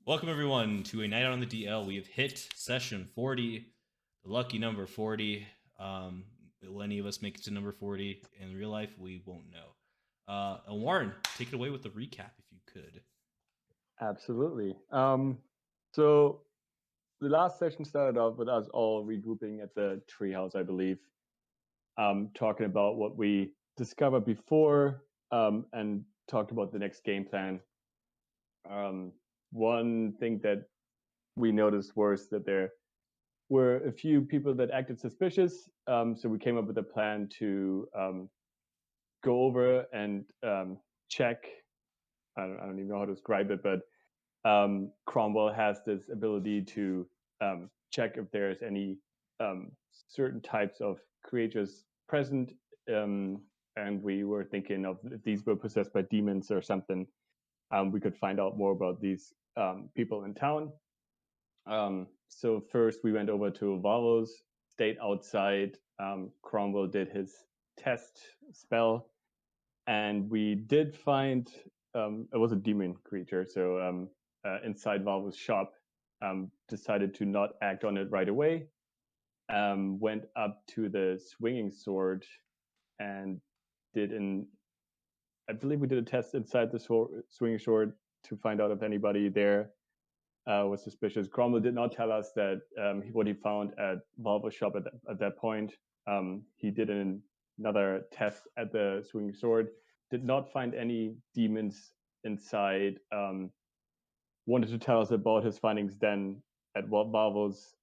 Welcome everyone to a night on the DL. We have hit session 40, the lucky number 40. Will any of us make it to number 40 in real life? We won't know. Warren, take it away with the recap if you could. Absolutely. So the last session started off with us all regrouping at the treehouse, I believe, talking about what we discovered before, and talked about the next game plan. One thing that we noticed was that there were a few people that acted suspicious, so we came up with a plan to go over and check. I don't even know how to describe it, but Cromwell has this ability to check if there's any certain types of creatures present, and we were thinking of if these were possessed by demons or something. We could find out more about these people in town. So first we went over to Valivoe's, stayed outside. Cromwell did his test spell, and we did find it was a demon creature. So inside Valve's shop, decided to not act on it right away. Went up to the swinging sword and I believe we did a test inside the swinging sword to find out if anybody there was suspicious. Cromwell did not tell us that what he found at Valve's shop at that point. He did another test at the swinging sword, did not find any demons inside. Wanted to tell us about his findings then at Valvo's,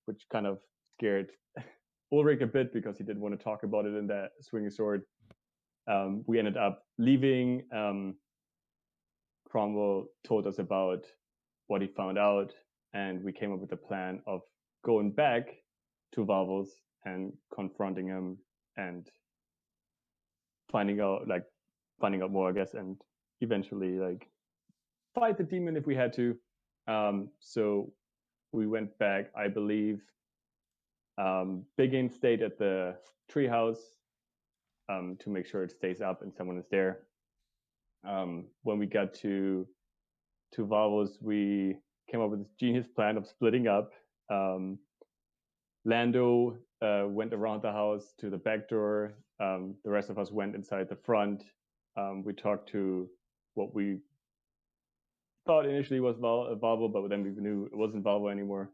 which kind of scared Ulrich a bit because he didn't want to talk about it in that swinging sword. We ended up leaving. Cromwell told us about what he found out, and we came up with a plan of going back to Valvo's and confronting him and finding out more, I guess, and eventually fight the demon if we had to. So we went back, I believe. BigYin stayed at the treehouse to make sure it stays up and someone is there. When we got to Valvo's, we came up with this genius plan of splitting up. Lando went around the house to the back door. The rest of us went inside the front. We talked to what we thought initially was Valivoe, but then we knew it wasn't Valivoe anymore.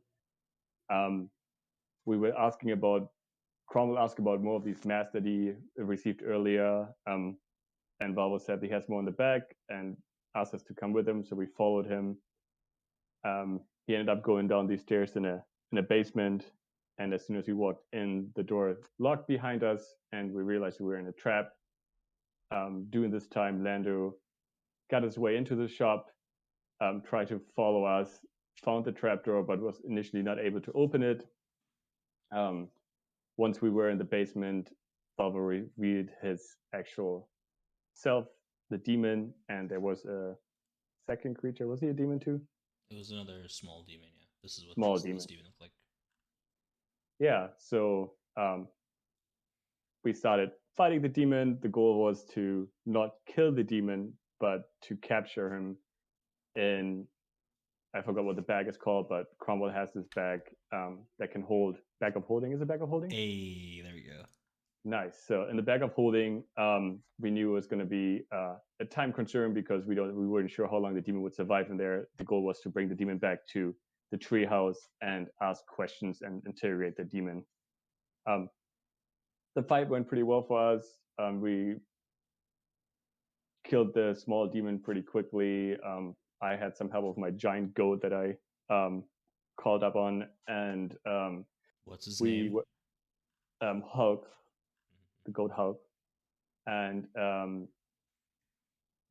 We were asking about, Cromwell asked about more of these masks that he received earlier, and Valivoe said he has more in the back and asked us to come with him, so we followed him. He ended up going down these stairs in a basement, and as soon as we walked in, the door locked behind us, and we realized we were in a trap. During this time, Lando got his way into the shop, tried to follow us, found the trapdoor, but was initially not able to open it. Once we were in the basement, Valivoe revealed his actual self, the demon, and there was a second creature. Was he a demon too? It was another small demon, yeah. This is what Small this demon. demon looked like. Yeah, so we started fighting the demon. The goal was to not kill the demon, but to capture him in, I forgot what the bag is called, but Cromwell has this bag that can hold, bag of holding. Is it bag of holding? Hey, there we go. Nice. So in the bag of holding, we knew it was going to be a time concern because we weren't sure how long the demon would survive in there. The goal was to bring the demon back to the treehouse and ask questions and interrogate the demon. The fight went pretty well for us. We killed the small demon pretty quickly. I had some help with my giant goat that I called up on, and what's his name? Hulk, the goat Hulk, and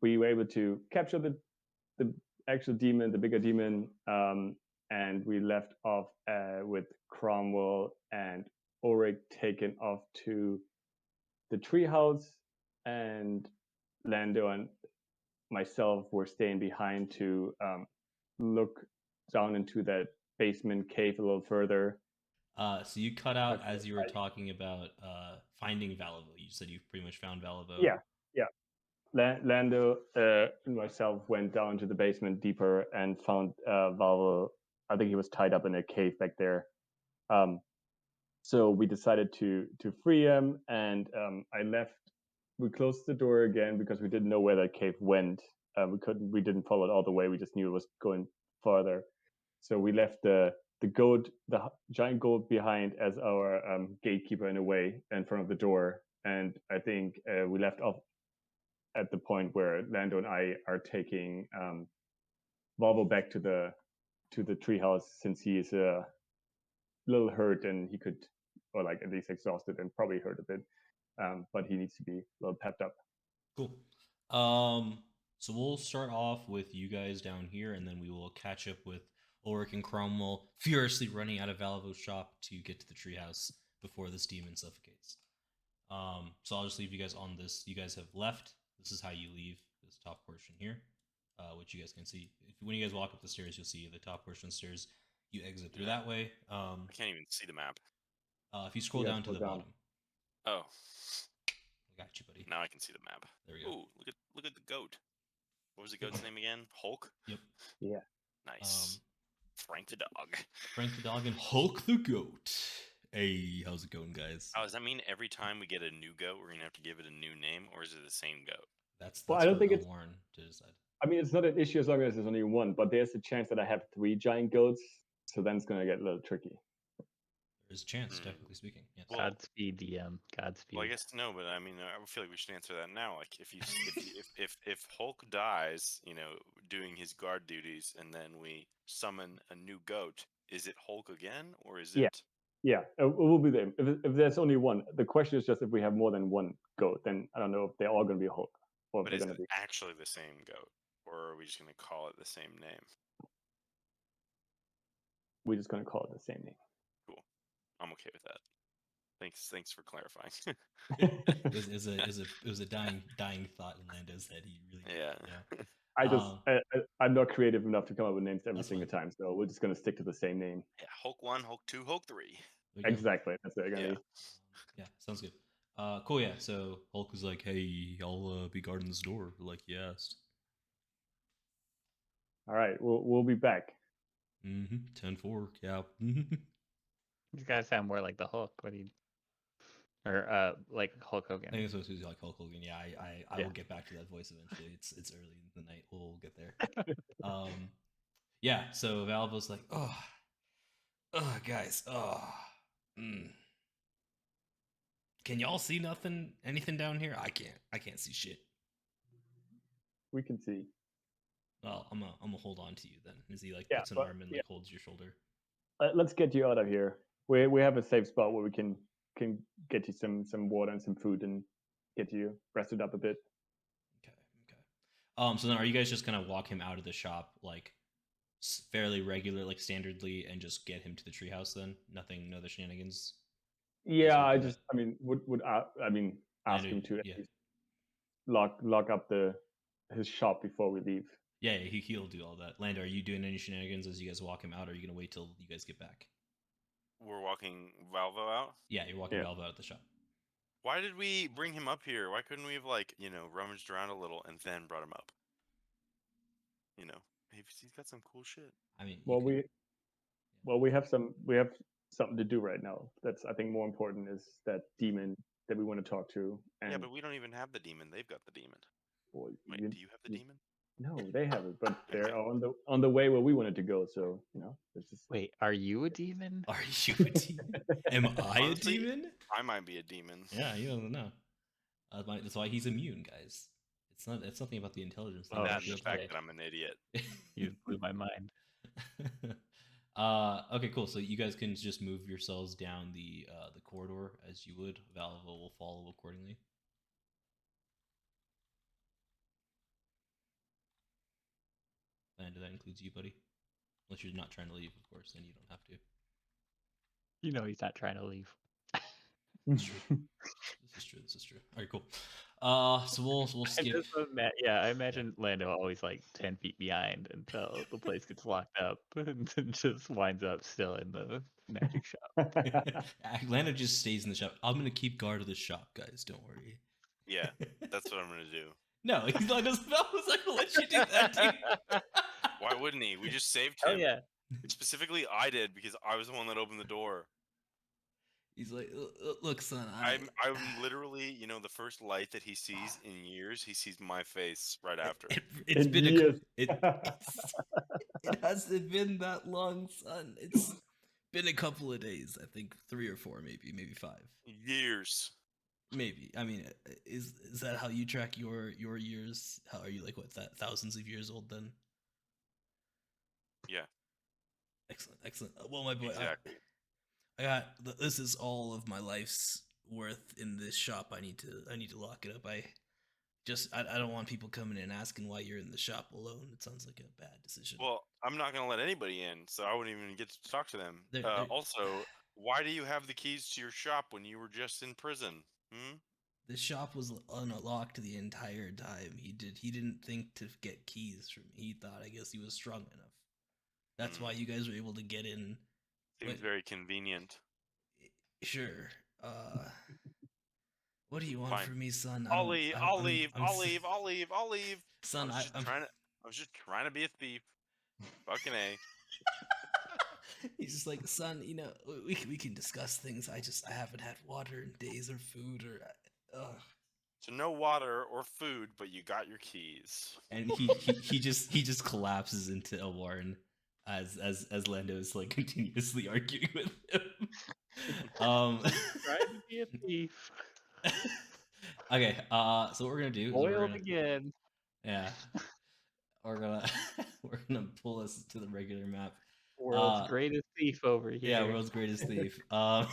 we were able to capture the actual demon, the bigger demon, and we left off with Cromwell and Ulrich taken off to the treehouse, and Lando and myself were staying behind to look down into that basement cave a little further. So you cut out as you were talking about finding Valivoe. You said you pretty much found Valivoe. Yeah, yeah. Lando and myself went down to the basement deeper and found Valivoe. I think he was tied up in a cave back there. So we decided to free him, and I left. We closed the door again because we didn't know where that cave went. We didn't follow it all the way. We just knew it was going farther. So we left the giant goat behind as our gatekeeper in a way in front of the door. And I think we left off at the point where Lando and I are taking Volvo back to the treehouse, since he is a little hurt and he could, or like at least exhausted and probably hurt a bit. But he needs to be a little pepped up. Cool. So we'll start off with you guys down here, and then we will catch up with Ulrich and Cromwell furiously running out of Valivoe's shop to get to the treehouse before this demon suffocates. So I'll just leave you guys on this. You guys have left. This is how you leave this top portion here, which you guys can see. When you guys walk up the stairs, you'll see the top portion of the stairs. You exit through that way. I can't even see the map. If you scroll down to the bottom. Oh. I got you, buddy. Now I can see the map. There we go. Ooh, look at the goat. What was the goat's name again? Hulk? Yep. Yeah. Nice. Frank the dog. Frank the dog and Hulk the goat. Hey, how's it going, guys? Oh, does that mean every time we get a new goat, we're gonna have to give it a new name, or is it the same goat? That's well, I don't think it's Warren to decide. I mean, it's not an issue as long as there's only one, but there's a chance that I have 3 giant goats, so then it's gonna get a little tricky. There's a chance, technically speaking. Yes. Well, Godspeed, DM. Godspeed. Well, I guess no, but I mean, I feel like we should answer that now. Like, if Hulk dies, doing his guard duties, and then we summon a new goat, is it Hulk again, or is it? Yeah, it will be them. If there's only one, the question is just if we have more than one goat, then I don't know if they're all going to be Hulk. Or But if is they're it going to be actually the same goat, or are we just going to call it the same name? We're just going to call it the same name. Cool. I'm okay with that. Thanks for clarifying. It was a dying thought in Lando's head. He really Yeah. I'm not creative enough to come up with names every That's single fine. time, so we're just going to stick to the same name. Yeah, Hulk 1, Hulk 2, Hulk 3. Exactly. That's what it's going to be. Yeah, sounds good. Cool. Yeah. So Hulk was like, "Hey, I'll be guarding this door," like you asked. All right, we'll be back. 10-4. Yeah. You guys sound more like the Hulk. What do you? Or like Hulk Hogan. I think it's supposed to be like Hulk Hogan. Yeah, I will get back to that voice eventually. It's early in the night. We'll get there. Yeah. So Valve was like, "Oh, guys, Can y'all see anything down here? I can't see shit." We can see. Well, I'm gonna hold on to you then. As he puts an arm and holds your shoulder. Let's get you out of here. We have a safe spot where we can get you some water and some food and get you rested up a bit. Okay. So then, are you guys just gonna walk him out of the shop fairly regular, standardly, and just get him to the treehouse? Then no other shenanigans. Yeah, would ask him to at least lock up his shop before we leave. Yeah, he'll do all that. Lando, are you doing any shenanigans as you guys walk him out, or are you gonna wait till you guys get back? We're walking Valivoe out? Yeah, you're walking Valivoe out of the shop. Why did we bring him up here? Why couldn't we have rummaged around a little and then brought him up? He's got some cool shit. I mean, we have something to do right now. That's, I think, more important is that demon that we want to talk to. And yeah, but we don't even have the demon. They've got the demon. Well, Wait, do you have the demon? No, they have it, but they're on the way where we wanted to go. So it's just. Wait, are you a demon? Are you a demon? Am I a demon? I might be a demon. Yeah, you don't know. That's why he's immune, guys. It's nothing about the intelligence. That's the fact that I'm an idiot. You blew my mind. Okay, cool. So you guys can just move yourselves down the corridor as you would. Valivoe will follow accordingly. And that includes you, buddy. Unless you're not trying to leave, of course, then you don't have to. He's not trying to leave. This is true. All right, cool. So we'll skip. I imagine Lando always 10 feet behind until the place gets locked up and then just winds up still in the magic shop. Lando just stays in the shop. I'm gonna keep guard of the shop, guys. Don't worry. Yeah, that's what I'm gonna do. No, he's not gonna spell. He's not gonna let you do that, dude. Why wouldn't he? We just saved Oh him. yeah. Specifically, I did because I was the one that opened the door. He's like, look, son, I'm literally, the first light that he sees in years. He sees my face right after. It's In been years. it hasn't been that long, son. It's been a couple of days. I think 3 or 4, maybe 5. Years. Maybe. I mean, is that how you track your years? How are you, like, what, that thousands of years old then? Yeah. Excellent. Well, my boy, Exactly. I got this is all of my life's worth in this shop. I need to lock it up. I don't want people coming in asking why you're in the shop alone. It sounds like a bad decision. Well, I'm not gonna let anybody in, so I wouldn't even get to talk to them. They're- Also, why do you have the keys to your shop when you were just in prison? The shop was unlocked the entire time. He didn't think to get keys from me. He thought, I guess, he was strong enough. That's why you guys were able to get in. Seems very convenient. Sure. What do you want Fine. from me, son? I'll leave. I'll leave. I'm I'll leave. I'll leave. I'll leave. Son, I was just trying to be a thief. Fucking A. He's just like, son, we can discuss things. I haven't had water in days or food or. So no water or food, but you got your keys. And he just collapses into Elwarin as Lando is like continuously arguing with him. Trying to be a thief. Okay, so what we're gonna do is Boiled again. Yeah. we're gonna pull us to the regular map. World's greatest thief over here. Yeah, world's greatest thief. All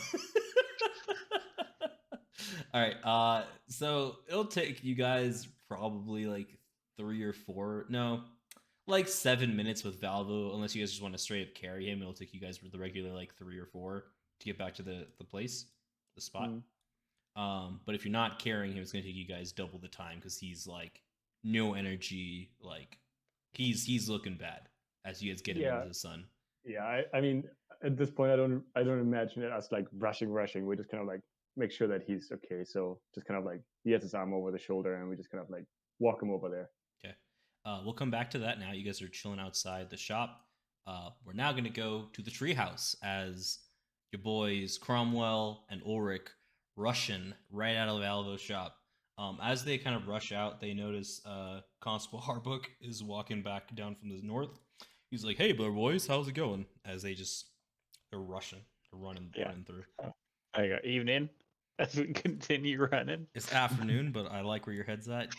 right, so it'll take you guys probably like 3 or 4, no, like 7 minutes with Valivoe, unless you guys just want to straight up carry him. It'll take you guys for the regular like 3 or 4 to get back to the place, the spot. But if you're not carrying him, it's gonna take you guys double the time because he's like no energy, like he's looking bad as you guys get him into the sun. Yeah, I mean, at this point, I don't imagine it as like rushing. We just kind of like make sure that he's okay. So just kind of like he has his arm over the shoulder, and we just kind of like walk him over there. Okay, we'll come back to that now. You guys are chilling outside the shop. We're now gonna go to the treehouse as your boys Cromwell and Ulrich rushing right out of Valivoe's shop. As they kind of rush out, they notice Constable Harbook is walking back down from the north. He's like, "Hey, boys, how's it going?" As they're rushing, they're running through. I got evening as we continue running. It's afternoon, but I like where your head's at.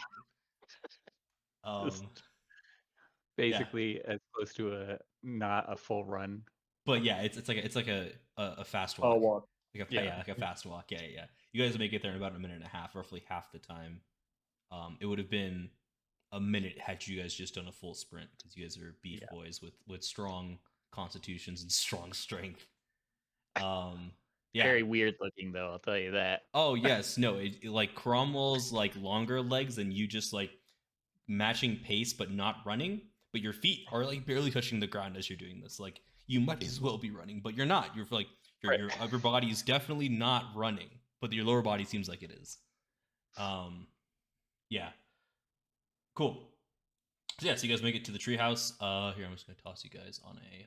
Basically, as close to not a full run. But yeah, it's like a fast walk. I'll walk. Like a fast walk. Yeah. You guys make it there in about a minute and a half, roughly half the time. It would have been a minute had you guys just done a full sprint because you guys are beef boys with strong constitutions and strong strength. Very weird looking though, I'll tell you that. Oh yes, no, it like Cromwell's like longer legs and you just like matching pace but not running, but your feet are like barely touching the ground as you're doing this. Like you might as well be running, but you're not. You're like your upper body is definitely not running, but your lower body seems like it is. Yeah. Cool. So yeah, so you guys make it to the treehouse. Here, I'm just gonna toss you guys on a regular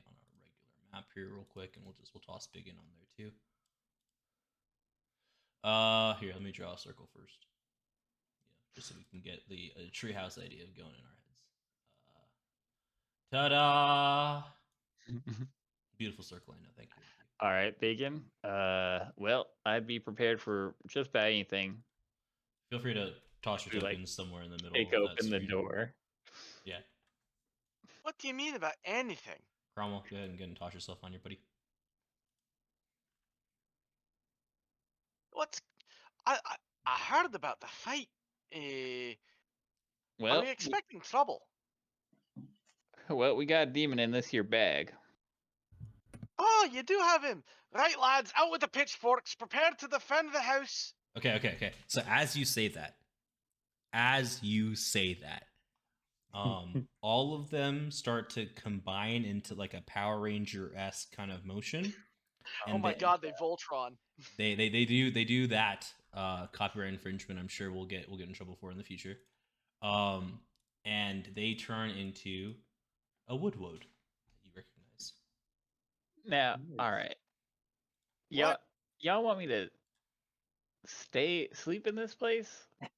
map here real quick, and we'll toss BigYin on there too. Here, let me draw a circle first. Yeah, just so we can get the treehouse idea going in our heads. Ta-da! Beautiful circle, I know. Thank you. All right, BigYin. Well, I'd be prepared for just about anything. Feel free to toss your tokens somewhere in the middle. Take open the door. Yeah. What do you mean about anything? Cromwell, go ahead and toss yourself on your buddy. What's... I heard about the fight. Well, are we expecting trouble? Well, we got a demon in this here bag. Oh, you do have him. Right, lads, out with the pitchforks. Prepare to defend the house. Okay. So as you say that, all of them start to combine into like a Power Ranger-esque kind of motion. Oh my god, they Voltron. They do that. Copyright infringement, I'm sure we'll get in trouble for in the future. And they turn into a woodwode that you recognize. Now, Nice. all right. What? Y'all want me to sleep in this place? I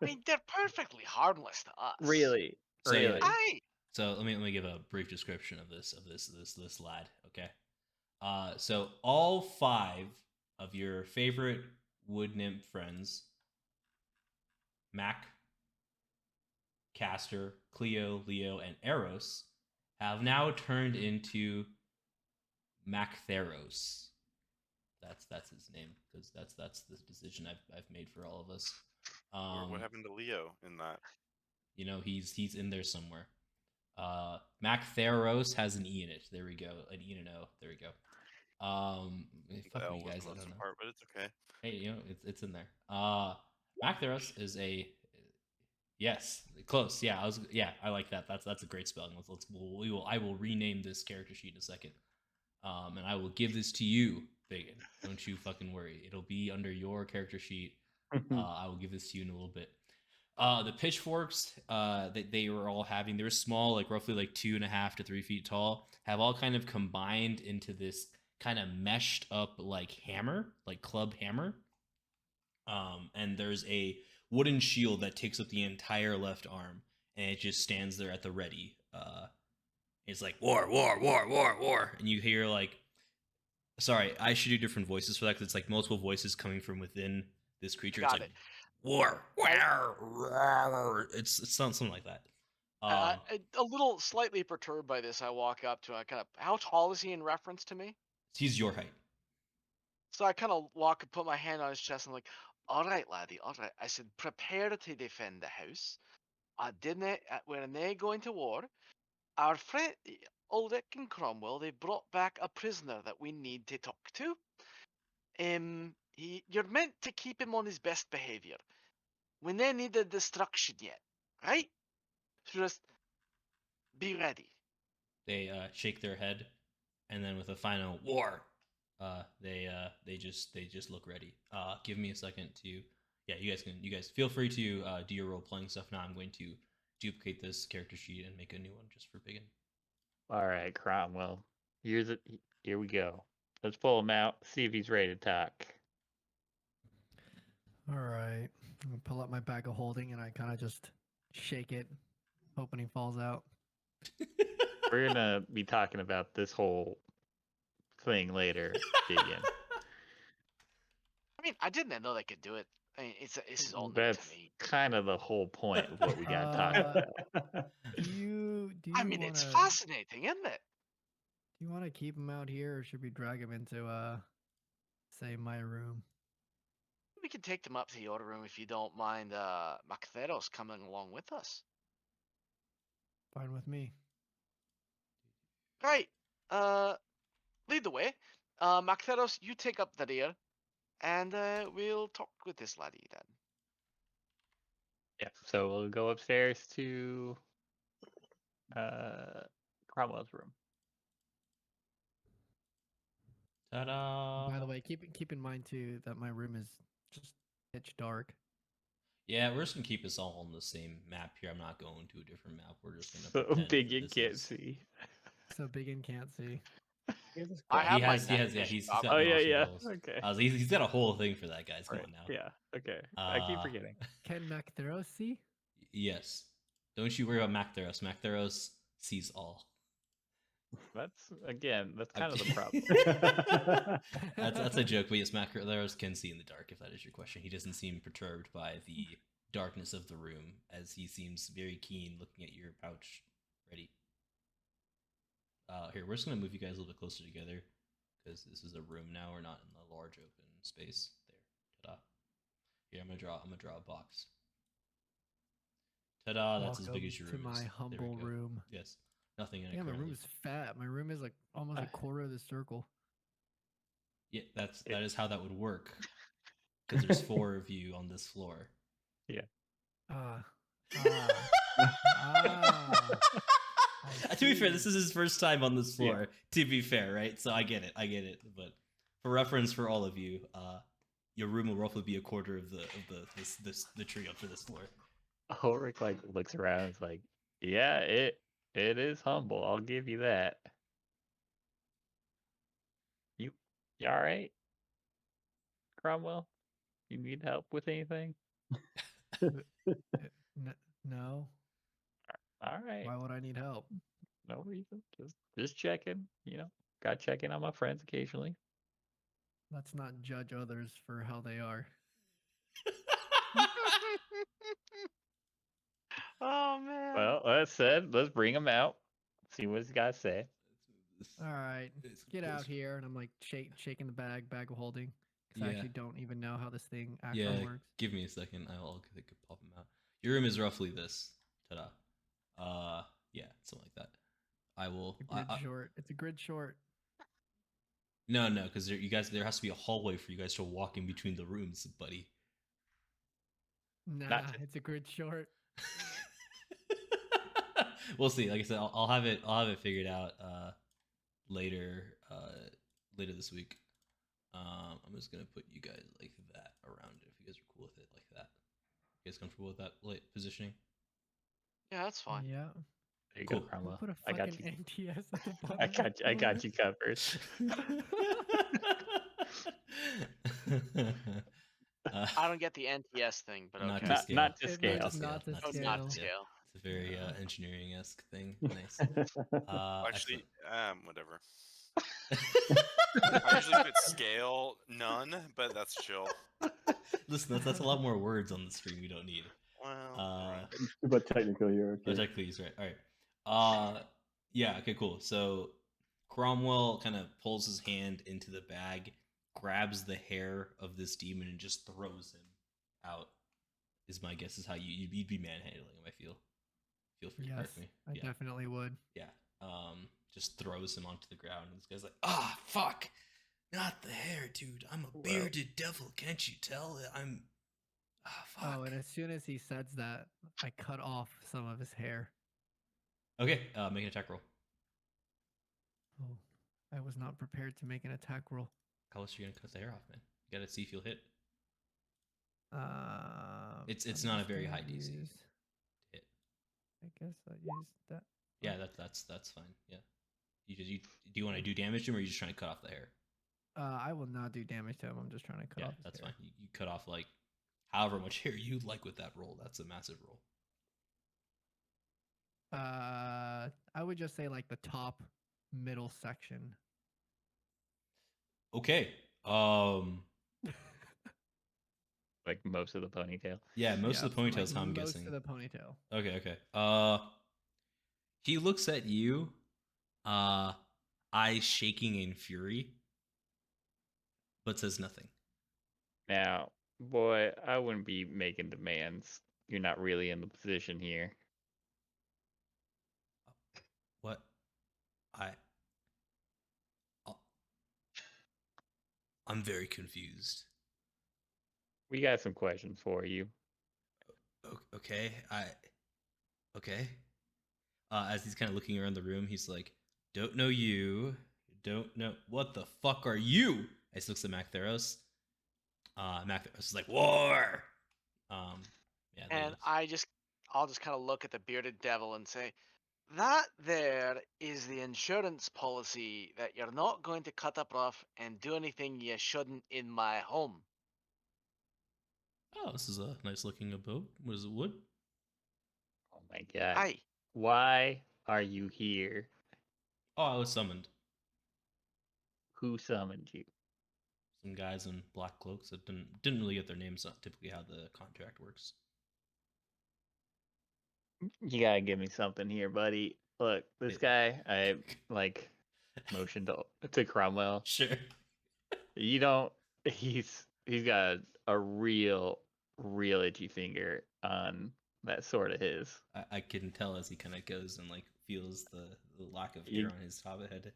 mean, they're perfectly harmless to us. Really? So, yeah. Really? Aye. So let me give a brief description of this lad. Okay. So all 5 of your favorite wood nymph friends, Mac, Castor, Cleo, Leo, and Eros, have now turned into Mactheros. That's his name, because that's the decision I've made for all of us. What happened to Leo in that? You know, he's in there somewhere. Mactheros has an E in it. There we go. An E and an O. There we go. The Fuck L you was guys. the I most don't know. part, but it's okay. Hey, you know, it's in there. Mactheros is a yes, close. Yeah, I like that. That's a great spelling. I will rename this character sheet in a second. And I will give this to you, BigYin. Don't you fucking worry. It'll be under your character sheet. I will give this to you in a little bit. The pitchforks that they were all having, they were small, like roughly like 2.5 to 3 feet tall, have all kind of combined into this kind of meshed up like hammer, like club hammer. And there's a wooden shield that takes up the entire left arm, and it just stands there at the ready. It's like war, war, war, war, war, and you hear like, sorry, I should do different voices for that because it's like multiple voices coming from within this creature. Got it's like it. war, war. It sounds something like that. A little slightly perturbed by this, I walk up to him. I kind of, how tall is he in reference to me? He's your height. So I kind of walk and put my hand on his chest. And I'm like, all right, laddie, all right. I said, prepare to defend the house. When they go into war, our friend Ulrich and Cromwell, they brought back a prisoner that we need to talk to. You're meant to keep him on his best behavior. We may need the destruction yet, right? So just be ready. They shake their head, and then with a final war, they just look ready. Give me a second to, yeah, you guys feel free to do your role playing stuff now. I'm going to duplicate this character sheet and make a new one just for BigYin. All right, Cromwell. Here we go. Let's pull him out. See if he's ready to talk. All right. I'm gonna pull up my bag of holding and I kind of just shake it, hoping he falls out. We're gonna be talking about this whole thing later, BigYin. I mean, I didn't know they could do it. I mean, this is all new That's to me. kind of the whole point of what we got talking about. Do you I mean, it's wanna- fascinating, isn't it? Do you want to keep him out here, or should we drag him into, say, my room? We can take them up to your room if you don't mind Mactheros coming along with us. Fine with me. Right. Lead the way. Mactheros, you take up the rear, and we'll talk with this laddie then. Yeah, so we'll go upstairs to Cromwell's room. Ta-da! By the way, keep in mind too that my room is just pitch dark. Yeah, we're just gonna keep us all on the same map here. I'm not going to a different map. We're just gonna So pretend BigYin this can't is- see. So BigYin can't see. I have He my has, night yeah, vision he's goggles. got Oh yeah, motion yeah. goggles. Okay. He's got a whole thing for that, guys. Come Right, on now. Yeah. Okay. I keep forgetting. Can Mactheros see? Yes. Don't you worry about Mactheros. Mactheros sees all. That's kind of the problem. That's a joke, but yes, Mactheros can see in the dark, if that is your question. He doesn't seem perturbed by the darkness of the room, as he seems very keen looking at your pouch. Ready. Here, we're just gonna move you guys a little bit closer together, because this is a room now. We're not in the large open space. There. Ta-da. Here, I'm gonna draw a box. Ta-da! That's as big Welcome as your to room my is. There we humble go. room. Yes. Nothing in it. Yeah, my room currently. is fat. My room is like almost a quarter of the circle. Yeah, that is how that would work. Because there's 4 of you on this floor. To be fair, this is his first time on this floor. To be fair, right? So I get it. But for reference for all of you, your room will roughly be a quarter of the tree up to this floor. Ulrich like looks around and is like, yeah, it is humble. I'll give you that. You all right, Cromwell? You need help with anything? No. All right. Why would I need help? No reason. Just checking. Got checking on my friends occasionally. Let's not judge others for how they are. Oh man. Well, that said, let's bring him out. See what he's got to say. All right, It's get out close. here, and I'm like shaking the bag of holding, because I Yeah. actually don't even know how this thing actually Yeah, works. give me a second. I'll pop them out. Your room is roughly this. Ta-da. Yeah, something like that. I will. It's a grid short. It's a grid short. No, because there has to be a hallway for you guys to walk in between the rooms, buddy. Nah, it's a grid short. We'll see. Like I said, I'll have it figured out later this week. I'm just gonna put you guys like that around it if you guys are cool with it, like that. You guys comfortable with that positioning? Yeah, that's fine. Yeah. There you Cool. go, Cromwell. Put a I got fucking you. NTS at the bottom. I got you covered. I don't get the NTS thing, but Not okay. to scale. Not to It scale. means not to Oh, scale. not to scale. It's a very Yeah. engineering-esque thing. Nice. Actually, whatever. Excellent. I usually put scale none, but that's chill. Listen, that's a lot more words on the screen we don't need. Well, But technical here. Oh, Okay. technically he's right. All right. Yeah. Okay. Cool. So Cromwell kind of pulls his hand into the bag, grabs the hair of this demon, and just throws him out. Is my guess is how you'd be manhandling him. I feel free to Yes, correct me. I definitely would. Yeah. Just throws him onto the ground, and this guy's like, "Ah, fuck! Not the hair, dude. I'm a bearded devil. Can't you tell? I'm. Ah, fuck." Oh, and as soon as he says that, I cut off some of his hair. Okay. Make an attack roll. Oh, I was not prepared to make an attack roll. How else are you gonna cut the hair off, man? You gotta see if you'll hit. It's I'm not a just very gonna high DC. use- Hit. I guess I used that. Yeah, that's fine. Yeah. Do you want to do damage to him, or are you just trying to cut off the hair? I will not do damage to him. I'm just trying to cut Yeah, off his that's hair. fine. You cut off like however much hair you like with that roll. That's a massive roll. I would just say like the top middle section. Okay. Like most of the ponytail. Yeah, most of the like ponytail's how I'm most guessing. of the ponytail. Okay. He looks at you, eyes shaking in fury, but says nothing. Now, boy, I wouldn't be making demands. You're not really in the position here. What? I'm very confused. We got some questions for you. Okay. Okay. As he's kind of looking around the room, he's like, "Don't know you. Don't know what the fuck are you?" I looks at Mactheros. Mactheros is like, "War." Yeah. And I'll just kind of look at the bearded devil and say, that there is the insurance policy that you're not going to cut up rough and do anything you shouldn't in my home. "Oh, this is a nice looking boat. What is it? Wood?" Oh my god. Aye. Why are you here? "Oh, I was summoned. Who summoned you? Some guys in black cloaks that didn't really get their names. Not typically how the contract works." You gotta give me something here, buddy. Look, this guy, I like motioned to Cromwell. Sure. You don't. He's got a real itchy finger on that sword of his. I can tell as he kind of goes and like feels the lack of hair on his hobbit head.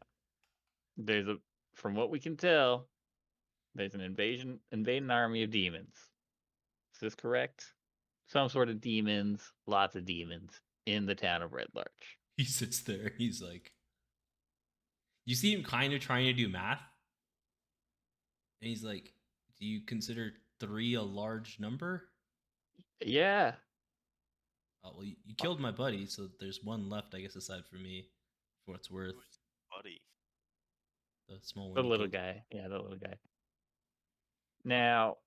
From what we can tell, there's an invading army of demons. Is this correct? Some sort of demons, lots of demons in the town of Red Larch. He sits there. He's like, you see him kind of trying to do math, and he's like, "Do you consider 3 a large number?" Yeah. Well, you killed my buddy, so there's one left, I guess, aside from me, for what it's worth. Who's buddy? The small one. The you little killed. guy. Yeah, the little guy. Now,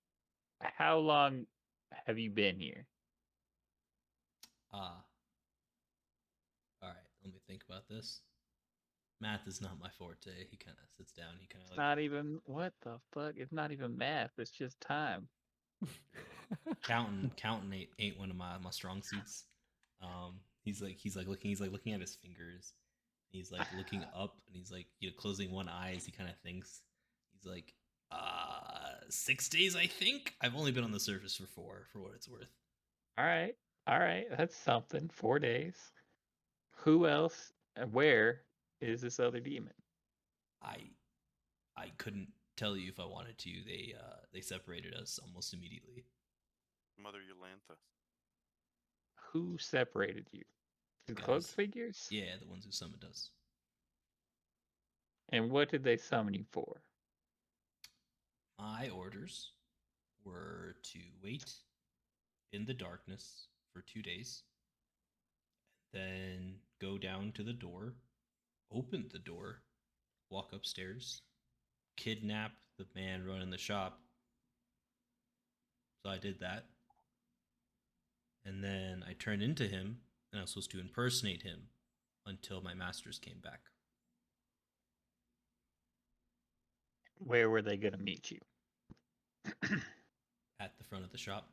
how long have you been here? Ah. All right, let me think about this. Math is not my forte. He kind of sits down. He kind of It's not even, what the fuck? It's not even math. It's just time. counting ain't one of my strong suits. He's like looking at his fingers. He's like looking up, and he's like closing one eye as he kind of thinks. He's like, 6 days, I think. I've only been on the surface for 4, for what it's worth. All right. That's something. 4 days. Who else? Where is this other demon? I couldn't tell you if I wanted to. They separated us almost immediately. Mother Yolantha. Who separated you? The Guys. cloaked figures? Yeah, the ones who summoned us. And what did they summon you for? My orders were to wait in the darkness for 2 days, then go down to the door, open the door, walk upstairs, kidnap the man running the shop. So I did that. And then I turned into him, and I was supposed to impersonate him until my masters came back. Where were they going to meet you? At the front of the shop.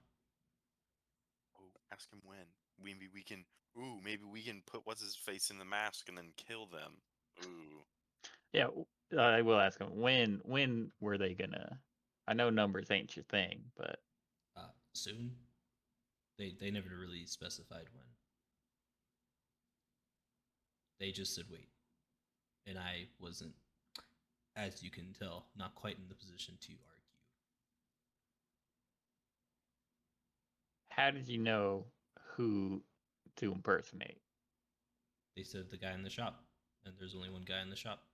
Oh, ask him when. Maybe we can put what's his face in the mask and then kill them. Ooh. Yeah, I will ask them. When were they going to... I know numbers ain't your thing, but... Soon. They never really specified when. They just said wait. And I wasn't, as you can tell, not quite in the position to argue. How did you know who to impersonate? They said the guy in the shop, and there's only one guy in the shop.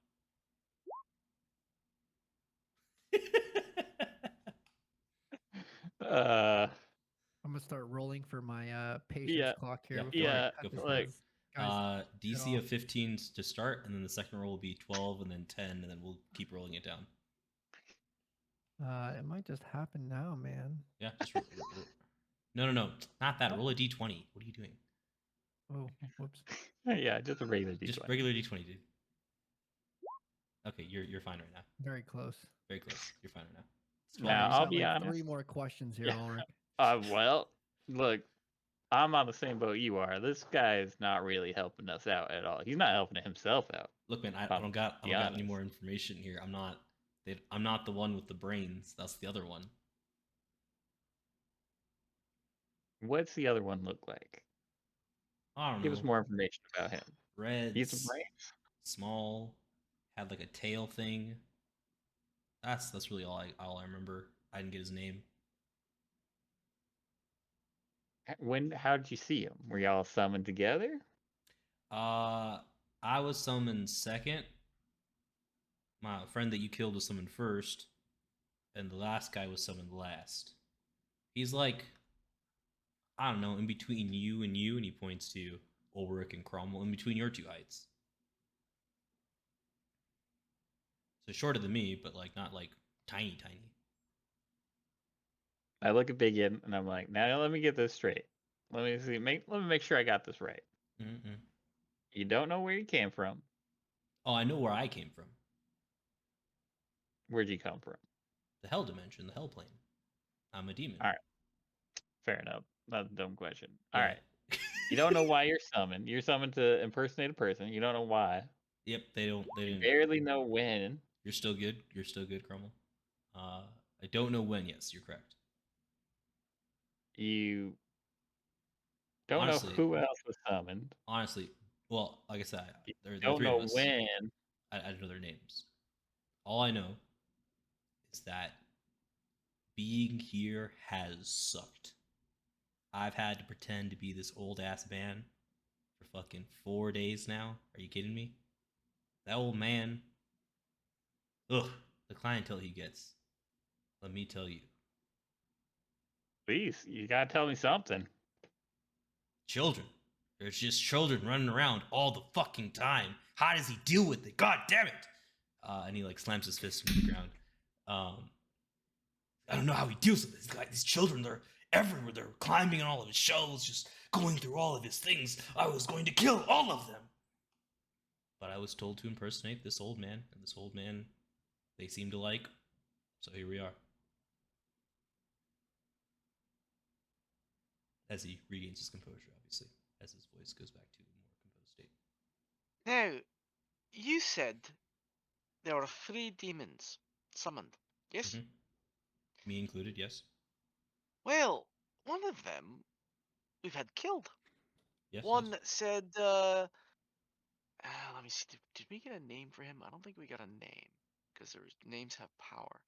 I'm gonna start rolling for my patience Yeah, clock here. yeah, before go I ahead, cut go this for it. guy's DC off. of 15 to start, and then the second roll will be 12, and then 10, and then we'll keep rolling it down. It might just happen now, man. Yeah, just roll. No, not that. Roll a D20. What are you doing? Oh, whoops. Yeah, just a regular D20. Just regular D20, dude. Okay, you're fine right now. Very close. Very close. You're fine right now. It's Come on, Now, you I'll got be like honest. 3 more questions here, Yeah. Ulrich. Well, look, I'm on the same boat you are. This guy is not really helping us out at all. He's not helping himself out. Look, man, I don't got any more information here. I'm not the one with the brains. That's the other one. What's the other one look like? I don't know. Give us more information about him. Red. He's a brains. Small. Had like a tail thing. That's really all I remember. I didn't get his name. How did you see him? Were y'all summoned together? I was summoned second. My friend that you killed was summoned first, and the last guy was summoned last. He's like, I don't know, in between you, and he points to Ulrich and Cromwell, in between your 2 heights. So shorter than me, but like not like tiny. I look at BigYin and I'm like, now let me get this straight. Let me see. Let me make sure I got this right. Mm-mm. You don't know where you came from. Oh, I know where I came from. Where'd you come from? The hell dimension, the hell plane. I'm a demon. All right. Fair enough. That's a dumb question. Yeah. All right. You don't know why you're summoned. You're summoned to impersonate a person. You don't know why. Yep, they You didn't. barely know when. You're still good, Cromwell. I don't know when. Yes, you're correct. You don't Honestly, know who else was summoned. Honestly, well, like I said, there are Don't 3 know of us. when. I don't know their names. All I know is that being here has sucked. I've had to pretend to be this old ass man for fucking 4 days now. Are you kidding me? That old man. Ugh, the clientele he gets. Let me tell you. Please, you gotta tell me something. Children. There's just children running around all the fucking time. How does he deal with it? God damn it! And he like slams his fist into the ground. I don't know how he deals with this. These children, they're everywhere. They're climbing on all of his shelves, just going through all of his things. I was going to kill all of them. But I was told to impersonate this old man, and this old man, they seem to like. So here we are. As he regains his composure, obviously, as his voice goes back to a more composed state. Now, you said there were 3 demons summoned. Yes? Mhm. Me included, yes. Well, one of them we've had killed. Yes. One yes. said, let me see. Did we get a name for him? I don't think we got a name because names have power.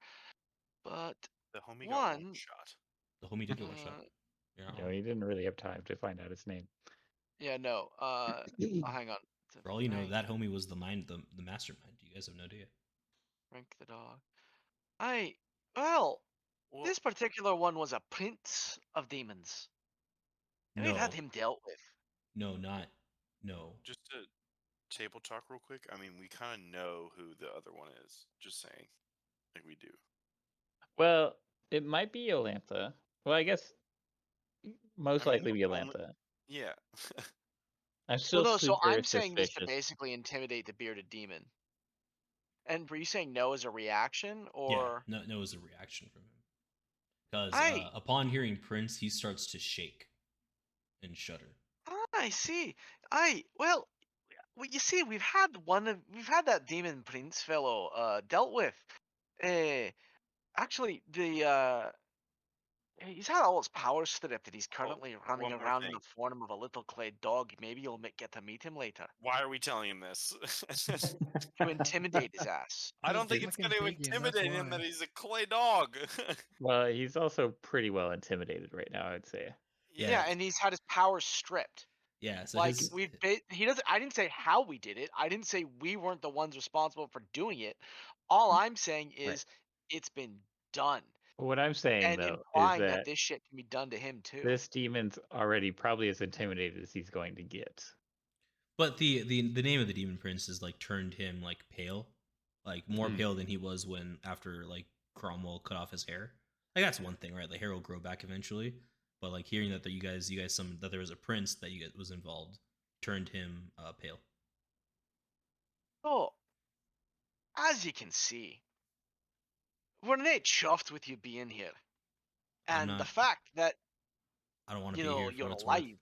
But The homie got one one, shot. The homie did get one shot. You know, he didn't really have time to find out his name. yeah, no. Oh, hang on. For all you know, Frank, that homie was the mastermind. You guys have no idea. Frank the dog. Well, Well, this particular one was a prince of demons. And No, we've had him dealt with. no. just to table talk real quick. I mean, we kind of know who the other one is. Just saying, like we do. Well, it might be Yolantha. Well, I guess most I mean, likely be we're only- Yolantha. Yeah. I'm still Well, no, so super I'm saying this to suspicious. basically intimidate the bearded demon. And were you saying no as a reaction, Yeah, or no, it was a reaction from him. Because I- upon hearing Prince, he starts to shake and shudder. I see. Well, you see, we've had that demon prince fellow dealt with. Actually, he's had all his powers stripped, and he's currently running one more around in thing. the form of a little clay dog. Maybe you'll get to meet him later Why are we telling him this? to intimidate his ass. I don't think He's it's going to fucking BigYin, that's intimidate him that why. he's a clay dog. Well, he's also pretty well intimidated right now, I would say. Yeah. Yeah, and he's had his powers stripped. Yeah, so Like his he doesn't. I didn't say how we did it. I didn't say we weren't the ones responsible for doing it. All I'm saying is it's been done, What I'm saying, and though, is implying that that this shit can be done to him too. this demon's already probably as intimidated as he's going to get. but the name of the demon prince is like turned him like pale, like more pale than he was when after like Cromwell cut off his hair. Like that's one thing, right? The hair will grow back eventually. But like hearing that you guys summoned that there was a prince that you guys was involved turned him pale. So, as you can see, we're not chuffed with you being here, I'm and the not- fact that I don't want to be here for you're what it's worth. alive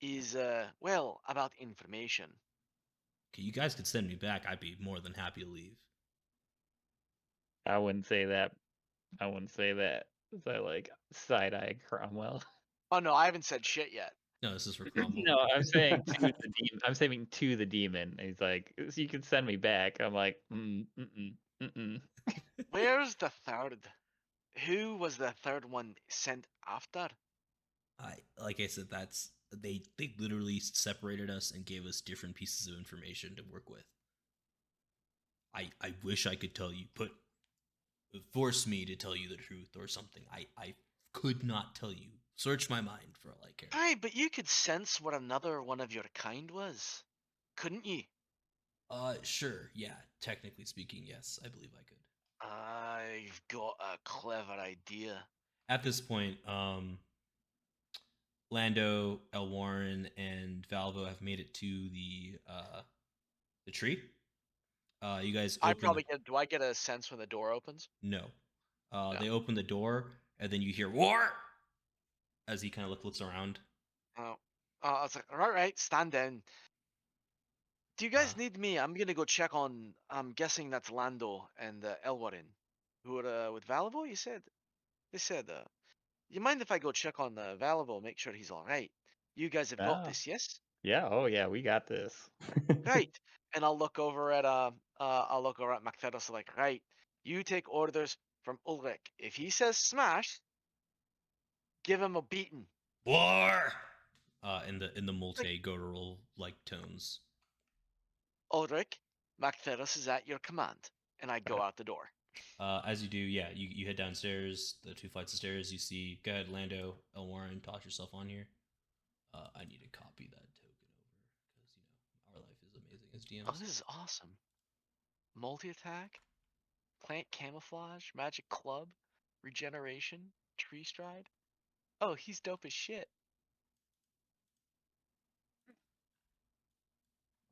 is well about information. Okay, you guys could send me back. I'd be more than happy to leave. I wouldn't say that. I wouldn't say that. As I like side-eye Cromwell. Oh no, I haven't said shit yet. No, this is for Cromwell. No, I'm saying to the demon. I'm saying to the demon. And he's like, "So you can send me back." I'm like, Where's the third? Who was the third one sent after? Like I said, that's they literally separated us and gave us different pieces of information to work with. I wish I could tell you, force me to tell you the truth or something. I could not tell you. Search my mind for all I care. Aye, but you could sense what another one of your kind was, couldn't you? Sure, yeah. Technically speaking, yes, I believe I could. I've got a clever idea. At this point, Lando, Elwarin, and Valivoe have made it to the tree. You guys I open probably get. Do I get a sense when the door opens? No. No. They open the door, and then you hear "war" as he kind of looks around. Oh, I was like, all right, stand down. Do you guys need me? I'm gonna go check on. I'm guessing that's Lando and Elwarin, who are with Valivoe. You said. They said. You mind if I go check on Valivoe, make sure he's all right? You guys have got Ah. this, yes? yeah, oh yeah, we got this. Right. And I'll look over at McFeddos like, right, you take orders from Ulrich. If he says smash, give him a beating. War. In the multi-guttural like tones. Ulrich, McFeddos is at your command, and I go out the door. As you do, yeah, you head downstairs, the 2 flights of stairs. You see, go ahead, Lando, Elwarin, toss yourself on here. I need to copy that token over because our life is amazing as Oh, DMs. this is awesome. Multi-attack, plant camouflage, magic club, regeneration, tree stride. Oh, he's dope as shit.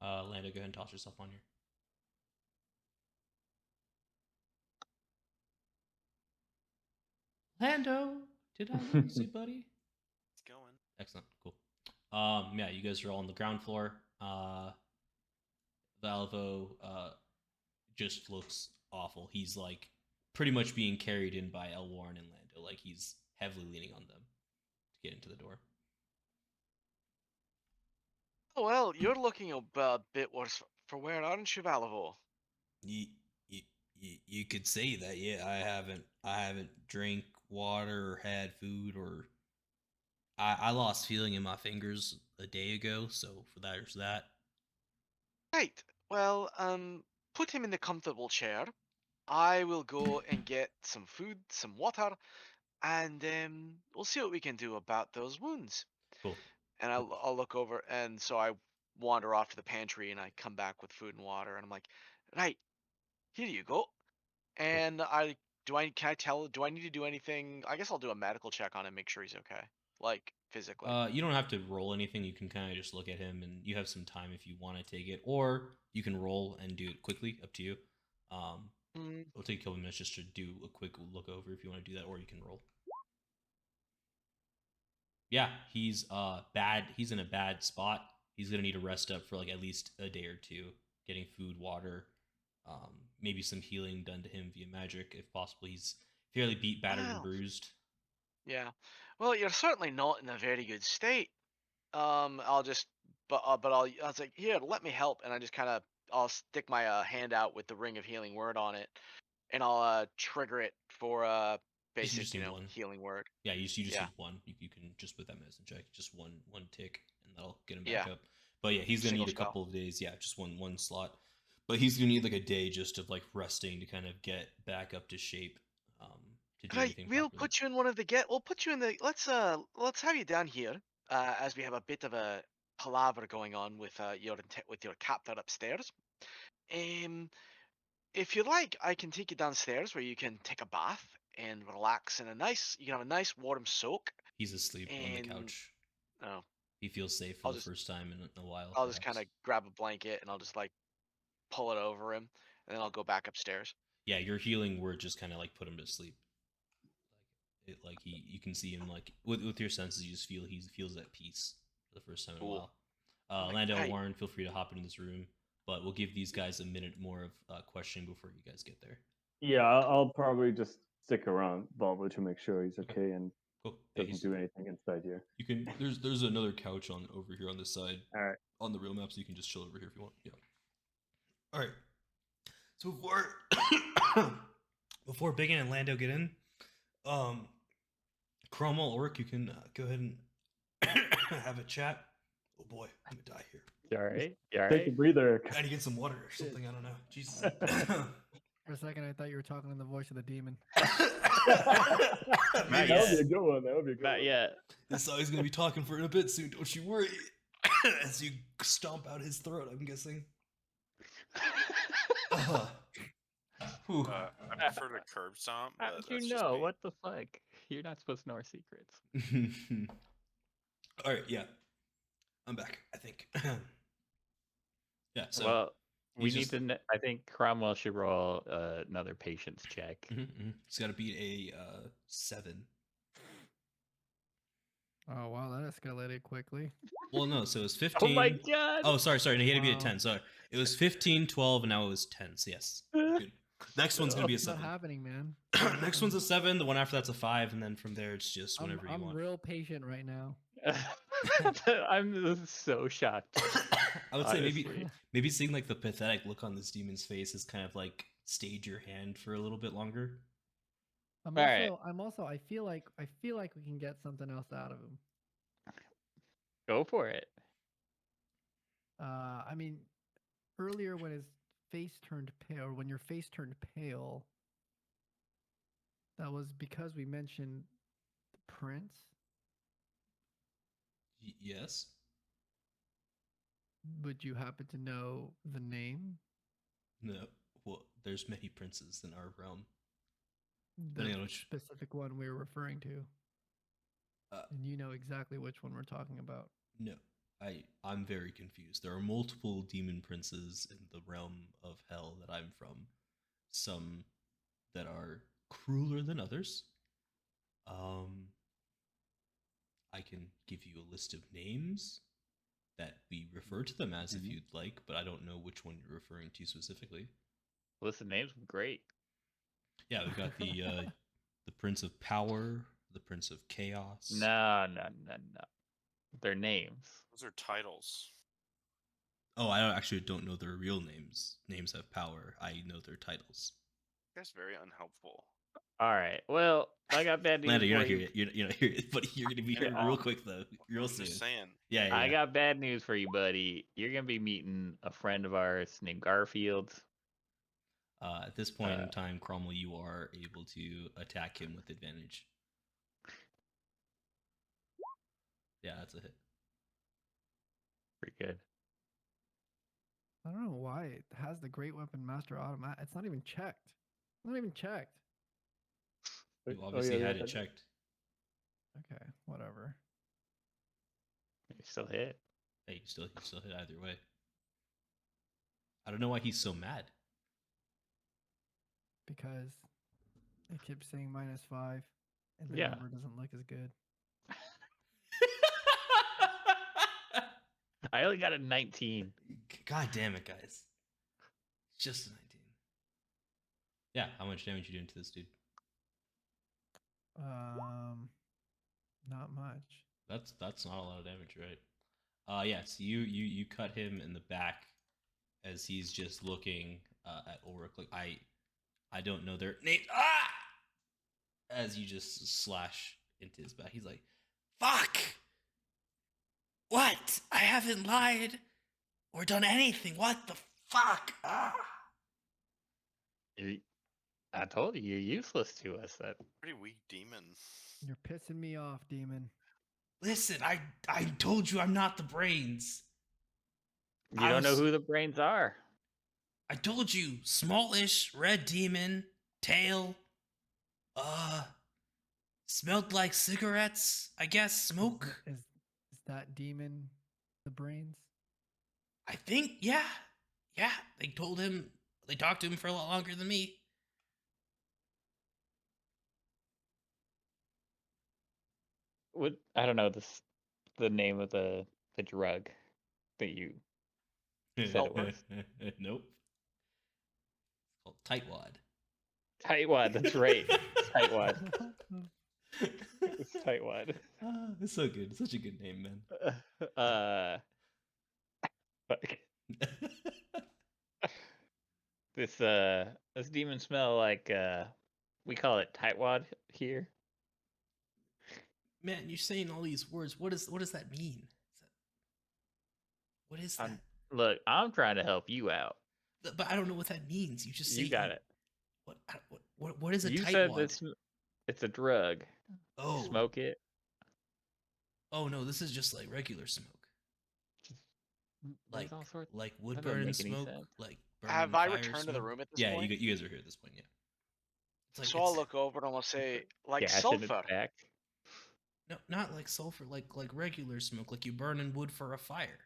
Lando, go ahead and toss yourself on here. Lando, did I lose you, buddy? It's going. Excellent, cool. Yeah, you guys are all on the ground floor. Valivoe just looks awful. He's like pretty much being carried in by Elwarin and Lando. Like he's heavily leaning on them to get into the door. Oh, well, you're looking a bit worse for wear, aren't you, Valivoe? You could say that. Yeah, I haven't drank water or had food or I lost feeling in my fingers a day ago, so for that there's that. Right. Well, put him in the comfortable chair. I will go and get some food, some water, and we'll see what we can do about those wounds. Cool. And I'll look over, and so I wander off to the pantry, and I come back with food and water, and I'm like, right, here you go. And do I need to do anything? I guess I'll do a medical check on him, make sure he's okay, like physically. You don't have to roll anything. You can kind of just look at him, and you have some time if you want to take it, or you can roll and do it quickly. Up to you. It'll take a couple minutes just to do a quick look over if you want to do that, or you can roll. Yeah, he's bad. He's in a bad spot. He's gonna need to rest up for like at least a day or two, getting food, water, maybe some healing done to him via magic if possible. He's fairly beat, battered, and Wow. bruised. Yeah. Well, you're certainly not in a very good state. I'll just, I was like, here, let me help, and I'll stick my hand out with the ring of healing word on it, and I'll trigger it for basic, just need one. healing word. Yeah, you just Yeah. need one. You can just put that medicine check, just one tick, and that'll get him back Yeah. up. But yeah, he's gonna Single need a spell. couple of days. Yeah, just one slot. But he's gonna need like a day just of like resting to kind of get back up to shape. To do Right, anything we'll properly. put you in one of the We'll put you in the. Let's have you down here, as we have a bit of a palaver going on with your captor upstairs. If you like, I can take you downstairs where you can take a bath and relax in you can have a nice warm soak. He's asleep on the And couch. oh, He feels safe for I'll the just- first time in a while. I'll just perhaps. kind of grab a blanket and I'll just like pull it over him, and then I'll go back upstairs. Yeah, your healing word just kind of like put him to sleep. You can see him like with your senses, you just feel he feels at peace for the first time in a Cool. while. Like, Lando, right. Warren, feel free to hop into this room, but we'll give these guys a minute more of questioning before you guys get there. Yeah, I'll probably just stick around Volvo to make sure he's okay and Cool. Yeah, doesn't do anything inside here. You can. There's another couch on over here on this side. All right. On the real map, so you can just chill over here if you want. Yeah. All right. So before BigYin and Lando get in, Cromwell, Ulrich, you can go ahead and have a chat. Oh boy, I'm gonna die here. You all right? You all Take a right? breather. I need to get some water or something. I don't know. Jesus. For a second, I thought you were talking in the voice of the demon. That Maybe would be a good one. That would be a good Not one. yet. this song's gonna be talking for it a bit soon. Don't you worry. As you stomp out his throat, I'm guessing. Whew. I prefer to curb stomp. How But did you that's just know? me. What the fuck? You're not supposed to know our secrets. All right, yeah, I'm back. I think. Yeah. So. Well, we he's need just- to. I think Cromwell should roll another patience check. He's got to beat a 7. Oh wow, that escalated quickly. Well, no. So it was Oh 15. my god! Oh, sorry. No, he had to be a Wow. 10. Sorry. It was 15, 12, and now it was 10. So yes. Good. Next one's gonna be a What's not 7. happening, man? Next one's a 7. The one after that's a 5, and then from there it's just I'm, whenever you I'm want. real patient right now. I'm so shocked. I would say honestly. maybe seeing like the pathetic look on this demon's face has kind of like stayed your hand for a little bit longer. I'm All also, right. I'm also, I feel like we can get something else out of him. Go for it. I mean, earlier when his face turned pale, or when your face turned pale, that was because we mentioned the prince. Yes. Would you happen to know the name? No. Well, there's many princes in our realm. The Depending on which. specific one we were referring to. Uh, And you know exactly which one we're talking about. No. I'm very confused. There are multiple demon princes in the realm of hell that I'm from. Some that are crueler than others. I can give you a list of names that we refer to them as if you'd like, but I don't know which one you're referring to specifically. List of names were great. Yeah, we've got the Prince of Power, the Prince of Chaos. No. Their names. Those are titles. Oh, I actually don't know their real names. Names have power. I know their titles. That's very unhelpful. All right. Well, I got bad news Lando, you're for not you. here yet. You're not here yet, but you're gonna be here real quick though, real I'm soon. just saying. Yeah. I got bad news for you, buddy. You're gonna be meeting a friend of ours named Garfield. At this point in time, Cromwell, you are able to attack him with advantage. Yeah, that's a hit. Pretty good. I don't know why it has the Great Weapon Master automatic. It's not even checked. Not even checked. You Oh, obviously yeah, had it that- checked. Okay, whatever. You still hit. Hey, you still hit either way. I don't know why he's so mad. Because it keeps saying -5, and the Yeah. number doesn't look as good. I only got a 19. God damn it, guys. It's just a 19. Yeah, how much damage you doing to this dude? Not much. That's not a lot of damage, right? Yes, you cut him in the back as he's just looking at Ulrich. Like I don't know their name. Ah! As you just slash into his back, he's like, "Fuck! What? I haven't lied or done anything. What the fuck?" Ah! I told you, you're useless to us. That Pretty weak demon. You're pissing me off, demon. Listen, I told you I'm not the brains. you don't know who the brains are. I told you, smallish, red demon, tail, smelled like cigarettes, I guess, smoke. Is that demon the brains? I think, yeah, they talked to him for a lot longer than me. What I don't know the name of the drug that you said it was. Nope. It's called tightwad. Tightwad. That's right. Tightwad. It's tightwad. It's so good. It's such a good name, man. Fuck. This demon smell like we call it tightwad here. Man, you're saying all these words. What does that mean? What is that? Look, I'm trying to help you out. But I don't know what that means. You just say You got it. What is a You tightwad? said it's a drug. Oh. Smoke it. Oh no, this is just like regular smoke. Like There's all sorts. like wood that doesn't burning make any smoke, sense. like burning Have I fire returned to the smoke. room at this Yeah, point? you guys are here at this point. Yeah. It's like So I'll look over and I'm gonna say, like Gash in its sulfur. back. No, not like sulfur, like regular smoke, like you burning wood for a fire.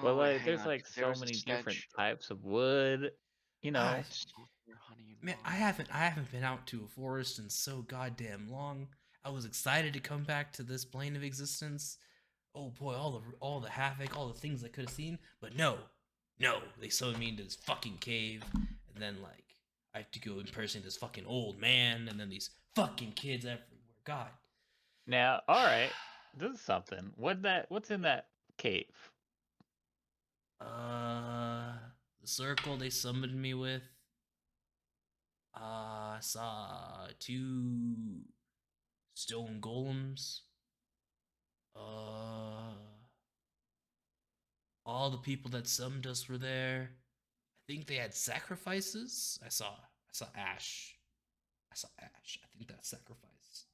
Well, Oh, wait, like, hang there's on, like 'cause there so was a many different stench. types of wood. You know, Ah, Sulfur, honey, and Man, wine. I haven't been out to a forest in so goddamn long. I was excited to come back to this plane of existence. Oh boy, all the havoc, all the things I could have seen, but no, they sewed me into this fucking cave, and then like I have to go impersonate this fucking old man, and then these fucking kids everywhere. God, now, all right, this is something. What's in that cave? the circle they summoned me with. I saw 2 stone golems. All the people that summoned us were there. I think they had sacrifices. I saw Ash. I think that's sacrifice.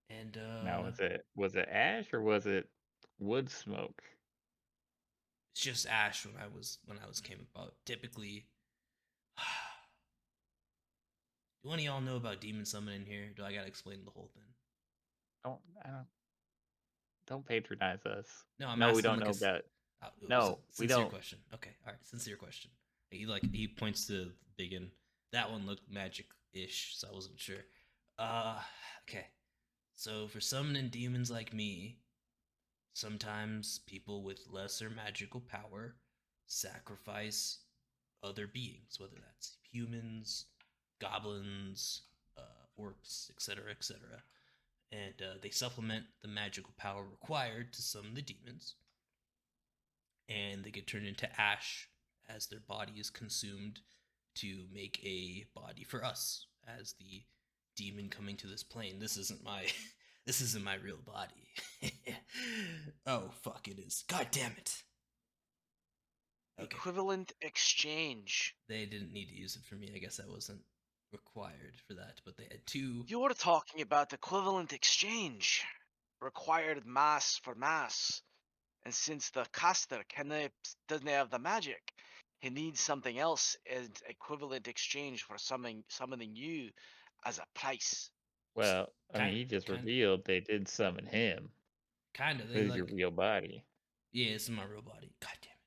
And Now, was it ash or was it wood smoke? it's just ash when I was came about. Typically, do any of y'all know about demon summoning here? Do I gotta explain the whole thing? Don't patronize us. No, I'm No, we asking don't like know about. No, we sincere don't. question. Okay, all right, sincere question. He points to BigYin. That one looked magic-ish, so I wasn't sure. Okay. So for summoning demons like me, sometimes people with lesser magical power sacrifice other beings, whether that's humans, goblins, orcs, etc., etc., and they supplement the magical power required to summon the demons, and they get turned into ash as their body is consumed to make a body for us as the demon coming to this plane. This isn't my this isn't my real body. Oh fuck, it is. God damn it. Okay. Equivalent exchange. They didn't need to use it for me. I guess I wasn't required for that, but they had two. You were talking about equivalent exchange. Required mass for mass. And since the caster doesn't have the magic, he needs something else as equivalent exchange for summoning you as a price. Well, I mean, Kind, he just kind, revealed they did summon him. kind of. They This is your real body. yeah, this is my real body. God damn it.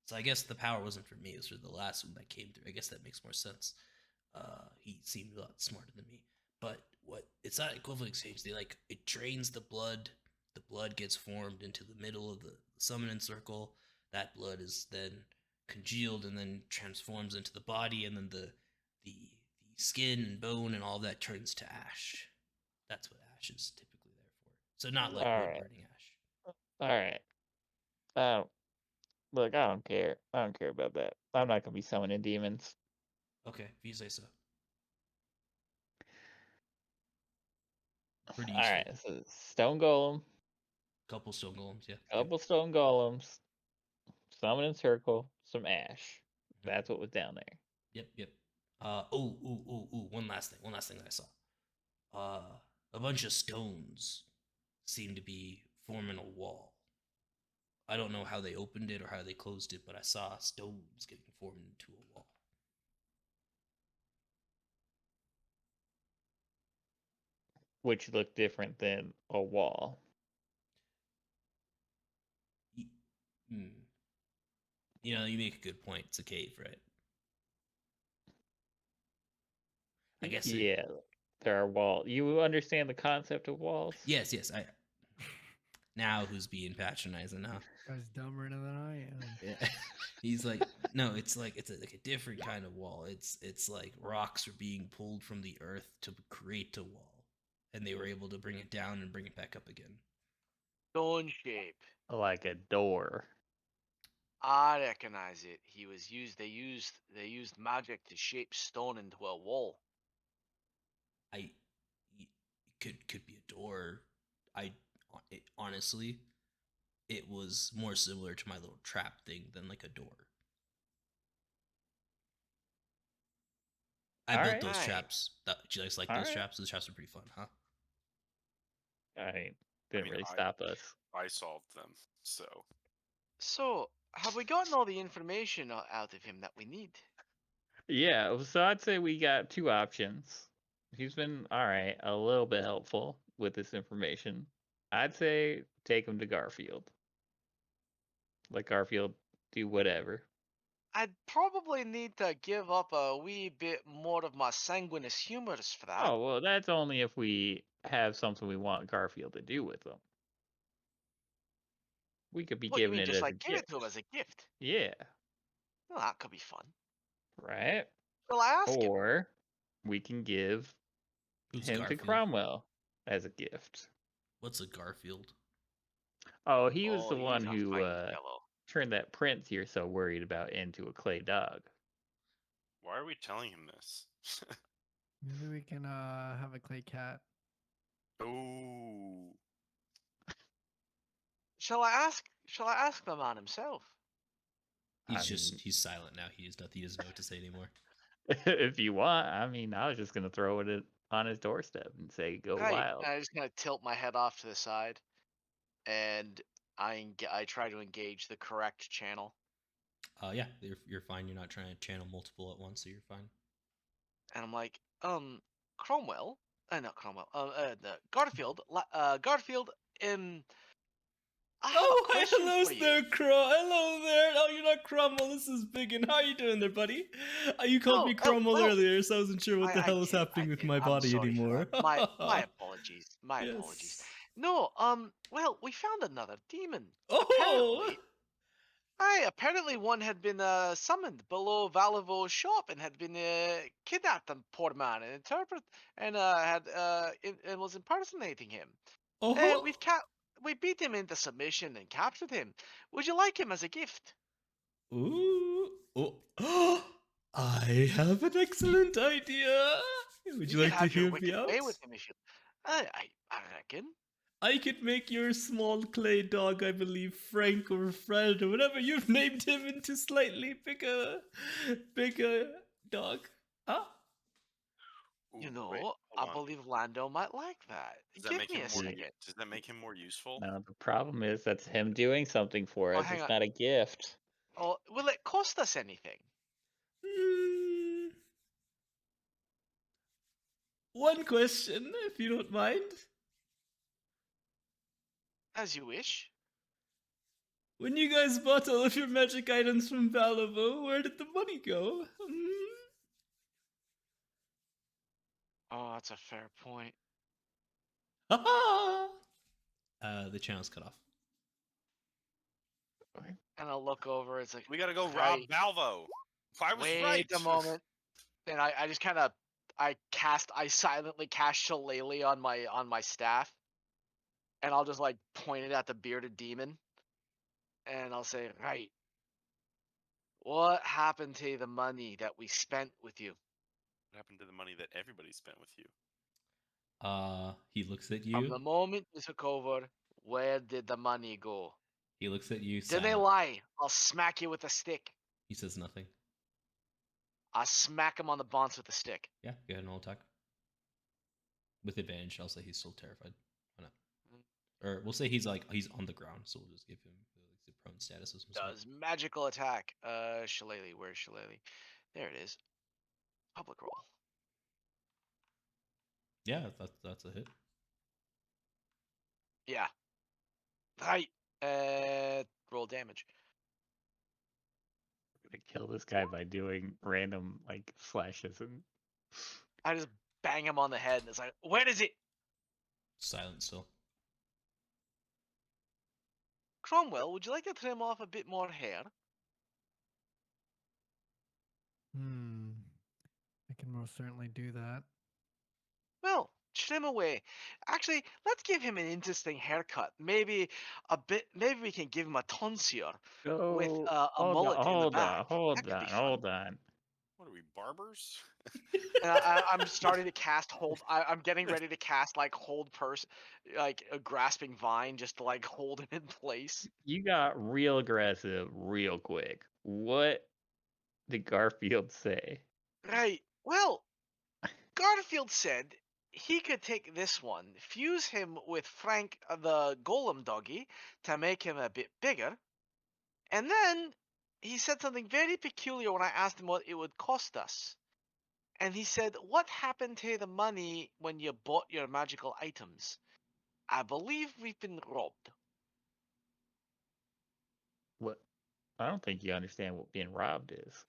So I guess the power wasn't for me. It was for the last one that came through. I guess that makes more sense. He seemed a lot smarter than me. But it's not equivalent exchange. They it drains the blood. The blood gets formed into the middle of the summoning circle. That blood is then congealed and then transforms into the body, and then the skin and bone and all that turns to ash. That's what ash is typically there for. So not like All wood right. burning ash. All right. Look, I don't care. I don't care about that. I'm not gonna be summoning demons. Okay, if you say so. Pretty All useful. right. So stone golem, Couple stone golems, yeah. couple stone golems, summoning circle, some ash. That's what was down there. Yep. One last thing that I saw. A bunch of stones seem to be forming a wall. I don't know how they opened it or how they closed it, but I saw stones getting formed into a wall. Which looked different than a wall. You know, you make a good point. It's a cave, right? I guess. Yeah, there are walls. You understand the concept of walls? Yes. Now who's being patronizing now? Guy's dumber than I am. Yeah. He's like, no, it's like a different kind of wall. It's like rocks are being pulled from the earth to create a wall, and they were able to bring it down and bring it back up again. Stone shape. Like a door. I recognize it. They used magic to shape stone into a wall. It could be a door. Honestly, it was more similar to my little trap thing than like a door. I built those traps. Do you guys like those traps? Those traps are pretty fun, huh? Didn't really stop us. I solved them, so. So, have we gotten all the information out of him that we need? Yeah, so I'd say we got two options. He's been, a little bit helpful with this information. I'd say take him to Garfield. Let Garfield do whatever. I'd probably need to give up a wee bit more of my sanguineous humors for that. Oh, well, that's only if we have something we want Garfield to do with them. We could be What, you giving mean it just as like a give gift. it to him as a gift? Yeah. Well, that could be fun. Right? Well, I ask him. Or we can give him Garfield? to Cromwell as a gift. What's a Garfield? Oh, he was the he's one a who fine fellow. turned that prince you're so worried about into a clay dog. Why are we telling him this? Maybe we can have a clay cat. Oh. Shall I ask the man himself? He's silent now. He doesn't know what to say anymore. If you want, I was just gonna throw it on his doorstep and say, "Go Right. wild." And I just kind of tilt my head off to the side, and I try to engage the correct channel. Yeah, you're fine. You're not trying to channel multiple at once, so you're fine. And I'm like, Cromwell, not Cromwell, Garfield, Garfield, I have a question hello for you. there, Hello there. Oh, you're not Cromwell. This is BigYin. How are you doing there, buddy? You called me Cromwell well, earlier, so I wasn't sure what the hell was did, happening with did. my I'm body sorry for anymore. that. My apologies. My apologies. Yes. No, well, we found another demon. Oh! Apparently one had been summoned below Valivoe's shop and had been kidnapped, the poor man, and and was impersonating him. Oh! We beat him into submission and captured him. Would you like him as a gift? Ooh! Oh! I have an excellent idea. Would you could like to have your hear me wicked out? way with him if you. I reckon. I could make your small clay dog, I believe, Frank or Fred or whatever you've named him, into slightly bigger dog. Huh? Ooh, You know, wait, hold I on. believe Lando might like that. Does that Give make me him a more? second. Does that make him more useful? Now the problem is that's him doing something for Oh, us. hang It's on. not a gift. Oh, will it cost us anything? One question, if you don't mind. As you wish. When you guys bought all of your magic items from Valivoe, where did the money go? Oh, that's a fair point. Ha The channel's cut off. And I'll look over. It's like We gotta go rob right. Valivoe. I was Wait right. a moment. And I just kind of I silently cast Shillelagh on my staff, and I'll just like point it at the bearded demon, and I'll say, right. What happened to the money that we spent with you? What happened to the money that everybody spent with you? He looks at From the you. moment you took over, where did the money go? He looks at you. Didn't they silent. lie? I'll smack you with a stick. He says nothing. I'll smack him on the bonds with a stick. Yeah, go ahead and roll attack. With advantage, I'll say he's still terrified. Why not? Or we'll say he's on the ground, so we'll just give him the prone status. Does magical attack. Shillelagh. Where's Shillelagh? There it is. Public roll. Yeah, that's a hit. Yeah. Right. Roll damage. I'm gonna kill this guy by doing random like slashes and. I just bang him on the head, and it's like, where is it? Silent still. Cromwell, would you like to trim off a bit more hair? I can most certainly do that. Well, trim away. Actually, let's give him an interesting haircut. Maybe we can give him a tonsure with a mullet in the back. Hold That could be fun. hold on. What are we, barbers? And I'm starting to cast hold. I'm getting ready to cast like hold person, like a grasping vine, just to like hold him in place. You got real aggressive real quick. What did Garfield say? Right. Well, Garfield said he could take this one, fuse him with Frank the Golem Doggy to make him a bit bigger, and then he said something very peculiar when I asked him what it would cost us. And he said, what happened to the money when you bought your magical items? I believe we've been robbed. What? I don't think you understand what being robbed is.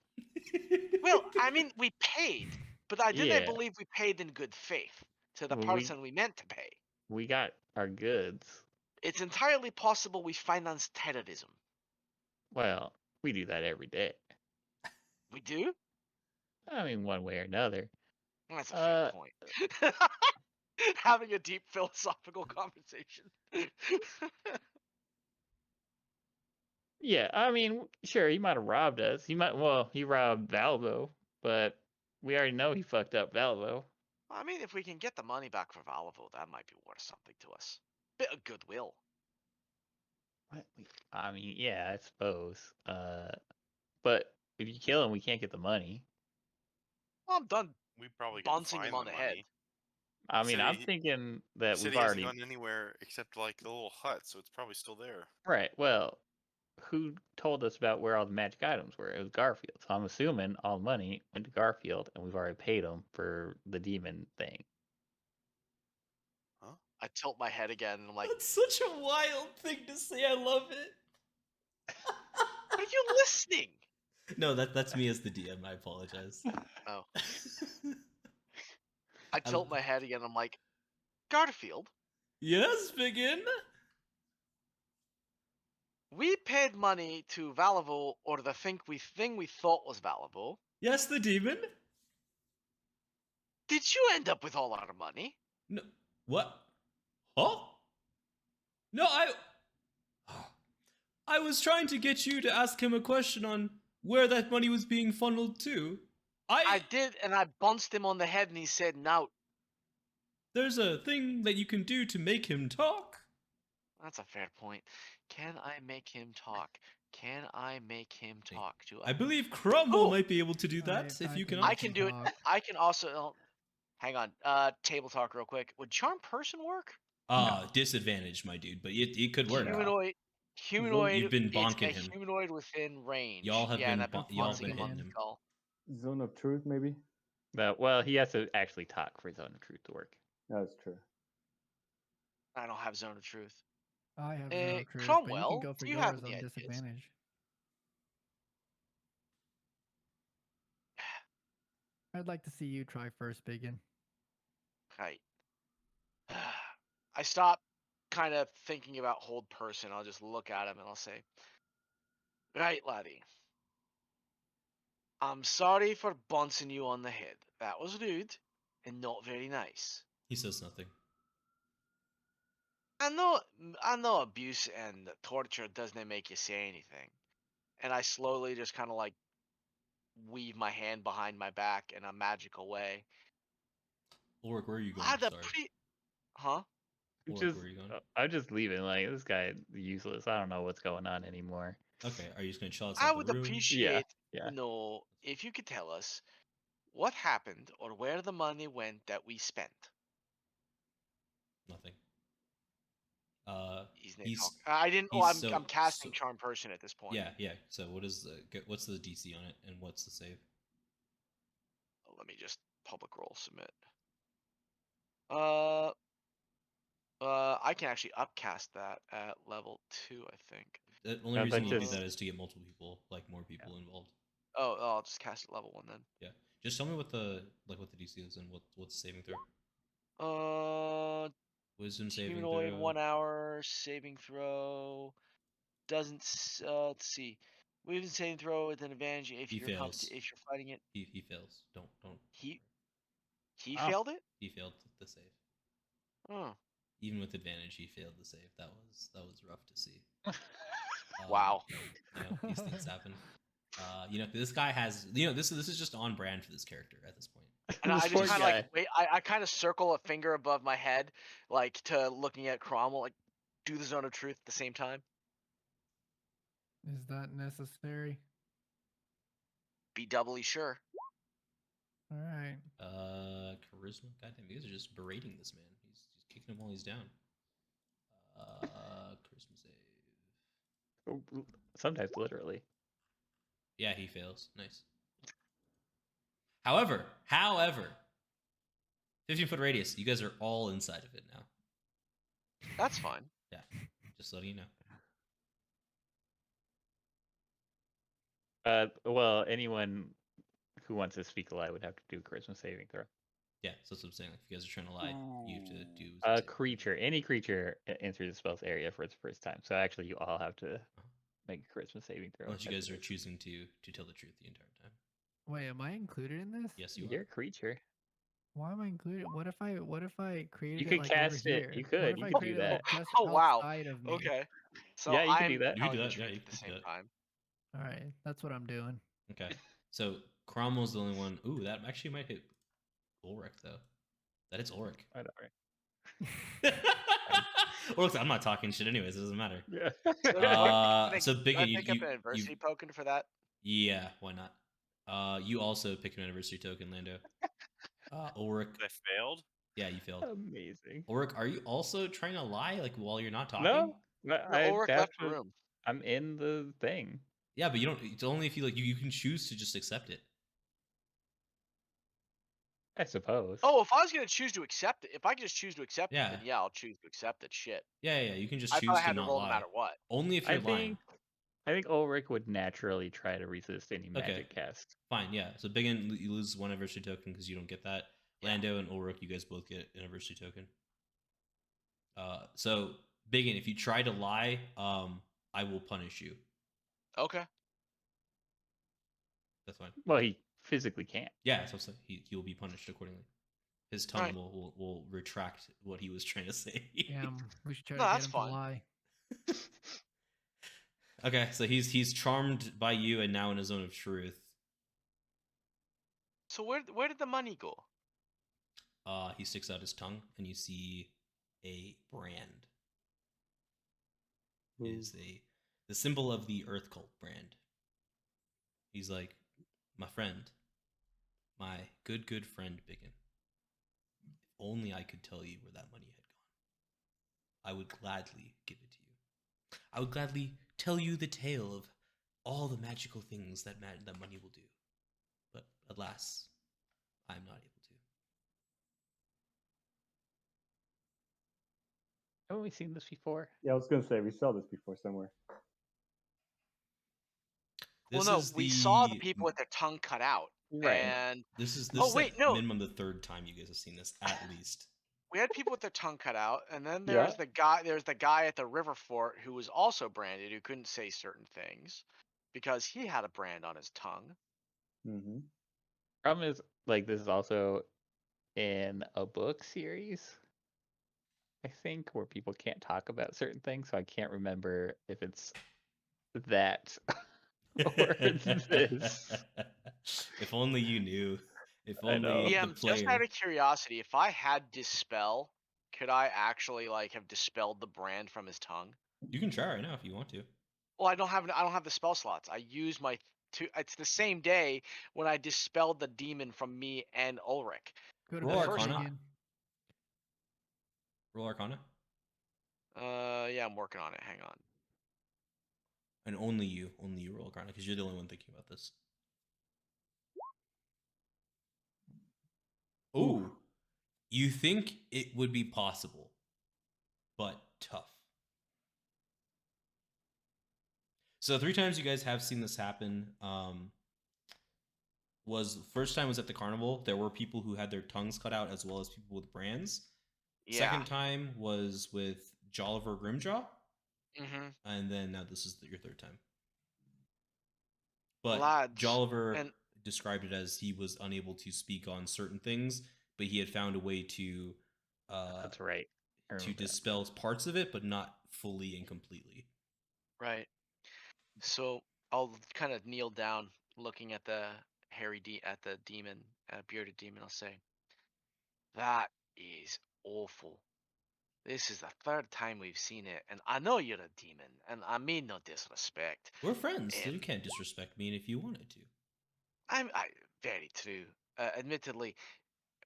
Well, I mean, we paid, but I didn't Yeah. believe we paid in good faith to the Well, person we meant to pay. We got our goods. It's entirely possible we financed terrorism. Well, we do that every day. We do? I mean, one way or another. That's a fair point. Having a deep philosophical conversation. Yeah, I mean, sure, he might have robbed us. He robbed Valivoe, but we already know he fucked up Valivoe. I mean, if we can get the money back for Valivoe, that might be worth something to us. Bit of goodwill. I mean, yeah, I suppose. But if you kill him, we can't get the money. Well, I'm done We probably can bouncing find him on the head. money. I mean, Said I'm he- thinking He that said we've he hasn't already gone anywhere except like the little hut, so it's probably still there. right. Well, who told us about where all the magic items were? It was Garfield. So I'm assuming all the money went to Garfield, and we've already paid him for the demon thing. I tilt my head again and I'm like, That's such a wild thing to say. I love it. are you listening? No, that's me as the DM. I apologize. Oh. I I- tilt my head again. I'm like, Garfield, Yes, BigYin. we paid money to Valivoe, or the thing we thought was Valivoe. Yes, the demon. Did you end up with all our money? No, what? Huh? No, I was trying to get you to ask him a question on where that money was being funneled to. I did, and I bounced him on the head, and he said, "No." There's a thing that you can do to make him talk. That's a fair point. Can I make him talk? Can I make him talk? I believe Cromwell Oh! might be able to do that if you can. I can do it. talk. I can also. Hang on. Table talk real quick. Would charm person work? Disadvantage, my dude, but it could work. Humanoid. You've been It's bonking a him. humanoid within range. Y'all have yeah, and been I've been y'all bouncing been him on hitting the him. skull. Zone of truth, maybe. Well, he has to actually talk for Zone of Truth to work. That's true. I don't have zone of truth. I have zone of truth, but you Cromwell, can go for do you have yours any on ideas? disadvantage. I'd like to see you try first, BigYin. Right. I stop kind of thinking about hold person. I'll just look at him and I'll say, right, laddie. I'm sorry for bouncing you on the head. That was rude and not very nice. He says nothing. I know abuse and torture doesn't make you say anything. And I slowly just kind of like weave my hand behind my back in a magical way. Ulrich, where are you going? Ah, Sorry. Huh? Ulrich, where are you going? I'm just leaving. Like, this guy useless. I don't know what's going on anymore. Okay, are you just gonna chill outside I the would room? appreciate, Yeah. if you could tell us what happened or where the money went that we spent. Nothing. He's I didn't. Oh, I'm casting charm person at this point. Yeah. So what's the DC on it, and what's the save? Let me just public roll submit. I can actually upcast that at level 2, I think. The only No, reason but you do just- that is to get multiple people, like more people involved. Oh, I'll just cast it level 1 then. Yeah. Just tell me what the DC is and what's the saving throw. Wisdom saving Humanoid, throw. 1 hour saving throw. Doesn't let's see. Wisdom saving throw with an advantage if He fails. if you're fighting it. He fails. Don't. He Oh. failed it. He failed the save. Oh. Even with advantage, he failed the save. That was rough to see. Wow. These things happen. This guy has. This is just on brand for this character at this point. And I This just poor kind of guy. like wait. I kind of circle a finger above my head, like to looking at Cromwell, like do the zone of truth at the same time. Is that necessary? Be doubly sure. All right. Charisma. Goddamn, you guys are just berating this man. He's kicking him while he's down. Charisma save. Sometimes literally. Yeah, he fails. Nice. However, 15-foot radius. You guys are all inside of it now. That's fine. Yeah, just letting you know. Well, anyone who wants to speak a lie would have to do a charisma saving throw. Yeah, so that's what I'm saying. Like, if you guys are trying to lie, you have to do A some creature, any creature enters the spell's area for its first time. So actually, you all have to make a charisma saving throw. Unless you guys are choosing to tell the truth the entire time. Wait, am I included in this? Yes, you You're are. a creature. Why am I included? What if I created You it could like cast over it. here? You What could. if You I could do created it, that. like, just Oh, wow. outside of me? Okay. So Yeah, you can I'm do that. You can do telling the that, yeah, truth you at the can do same that. time. All right, that's what I'm doing. Okay, so Cromwell's the only one. Ooh, that actually might hit Ulrich though. That hits Ulrich. I know, right? Ulrich, I'm not talking shit anyways. It doesn't matter. Yeah. So Can I BigYin, pick up an adversity token for that? Yeah, why not? You also pick an anniversary token, Lando. Ulrich. I failed. Yeah, you failed. Amazing. Ulrich, are you also trying to lie like while you're not talking? No, No, I Ulrich have left the to. room. I'm in the thing. Yeah, but you don't. It's only if you like. You can choose to just accept it. I suppose. Oh, if I was gonna choose to accept it, if I could just choose to accept it, Yeah. then yeah, I'll choose to accept it. Shit. Yeah. You can just I thought I choose to had to not roll no lie. matter what. Only if I you're lying. think Ulrich would naturally try to resist any Okay. magic cast. Fine. Yeah. So BigYin, you lose one adversity token because you don't get that. Yeah. Lando and Ulrich, you guys both get an adversity token. So BigYin, if you try to lie, I will punish you. Okay. That's fine. Well, he physically can't. Yeah, so he will be punished accordingly. His tongue Right. will retract what he was trying to say. Damn, we should try No, to get that's him fine. to lie. Okay, so he's charmed by you and now in a zone of truth. So where did the money go? He sticks out his tongue and you see a brand. It is the symbol of the Earth Cult brand. He's like, my friend, my good friend BigYin. If only I could tell you where that money had gone. I would gladly give it to you. I would gladly tell you the tale of all the magical things that money will do. But alas, I am not able to. Haven't we seen this before? Yeah, I was gonna say we saw this before somewhere. This well, no, is we saw the people with their tongue cut out, Right. and This is Oh, wait, like no. minimum the third time you guys have seen this at least. we had people with their tongue cut out, and then Yeah. there's the guy. There's the guy at the river fort who was also branded, who couldn't say certain things because he had a brand on his tongue. Mm-hmm. Problem is, like, this is also in a book series, I think, where people can't talk about certain things, so I can't remember if it's that or it's this. If only you knew. If I know. only Yeah, the just out player. of curiosity, if I had dispel, could I actually like have dispelled the brand from his tongue? You can try right now if you want to. Well, I don't have the spell slots. I use my two. It's the same day when I dispelled the demon from me and Ulrich. Go to Roll bed, Arcana. BigYin. Roll Arcana. Yeah, I'm working on it. Hang on. And only you roll Arcana because you're the only one thinking about this. Ooh. You think it would be possible, but tough. So 3 times you guys have seen this happen. Was first time was at the carnival. There were people who had their tongues cut out as well as people with brands. Yeah. Second time was with Jolliver Grimjaw, Mm-hmm. and then now this is your third time. But Lads, Jolliver and- described it as he was unable to speak on certain things, but he had found a way to That's right. I to remember that. dispel parts of it, but not fully and completely. Right. So I'll kind of kneel down, looking at the demon, bearded demon. I'll say, "That is awful. This is the third time we've seen it, and I know you're a demon, and I mean no disrespect. We're friends, so you And- can't disrespect me if you wanted to. Very true. Admittedly,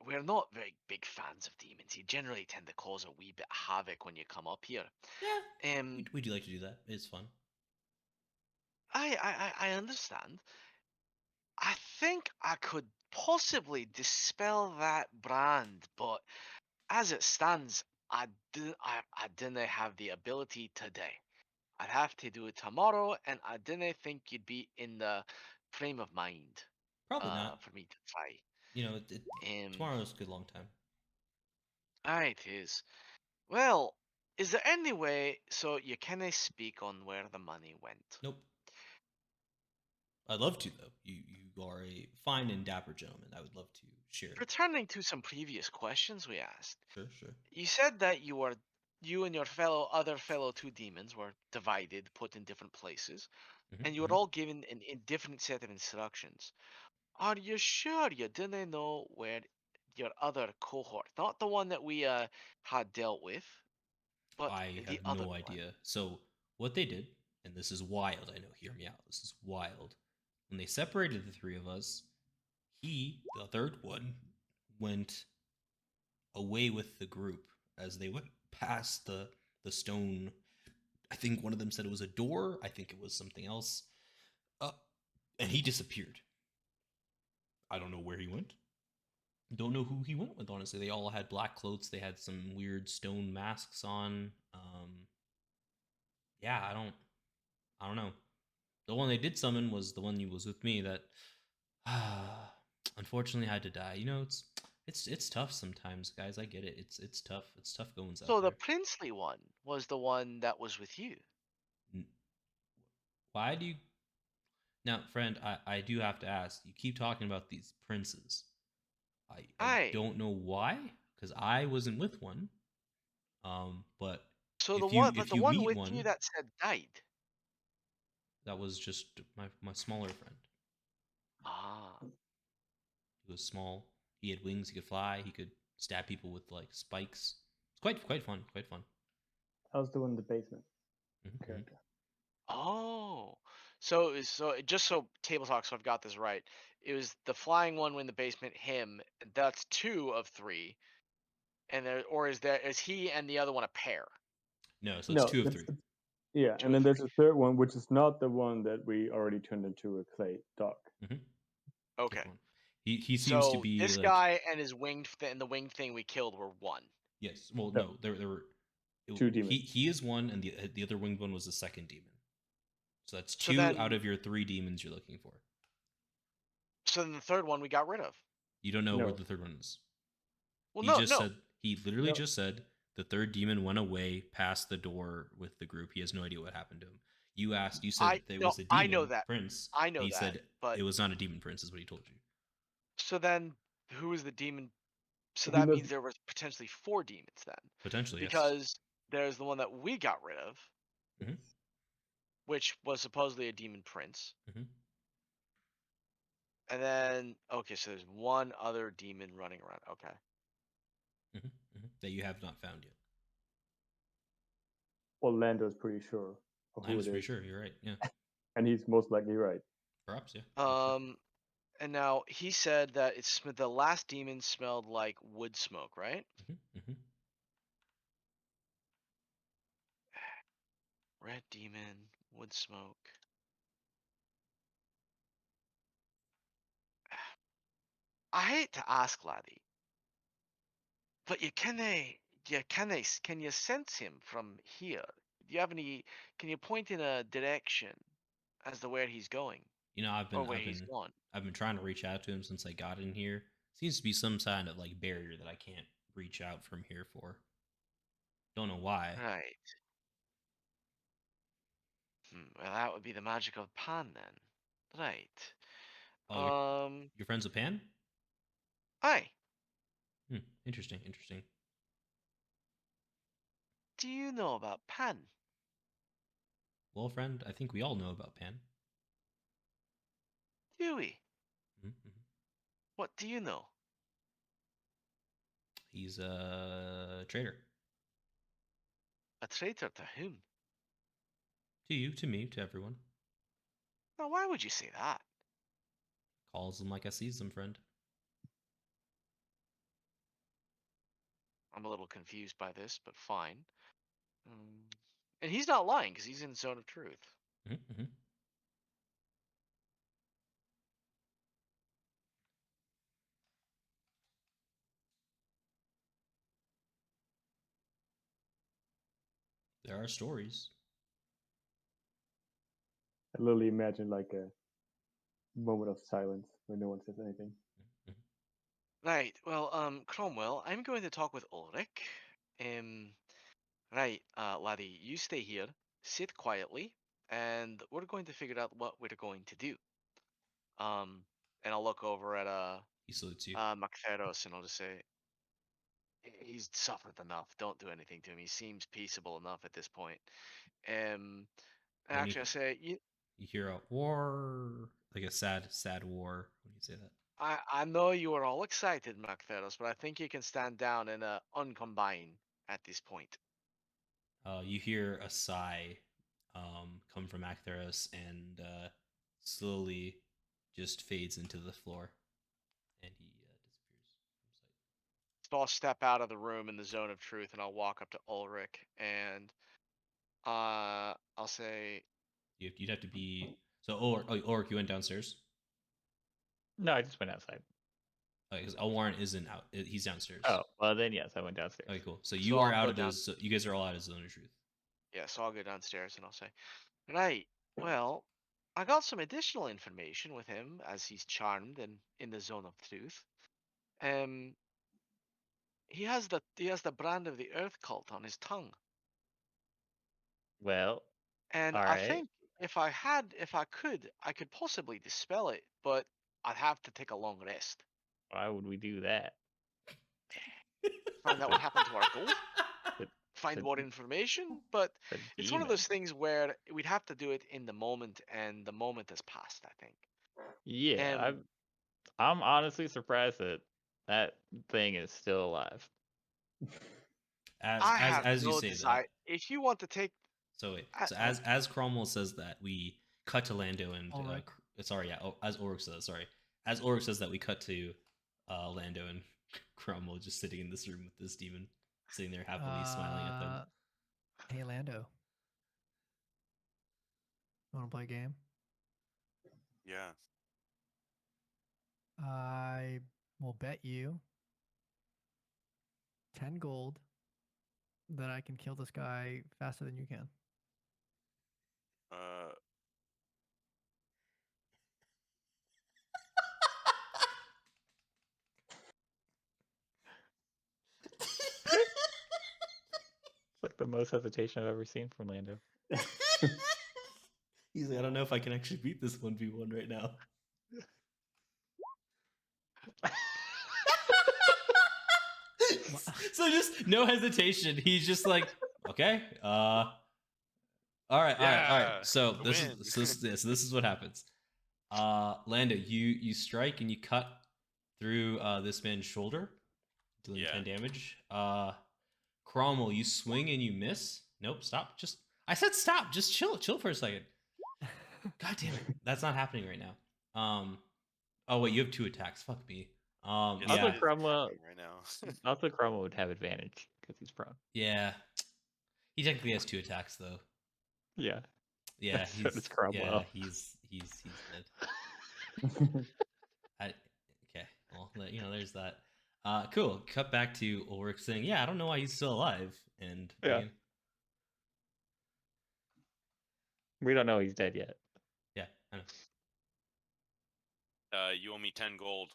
we're not very big fans of demons. You generally tend to cause a wee bit of havoc when you come up here. Yeah, we do like to do that. It's fun. I understand. I think I could possibly dispel that brand, but as it stands, I didn't have the ability today. I'd have to do it tomorrow, and I didn't think you'd be in the frame of mind Probably not. for me to try. You know, tomorrow's a good long time. It is. Well, is there any way so you can speak on where the money went? Nope. I'd love to though. You are a fine and dapper gentleman. I would love to share. Returning to some previous questions we asked, Sure. you said that you and your other fellow 2 demons were divided, put in different places, and you were all given a different set of instructions. Are you sure you didn't know where your other cohort, not the one that we had dealt with, but I the have other no one? idea. So what they did, and this is wild. I know. Hear me out. This is wild. When they separated the 3 of us, he, the third one, went away with the group as they went past the stone. I think one of them said it was a door. I think it was something else. And he disappeared. I don't know where he went. Don't know who he went with, honestly. They all had black clothes. They had some weird stone masks on. Yeah, I don't know. The one they did summon was the one who was with me that unfortunately had to die. You know, it's tough sometimes, guys. I get it. It's tough. It's tough going out So the there. princely one was the one that was with you. Why do you now, friend? I do have to ask. You keep talking about these princes. I Aye. don't know why, because I wasn't with one. But So if the you one, but if the you one meet with one, you that said died. that was just my smaller friend. Ah. He was small. He had wings. He could fly. He could stab people with like spikes. It's quite fun. Quite fun. How's the one in the basement? Mhm. Character. Oh. Just so table talk, so I've got this right. It was the flying one in the basement, him. That's 2 of 3. And is he and the other one a pair? No, so it's No, 2 of it's, 3. it's yeah, 2 and of then 3. there's a third one, which is not the one that we already turned into a clay dog. Okay. Different one. He seems to So be this like guy and his and the winged thing we killed were one. yes. Well, No. no, there were Two demons. He is one, and the other winged one was the second demon. So that's So 2 then- out of your 3 demons you're looking for. So then the third one we got rid of. You don't know where No. the third one is. Well, He no, just no. said he literally No. just said the third demon went away past the door with the group. He has no idea what happened to him. You asked. You said it was a demon I know that. prince. I know and he that, said but it was not a demon prince. Is what he told you. so then who is the demon? So He that knows- means there was potentially 4 demons then, Potentially, yes. because there's the one that we got rid of, Mhm. which was supposedly a demon prince, Mhm. and then okay, so there's one other demon running around. Okay. That you have not found yet. Well, Lando's pretty sure of who I'm it pretty is, sure you're right. Yeah, and he's most likely right. perhaps. Yeah. Perhaps, And now he said that the last demon smelled like wood smoke, right? yeah. Red demon, wood smoke. I hate to ask, laddie, but can you sense him from here? Do you have any? Can you point in a direction as to where he's going You know, or where he's gone? I've been trying to reach out to him since I got in here. Seems to be some kind of like barrier that I can't reach out from here for. Don't know why. Right. Well, that would be the magic of Pan then. Right. Oh, your friend's a pan? Hi. Interesting. Interesting. Do you know about Pan? Well, friend, I think we all know about Pan. Do we? Mm-hmm. What do you know? He's a traitor. A traitor to whom? To you, to me, to everyone. Now, why would you say that? Calls them like I sees them, friend. I'm a little confused by this, but fine. And he's not lying because he's in zone of truth. Mm-hmm. There are stories. I literally imagine like a moment of silence where no one says anything. Right. Well, Cromwell, I'm going to talk with Ulrich. Right, laddie, you stay here, sit quietly, and we're going to figure out what we're going to do. And I'll look over at He salutes you. Mactheros, and I'll just say, he's suffered enough. Don't do anything to him. He seems peaceable enough at this point. Actually, I say, You hear a war, like a sad war when you say that. I know you are all excited, Mactheros, but I think you can stand down and uncombine at this point. You hear a sigh come from Actheros and slowly just fades into the floor, and he disappears from sight. So I'll step out of the room in the zone of truth, and I'll walk up to Ulrich, and I'll say, You'd have to be so. Ulrich, you went downstairs. No, I just went outside. Because Elwarin isn't out. He's downstairs. Oh, well then yes, I went downstairs. Okay, cool. So So you are I'll out go of those. So you guys are all out of zone of truth. yeah, so I'll go downstairs and I'll say, right, well, I got some additional information with him as he's charmed and in the zone of truth. He has the brand of the Earth cult on his tongue, Well, and all I right. think if I could possibly dispel it, but I'd have to take a long rest. Why would we do that? Find out what happened to our gold, The- find the- more information, but the it's one of demon. those things where we'd have to do it in the moment, and the moment has passed, I think. Yeah, I'm honestly surprised that that thing is still alive. I have as you no say desire. that. If you want to take, So wait. I- So as Cromwell says that, we cut to Lando and Ulrich. sorry, yeah. As Ulrich says, sorry. As Ulrich says that, we cut to Lando and Cromwell just sitting in this room with this demon, sitting there happily smiling at them. Hey, Lando. Want to play a game? Yeah. I will bet you 10 gold that I can kill this guy faster than you can. It's like the most hesitation I've ever seen from Lando. He's like, I don't know if I can actually beat this 1v1 right now. So just no hesitation. He's just like, okay, all right. Yeah, So the this win. is this is what happens. Lando, you strike and you cut through this man's shoulder, dealing Yeah. 10 damage. Cromwell, you swing and you miss. Nope, stop. I said stop. Just chill for a second. God damn it, that's not happening right now. Oh wait, you have 2 attacks. Fuck me. Yes, Also, it Yeah, is Cromwell- happening right now. Also, Cromwell would have advantage because he's prone. yeah. He technically has 2 attacks though. Yeah. Yeah, So he's does Cromwell. yeah, he's dead. Okay, well, there's that. Cool. Cut back to Ulrich saying, "Yeah, I don't know why he's still alive." And Yeah. We don't know he's dead yet. yeah, I know. You owe me 10 gold.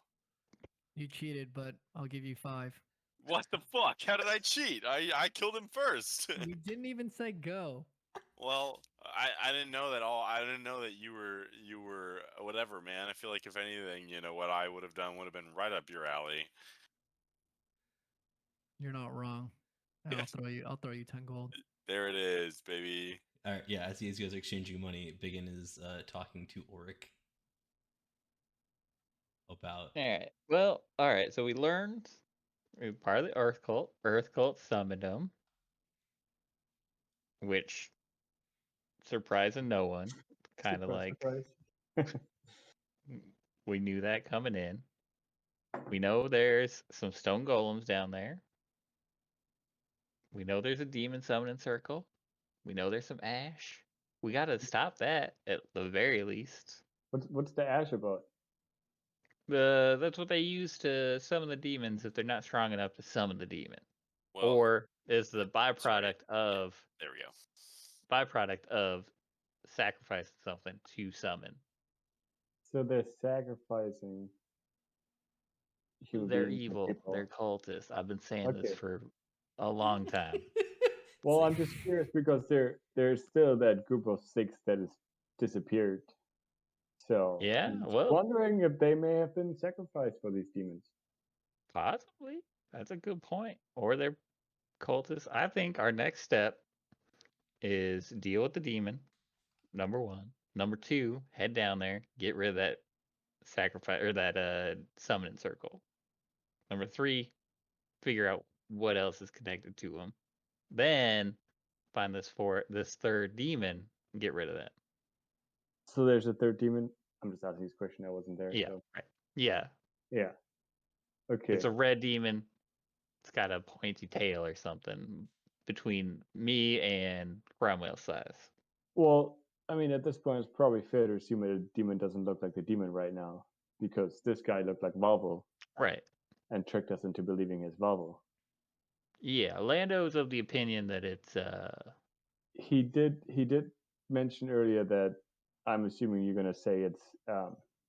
You cheated, but I'll give you 5. What the fuck? How did I cheat? I killed him first. You didn't even say go. Well, I didn't know that all. I didn't know that you were whatever, man. I feel like if anything, what I would have done would have been right up your alley. You're not wrong. And Yes. I'll throw you 10 gold. There it is, baby. All right, yeah. As you guys are exchanging money, BigYin is talking to Ulrich about. All right. Well, all right. So we learned part of the Earth Cult. Earth Cult summoned him, which surprising no one. Kind of Surprise, like surprise. we knew that coming in. We know there's some stone golems down there. We know there's a demon summoning circle. We know there's some ash. We got to stop that at the very least. What's the ash about? That's what they use to summon the demons if they're not strong enough to summon the demon. Well, Or is the byproduct of there we go. sacrificing something to summon. So they're sacrificing human They're beings and evil. people. They're cultists. I've been saying this Okay. for a long time. Well, I'm just curious because there's still that group of 6 that is disappeared. So Yeah, I'm just well- wondering if they may have been sacrificed for these demons. Possibly. That's a good point. Or they're cultists. I think our next step is deal with the demon. Number 1. Number 2, head down there, get rid of that sacrifice or that summoning circle. Number 3, figure out what else is connected to him. Then find this third demon and get rid of that. So there's a 3rd demon. I'm just asking this question. I wasn't there. Yeah. So. Right. Yeah. Yeah. Okay. It's a red demon. It's got a pointy tail or something between me and Cromwell's size. Well, I mean, at this point, it's probably fair to assume that a demon doesn't look like the demon right now, because this guy looked like Valivoe Right. and tricked us into believing it's Valivoe. Yeah, Lando's of the opinion that it's He did mention earlier that I'm assuming you're gonna say it's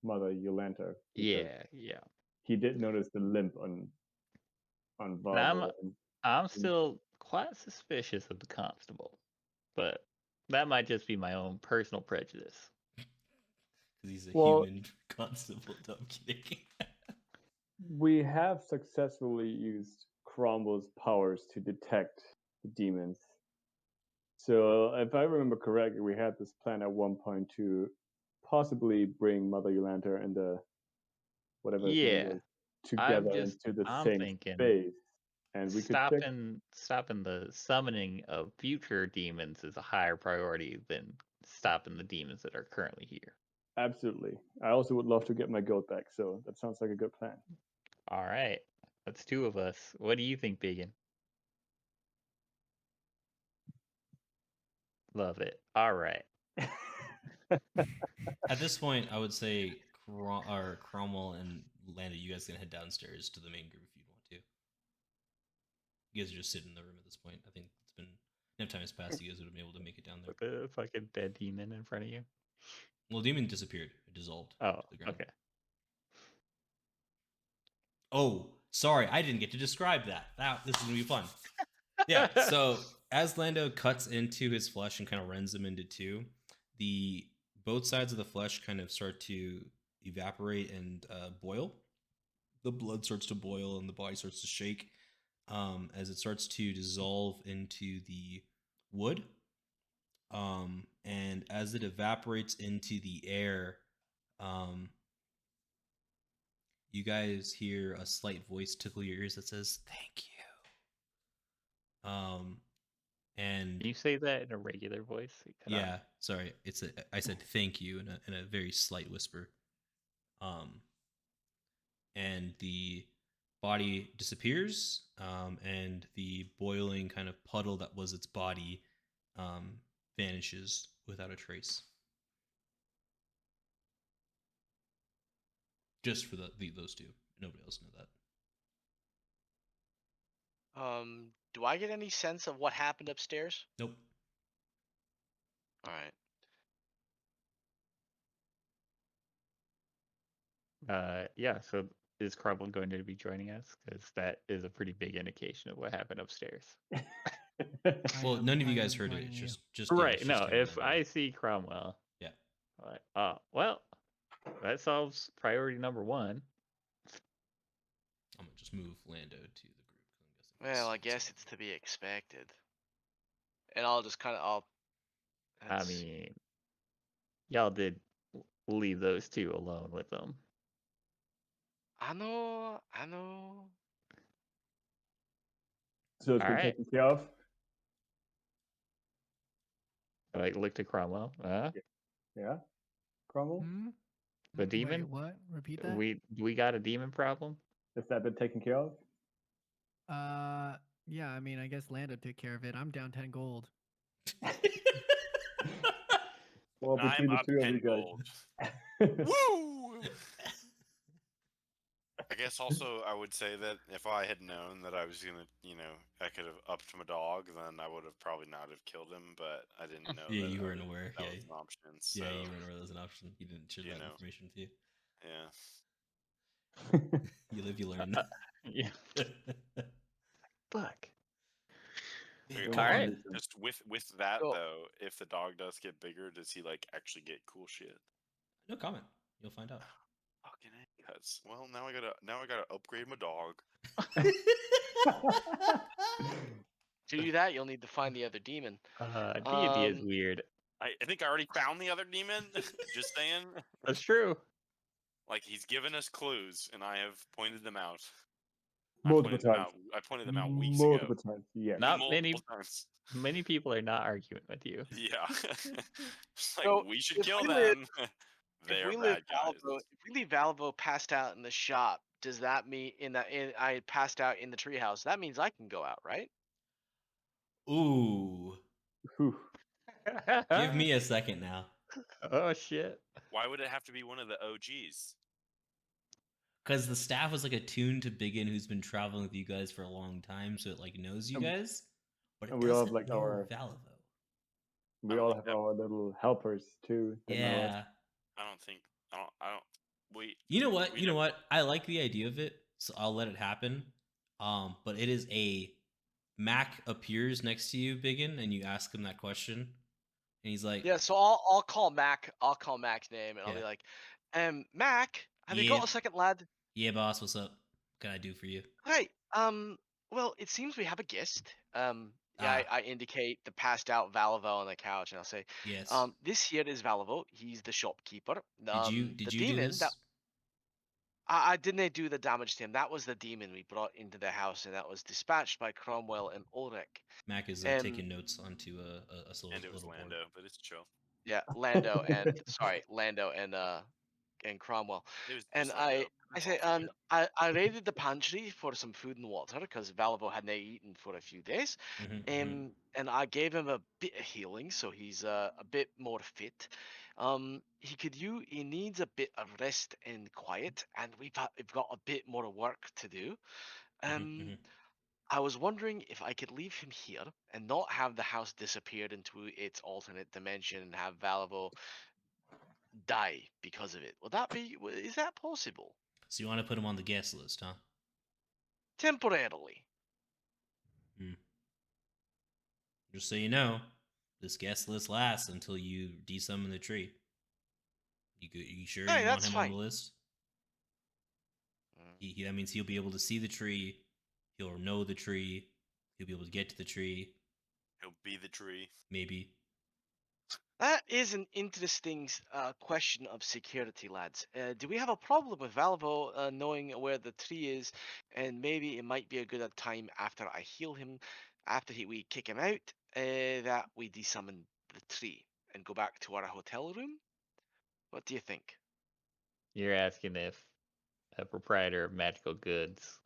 Mother Yolanta. because yeah. He did notice the limp on And Valivoe. I'm still quite suspicious of the constable, but that might just be my own personal prejudice. Because he's a Well- human constable. No, I'm kidding. We have successfully used Cromwell's powers to detect the demons. So, if I remember correctly, we had this plan at one point to possibly bring Mother Yolanta and the whatever his name Yeah, was together just- into the I'm same thinking space, and we could check. stopping the summoning of future demons is a higher priority than stopping the demons that are currently here. Absolutely. I also would love to get my goat back, so that sounds like a good plan. All right, that's two of us. What do you think, BigYin? Love it. All right. At this point, I would say Cromwell and Lando, you guys can head downstairs to the main group if you'd want to. You guys are just sitting in the room at this point. I think it's been enough time has passed. You guys would have been able to make it down there. With the fucking dead demon in front of you. Well, the demon disappeared. It dissolved. Oh, to the ground. okay. Oh, sorry, I didn't get to describe that. This is gonna be fun. Yeah. So as Lando cuts into his flesh and kind of rends him into two, both sides of the flesh kind of start to evaporate and boil. The blood starts to boil and the body starts to shake as it starts to dissolve into the wood. And as it evaporates into the air, you guys hear a slight voice tickle your ears that says, "Thank you." And Can you say that in a regular voice? It cut out. yeah, sorry, I said thank you in a very slight whisper. And the body disappears, and the boiling kind of puddle that was its body vanishes without a trace. Just for those two. Nobody else knew that. Do I get any sense of what happened upstairs? Nope. All right. Yeah, so is Cromwell going to be joining us? Because that is a pretty big indication of what happened upstairs. Well, none of you I guys am heard it. joining It's you. just yeah, Right, it's no, just you and if Lando. I see Cromwell, Yeah. I'm like, oh, well, that solves priority number one. I'm gonna just move Lando to the group. I'm guessing Well, I it's guess fine. it's to be expected. And I'll just kind of, I mean, y'all did leave those two alone with them. I know. So it's been Alright. taken care of. I like looked at Cromwell. Yeah, Cromwell. Hmm? The demon? Wait, what? Repeat that? We got a demon problem? Has that been taken care of? Yeah, I mean, I guess Lando took care of it. I'm down 10 gold. Well, I'm between the up two of 10 you gold. guys. Woo! I guess also I would say that if I had known that I was gonna, I could have upped my dog, then I would have probably not have killed him. But I didn't know. Yeah, that you weren't aware. That Yeah, was an option. So, yeah, you weren't aware that was an option. You didn't share You that know. information with you. Yeah. You live, you learn. Yeah. Fuck. Okay, Well, hold on. Alright. Just with that Cool. though, if the dog does get bigger, does he actually get cool shit? No comment. You'll find out. Fucking A, cuz. Well, now I gotta upgrade my dog. To do that, you'll need to find the other demon. D&D is weird. I think I already found the other demon. Just saying. That's true. He's given us clues, and I have pointed them out. Multiple times. I pointed them out weeks Multiple ago. times. Yes. Not Multiple times. many people are not arguing with you. Yeah. It's So, we should if kill we them. If They're we bad guys. If we leave Valivoe passed out in the shop, does that mean I passed out in the treehouse? That means I can go out, right? Ooh. Whew. Give me a second now. Oh shit. Why would it have to be one of the OGs? Because the staff was like attuned to BigYin, who's been traveling with you guys for a long time, so it like knows you guys, but it and we all have, doesn't like, know our- Valivoe. We I don't all think have that- our little helpers too. that know us. Yeah. I don't. We. You know what? we You know never- what? I like the idea of it, so I'll let it happen. But it is a Mac appears next to you, BigYin, and you ask him that question, and he's like, Yeah, so I'll call Mac. I'll call Mac's name, and I'll be Yeah. like, Mac, have you Yeah. got a second, lad? "Yeah, boss, what's up? What can I do for you?" Right. Well, it seems we have a guest. Yeah, Ah. I indicate the passed out Valivoe on the couch, and I'll say, Yes. this here is Valivoe. He's the shopkeeper. Did you the do demon this? that I didn't do the damage to him. That was the demon we brought into the house, and that was dispatched by Cromwell and Ulrich. Mac is taking notes onto a little And it was board. Lando, but it's chill. Yeah, Lando and Lando and Cromwell. It was And just I Lando. say, It's all good. I raided the pantry for some food and water because Valivoe hadn't eaten for a few days. Mhm, mhm. And I gave him a bit of healing, so he's a bit more fit. He needs a bit of rest and quiet, and we've got a bit more work to do. Mhm. I was wondering if I could leave him here and not have the house disappeared into its alternate dimension and have Valivoe die because of it. Is that possible? So you want to put him on the guest list, huh? Temporarily. Just so you know, this guest list lasts until you desummon the tree. You sure Hey, you want that's him on fine. the list? Mm. That means he'll be able to see the tree. He'll know the tree. He'll be able to get to the tree. He'll be the tree. Maybe. That is an interesting question of security, lads. Do we have a problem with Valivoe knowing where the tree is, and maybe it might be a good time after I heal him, we kick him out, that we desummon the tree and go back to our hotel room? What do you think? You're asking if a proprietor of magical goods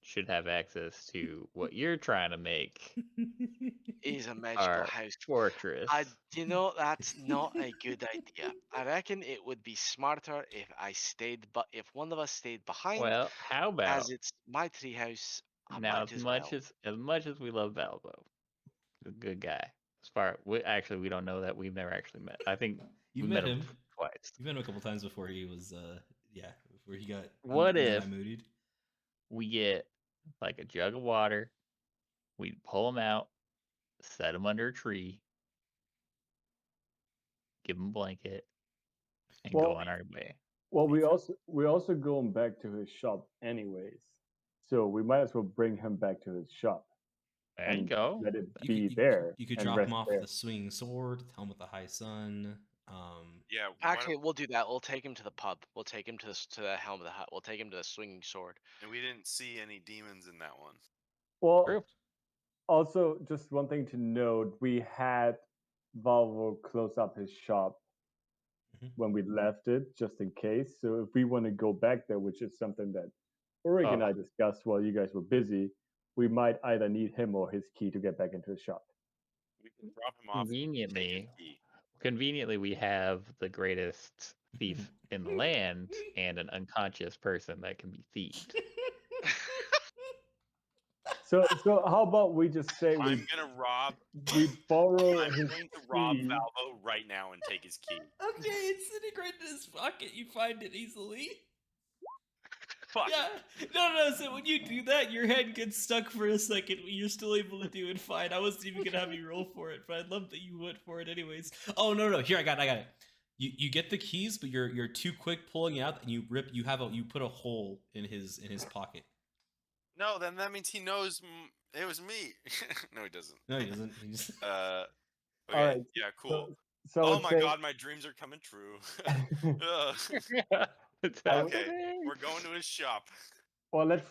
should have access to what you're trying to make Is a magical our house. fortress. That's not a good idea. I reckon it would be smarter if if one of us stayed behind, Well, how about as it's my treehouse. I now? might as well. As much as we love Valivoe, he's a good guy. We don't know that. We've never actually met. I think You we met met him him. twice. You've met him a couple times before he was, before he got. What he was if- that moodied? We get like a jug of water. We pull him out, set him under a tree, give him a blanket, and go Well- on our way. Well, we also going back to his shop anyways, so we might as well bring him back to his shop There you and go. let it You be could, there. You could and drop rest him off there. with a swinging sword, helm with the high sun. Yeah. Actually, we'll do that. We'll take him to the pub. We'll take him to the helm of the hut. We'll take him to the swinging sword. and we didn't see any demons in that one. Well, True. also just one thing to note: we had Volvo close up his shop Mhm. when we left it, just in case. So if we want to go back there, which is something that Ulrich and Oh. I discussed while you guys were busy, we might either need him or his key to get back into his shop. We can drop him off. and take his key. Conveniently, we have the greatest thief in the land and an unconscious person that can be thieved. So how about we just say I'm gonna rob. we borrow I'm his going to rob key. Valivoe right now and take his key. Okay, it's sitting right in his pocket. You find it easily. Fuck. Yeah. No. So when you do that, your head gets stuck for a second. You're still able to do it fine. I wasn't even gonna have you roll for it, but I'd love that you went for it anyways. Oh no. Here, I got it. You get the keys, but you're too quick pulling it out, and you put a hole in his pocket. No, then that means he knows it was me. No, he doesn't. No, he doesn't. He just... Okay. Alright, Yeah. Cool. So Oh I'd my say- god, my dreams are coming true. Ugh. It's I- Okay, happening. we're going to his shop. Well, let's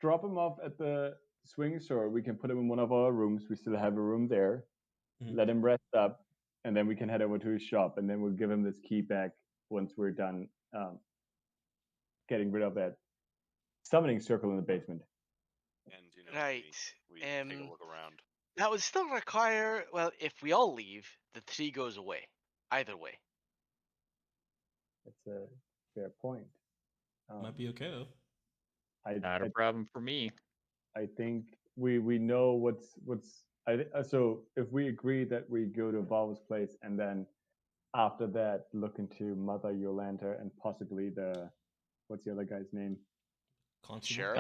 drop him off at the swing store. We can put him in one of our rooms. We still have a room there. Mhm. Let him rest up, and then we can head over to his shop, and then we'll give him this key back once we're done getting rid of that summoning circle in the basement. And Right, we take a um, look around. That would still require. Well, if we all leave, the tree goes away. Either way. That's a fair point. Might be okay though. Not a problem for me. I think we know what's. So if we agree that we go to Valve's place and then after that look into Mother Yolanta and possibly what's the other guy's name? Constable. Sure.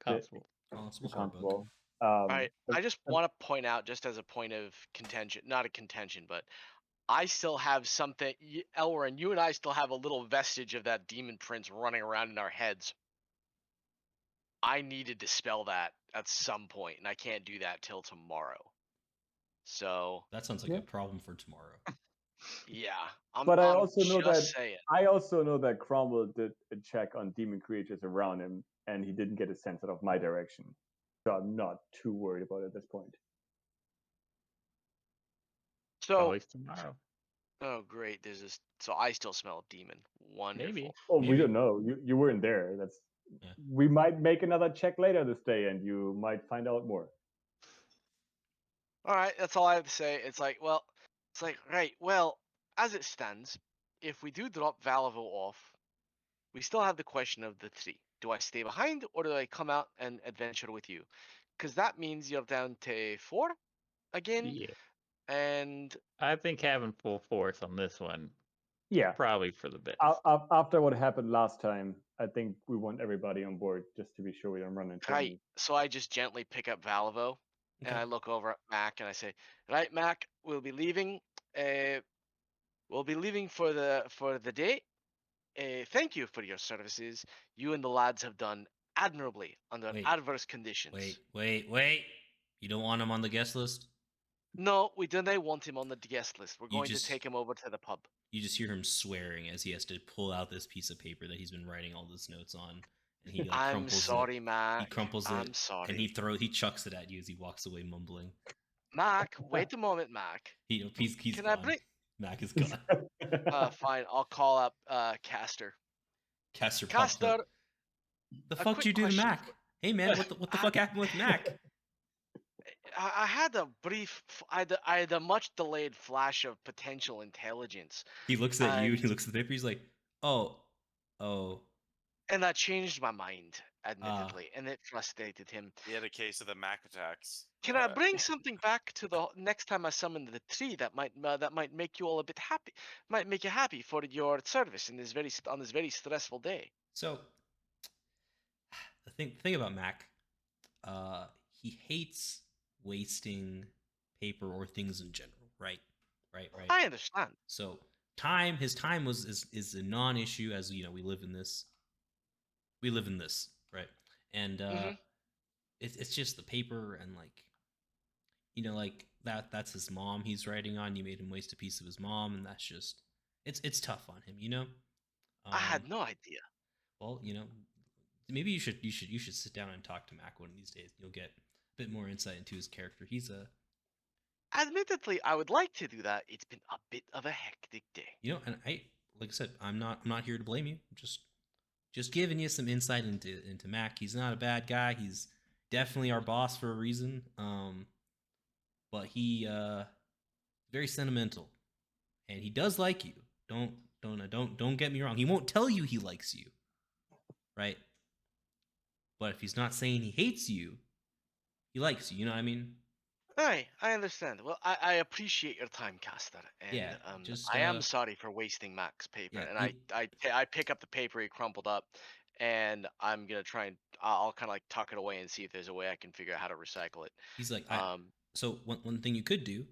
Constable. Constable The Hardbug. constable. I just want to point out, just as a point of contention, not a contention, but I still have something. Elwarin, you and I still have a little vestige of that demon prince running around in our heads. I need to dispel that at some point, and I can't do that till tomorrow. So That sounds like Yeah. a problem for tomorrow. yeah, But I I'm also know that just saying. I also know that Cromwell did a check on demon creatures around him, and he didn't get a sense of my direction. So I'm not too worried about it at this point. So Always tomorrow. oh great, there's this. So I still smell a demon. Wonderful. Maybe. Oh, we Maybe. don't know. You weren't there. That's Yeah. We might make another check later this day, and you might find out more. All right, that's all I have to say. It's like, right. Well, as it stands, if we do drop Valivoe off, we still have the question of the tree. Do I stay behind or do I come out and adventure with you? Because that means you're down to 4 again, Yeah. and I think having full force on this one Yeah. probably for the best. After what happened last time, I think we want everybody on board just to be sure we don't run into right. any. So I just gently pick up Valivoe and Okay. I look over at Mac and I say, "Right, Mac, we'll be leaving. We'll be leaving for the day. Thank you for your services. You and the lads have done admirably under Wait. adverse conditions." Wait. You don't want him on the guest list? No, we don't want him on the guest list. We're You going just- to take him over to the pub. You just hear him swearing as he has to pull out this piece of paper that he's been writing all his notes on, and he like I'm crumples sorry, it. Mac. He crumples I'm it, sorry. and he chucks it at you as he walks away mumbling. Mac, wait a moment, Mac. He's Can gone. I bring? Mac is gone. Fine. I'll call up Caster. Caster popped up. Caster, The a fuck quick you do to question Mac? for- Hey man, what the fuck happened with Mac? I had a brief, I had a much delayed flash of potential intelligence, He looks at you. He And- looks at the paper. He's like, oh. and that changed my mind, admittedly, and it frustrated him. He had a case of the Mac attacks. Can I bring something back to the next time I summon the tree that might make you all a bit happy, might make you happy for your service in this on this very stressful day? So the thing about Mac, he hates wasting paper or things in general. Right. I understand. So his time is a non-issue, as you know, we live in this, right? And Mhm. it's just the paper and like, you know, like that's his mom he's writing on. You made him waste a piece of his mom, and that's just it's tough on him, you know. I had no idea. Well, you know, maybe you should sit down and talk to Mac one of these days. You'll get a bit more insight into his character. Admittedly, I would like to do that. It's been a bit of a hectic day. You know, and like I said, I'm not here to blame you. I'm just giving you some insight into Mac. He's not a bad guy. He's definitely our boss for a reason. But he very sentimental, and he does like you. Don't get me wrong. He won't tell you he likes you, right? But if he's not saying he hates you, he likes you. You know what I mean? Hey, I understand. Well, I appreciate your time, Caster. And Yeah, just, I am sorry for wasting Mac's paper. yeah, And I pick up the paper he crumpled up, and I'm gonna try and I'll kind of like tuck it away and see if there's a way I can figure out how to recycle it. He's like, Um, so one thing you could do,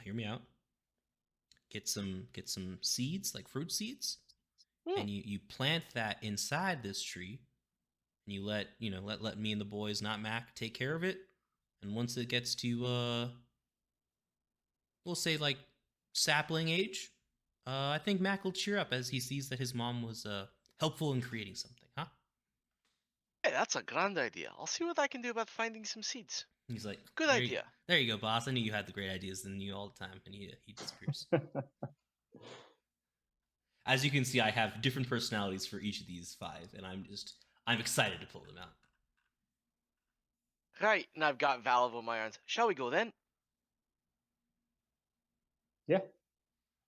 hear me out. Get some seeds, like fruit seeds, and you plant that inside this tree, and you let me and the boys, not Mac, take care of it. And once it gets to we'll say like sapling age, I think Mac will cheer up as he sees that his mom was helpful in creating something, huh? Hey, that's a grand idea. I'll see what I can do about finding some seeds. He's like, Good "There idea. There you go, boss. I knew you had the great ideas than you all the time." And he disappears. As you can see, I have different personalities for each of these 5, and I'm just I'm excited to pull them out. Right, and I've got Valivoe in my arms. Shall we go then? Yeah.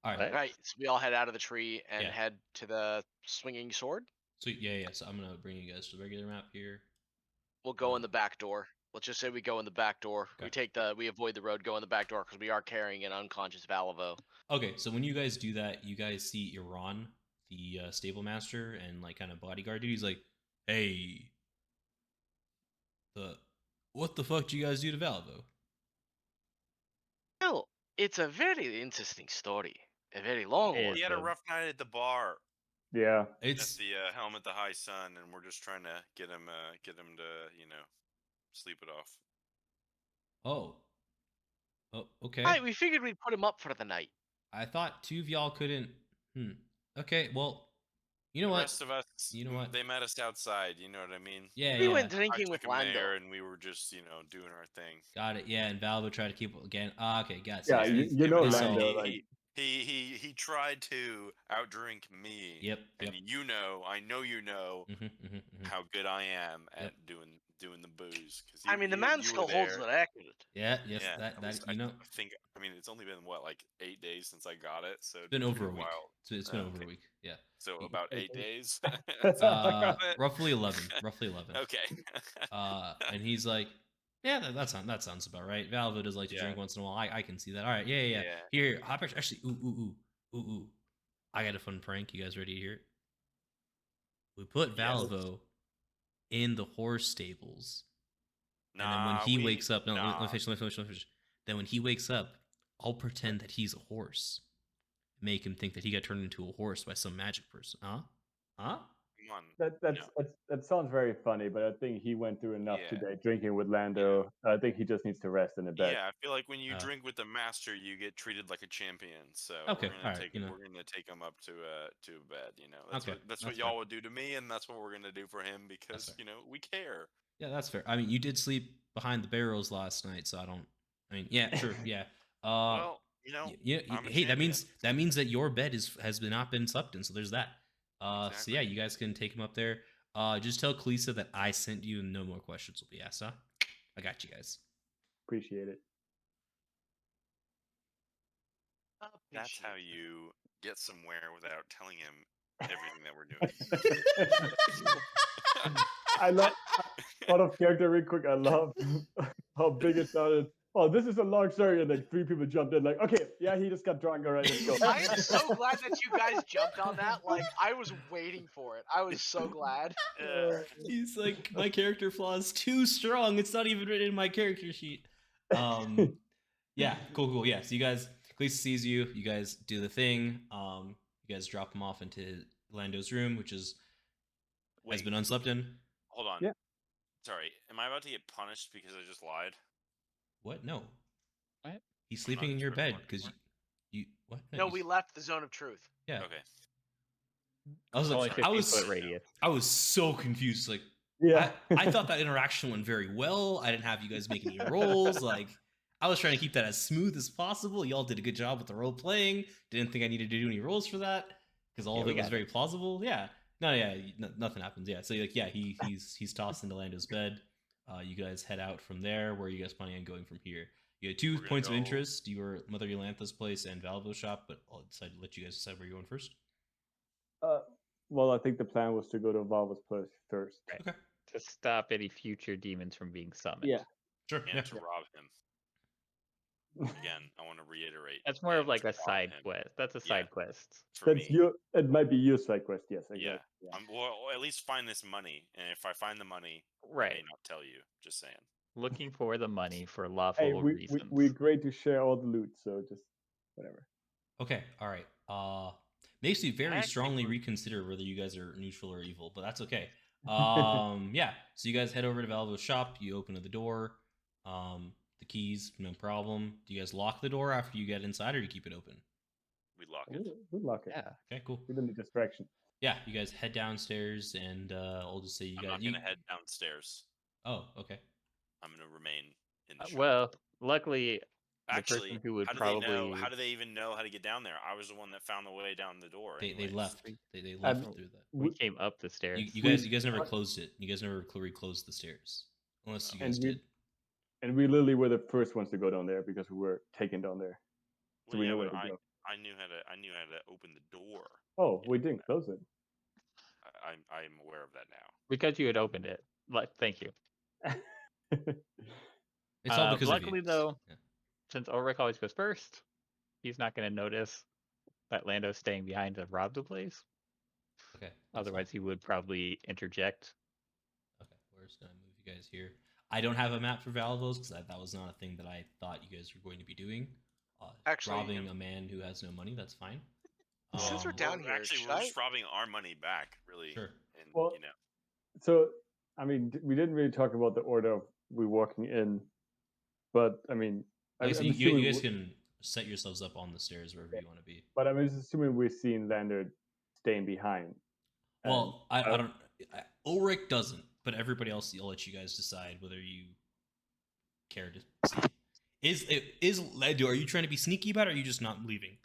All right. What? Right, so we all head out of the tree and Yeah. head to the swinging sword. Sweet. Yeah. So I'm gonna bring you guys to the regular map here. We'll go in the back door. Let's just say we go in the back door. Okay. We avoid the road, go in the back door because we are carrying an unconscious Valivoe. Okay. So when you guys do that, you guys see Iran, the stable master, and like kind of bodyguard dude. He's like, "Hey, what the fuck do you guys do to Valivoe?" Well, it's a very interesting story. A very long It one. He had a the- rough night at the bar. Yeah. At It's the Helm at the High Sun, and we're just trying to get him to sleep it off. oh, okay. Right, we figured we'd put him up for the night. I thought two of y'all couldn't. Okay. Well, you know The what? rest of us, You know what? They met us outside. You know what I mean? Yeah. We yeah. went I drinking with took him there, Lando. and we were just doing our thing. Got it. Yeah. And Valivoe tried to keep again. Okay. Got it. Yeah, So you he's- know he's- Lando, he, like- he tried to outdrink me. Yep. And Yep. I know how good I am at Yep. doing the booze. I mean, the man still holds the record. Yeah. Yes. Yeah, that I was- you know. I think. I mean, it's only been what, like 8 days since I got it, so It's been over a week. While. It's been over Okay. a week. Yeah. So Y- about 8 8 days. Roughly 11. Roughly 11. Okay. And he's like, yeah, that sounds about right. Valivoe does like to Yeah. drink once in a while. I can see that. All right. Yeah. Yeah. Here, hop actually. Ooh. I got a fun prank. You guys ready to hear it? We put Yes. Valivoe in the horse stables. And then Nah, when he we- wakes up, no, let nah. me finish. Then when he wakes up, I'll pretend that he's a horse. Make him think that he got turned into a horse by some magic person. Huh? Come on. That sounds very funny, but I think he went through enough Yeah. today drinking with Lando. I think he just needs to rest in a bed. Yeah, I feel like when you Uh, drink with the master, you get treated like a champion. So Okay, we're gonna alright, take you know. we're gonna take him up to a bed. That's Okay, what that's that's what y'all fair. would do to me, and that's what we're gonna do for him because fair. we care. Yeah, that's fair. I mean, you did sleep behind the barrels last night, so I don't. I mean, yeah, sure, yeah. Well, Yeah. I'm a Hey, that champion. means that your bed has not been slept in. So there's that. So Exactly. yeah, you guys can take him up there. Just tell Kalisa that I sent you, and no more questions will be asked. Huh? I got you guys. Appreciate it. That's how you get somewhere without telling him everything that we're doing. I love out of character real quick. I love how big it sounded. Oh, this is a long story, and like 3 people jumped in. Like, okay, yeah, he just got drunk. All right, let's go. I am so glad that you guys jumped on that. Like, I was waiting for it. I was so glad. He's like, my character flaw is too strong. It's not even written in my character sheet. Yeah, cool. Yeah, so you guys, Kalisa sees you. You guys do the thing. You guys drop him off into Lando's room, which has Wait, been unslept in. hold on. Yeah. Sorry, am I about to get punished because I just lied? What? No. What? He's I'm sleeping not in your sure bed what because anymore. you what? No, you- we left the zone of truth. Yeah. Okay. I was Only like, 50-foot radius. I was so confused. Like, Yeah. I thought that interaction went very well. I didn't have you guys make any rolls. Like, I was trying to keep that as smooth as possible. Y'all did a good job with the role playing. Didn't think I needed to do any rolls for that because all Yeah, of we it was got very plausible. Yeah. No, yeah, nothing happens. Yeah. So like, yeah, he's tossed into Lando's bed. You guys head out from there. Where are you guys planning on going from here? You had 2 We're gonna points of go- interest. You were Mother Yolanta's place and Valivoe's shop, but I'll let you guys decide where you're going first. Well, I think the plan was to go to Valva's place first. Right. Okay. To stop any future demons from being summoned. Yeah. Sure. And Yeah. to rob him. Again, I want to reiterate. That's more of and like to a rob side him quest. That's a Yeah. side quest. for That's me. your. It might be your side quest. Yes. Exactly. Yeah. Yeah. Well, at least find this money, and if I find the money, I Right. may not tell you. Just saying. Looking for the money for lawful Hey, we reasons. we agreed to share all the loot, so just whatever. Okay, all right. Makes me very Actually, strongly we're- reconsider whether you guys are neutral or evil, but that's okay. Yeah. So you guys head over to Valivoe's shop. You open the door. The keys, no problem. Do you guys lock the door after you get inside, or do you keep it open? We lock it. We lock it. Yeah. Okay, cool. We don't need distraction. Yeah, you guys head downstairs, and I'll just say you I'm guys. not gonna head downstairs. Oh, okay. I'm gonna remain in the shop. Well, luckily, Actually, person who would how do probably they know? How do they even know how to get down there? I was the one that found the way down the door. They anyways. left. We- They left And through that. we came up the stairs. You we- guys never closed it. You guys never reclosed the stairs, unless you And guys we- did. And we literally were the first ones to go down there because we were taken down there. So Well, we yeah, know where but to go. I knew how to open the door. Oh, we didn't close it. I'm aware of that now. Because you had opened it. Like, thank you. It's all because luckily, of you. though, Yeah. since Ulrich always goes first, he's not going to notice that Lando's staying behind to rob the place. Okay. that's Otherwise, he would probably interject. fine. Okay, we're just gonna move you guys here. I don't have a map for Valivoes because that was not a thing that I thought you guys were going to be doing. Actually, robbing a man who has no money, that's fine. Since we're down here, actually, should we're I- just robbing our money back, really. Sure. And Well, you know, So, I mean, we didn't really talk about the order of we walking in, but I mean, I guess I'm you assuming guys we- can set yourselves up on the stairs wherever you want to be. But I'm just assuming we're seeing Lander staying behind. Well, I don't. Ulrich doesn't, but everybody else, I'll let you guys decide whether you care to see. Is Lando? Are you trying to be sneaky about it, or are you just not leaving?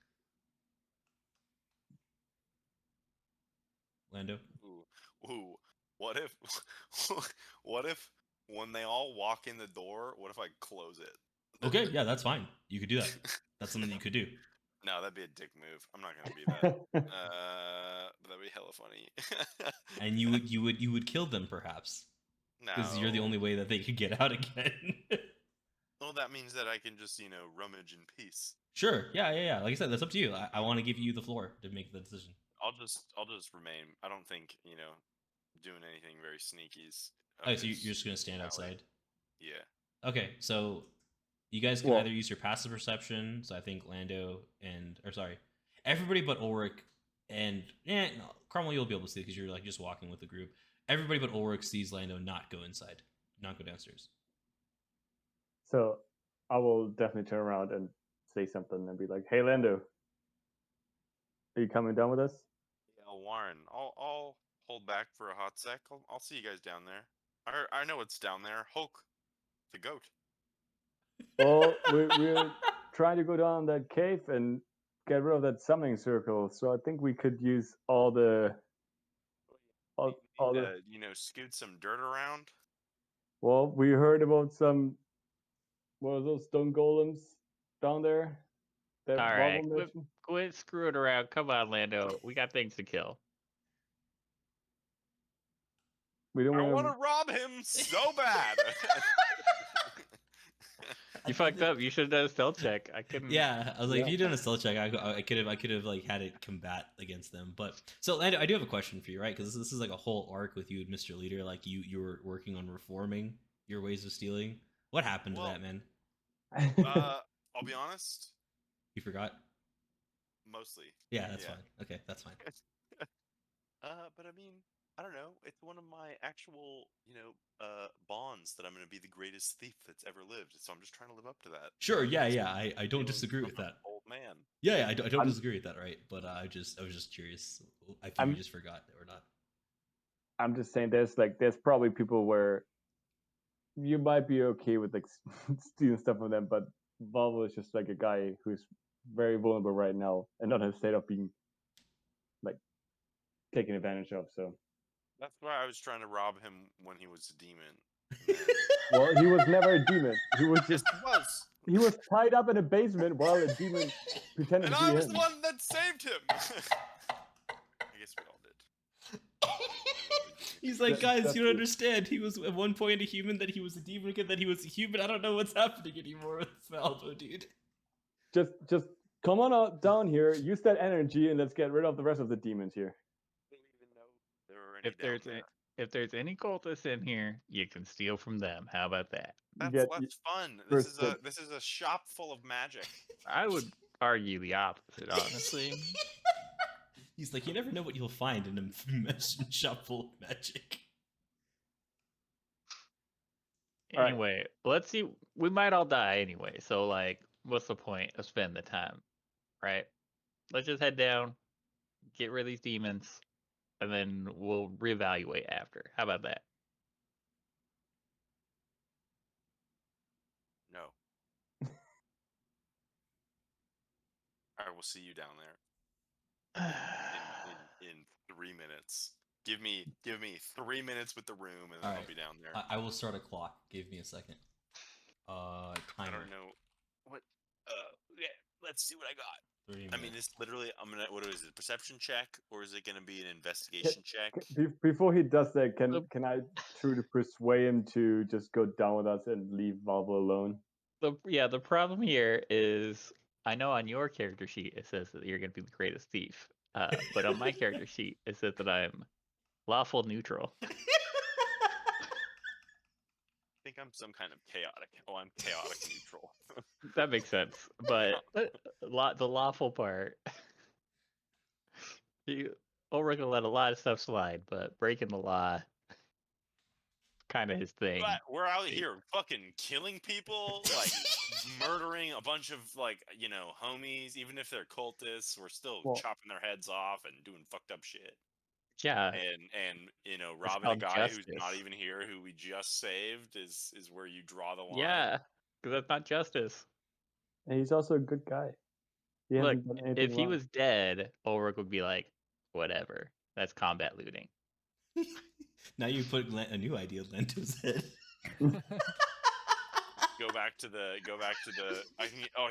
Lando. ooh, what if, what if when they all walk in the door, what if I close it? Okay, yeah, that's fine. You could do that. That's something you could do. No, that'd be a dick move. I'm not gonna be that. But that'd be hella funny. And you would kill them perhaps because you're the No. only way that they could get out again. Well, that means that I can just rummage in peace. Sure. Yeah. Like I said, that's up to you. I want to give you the floor to make the decision. I'll just remain. I don't think doing anything very sneaky's. Oh, so you're just gonna stand outside? Yeah. Okay, so you guys can Well- either use your passive perception. So I think Lando everybody but Ulrich and Cromwell you'll be able to see because you're like just walking with the group. Everybody but Ulrich sees Lando not go inside, not go downstairs. So I will definitely turn around and say something and be like, "Hey, Lando, are you coming down with us?" Yeah, Warren. I'll hold back for a hot sec. I'll see you guys down there. I know what's down there. Hulk, the goat. Well, we're trying to go down that cave and get rid of that summoning circle. So I think we could use all the. Scoot some dirt around. Well, we heard about some. What are those stone golems down there? That All Valivoe right, mentioned? quit screwing around. Come on, Lando. We got things to kill. We don't I want want to rob him so bad. You fucked up. You should have done a stealth check. I couldn't. Yeah, I was like, Yeah. if you'd done a stealth check, I could have like had it combat against them. But so Lando, I do have a question for you, right? Because this is like a whole arc with you and Mr. Leader. Like you were working on reforming your ways of stealing. What happened to Well, that, man? I'll be honest. You forgot? Mostly. Yeah, that's Yeah. fine. Okay, that's fine. But I mean, I don't know. It's one of my actual, bonds that I'm going to be the greatest thief that's ever lived. So I'm just trying to live up to that. Sure, yeah. I don't Feeling disagree with from an that. Old man. Yeah, I don't I'm- disagree with that, right? But I was just curious. I think I'm- you just forgot or not. I'm just saying, there's probably people where you might be okay with like stealing stuff from them, but Volvo is just like a guy who's very vulnerable right now and not in a state of being like taken advantage of. So, That's why I was trying to rob him when he was a demon. well, he was never a demon. He was Yes, just he was. he was tied up in a basement while a demon pretended And to I be was him. the one that saved him. I guess we all did. He's like, That- guys, that's you don't it. understand. He was at one point a human, then he was a demon again, then he was a human. I don't know what's happening anymore with Valivoe, dude. Just come on out down here, use that energy, and let's get rid of the rest of the demons here. I didn't even know there were any If there's down there. if there's any cultists in here, you can steal from them. How about that? That's get less fun. This is first this is a shop full of magic. I would argue the opposite, honestly. He's like, you never know what you'll find in a mess shop full of magic. All right. Anyway, let's see. We might all die anyway, so like, what's the point of spending the time, right? Let's just head down, get rid of these demons, and then we'll reevaluate after. How about that? No. will see you down there in 3 minutes. Give me 3 minutes with the room, and then I'll be down there. I will start a clock. Give me a second. I Timer. don't know what. Yeah, let's see what I got. 3 minutes. I mean, it's literally. I'm gonna. What is it? Perception check, or is it gonna be an investigation check? Before he does that, can I try to persuade him to just go down with us and leave Valivoe alone? The problem here is I know on your character sheet it says that you're going to be the greatest thief, but on my character sheet it says that I'm lawful neutral. I think I'm some kind of chaotic. Oh, I'm chaotic neutral. That makes sense, but the lawful part, Ulrich will let a lot of stuff slide, but breaking the law, kind of his thing. But we're out here fucking killing people, like murdering a bunch of homies, even if they're cultists. We're still chopping their heads off and doing fucked up shit. Yeah, and robbing a guy who's not even here, who we just saved, is where you draw the line. Yeah, because that's not justice. And he's also a good guy. Look, if he was dead, Ulrich would be like, whatever. That's combat looting. Now you put a new idea in Lando's head. Go back to the.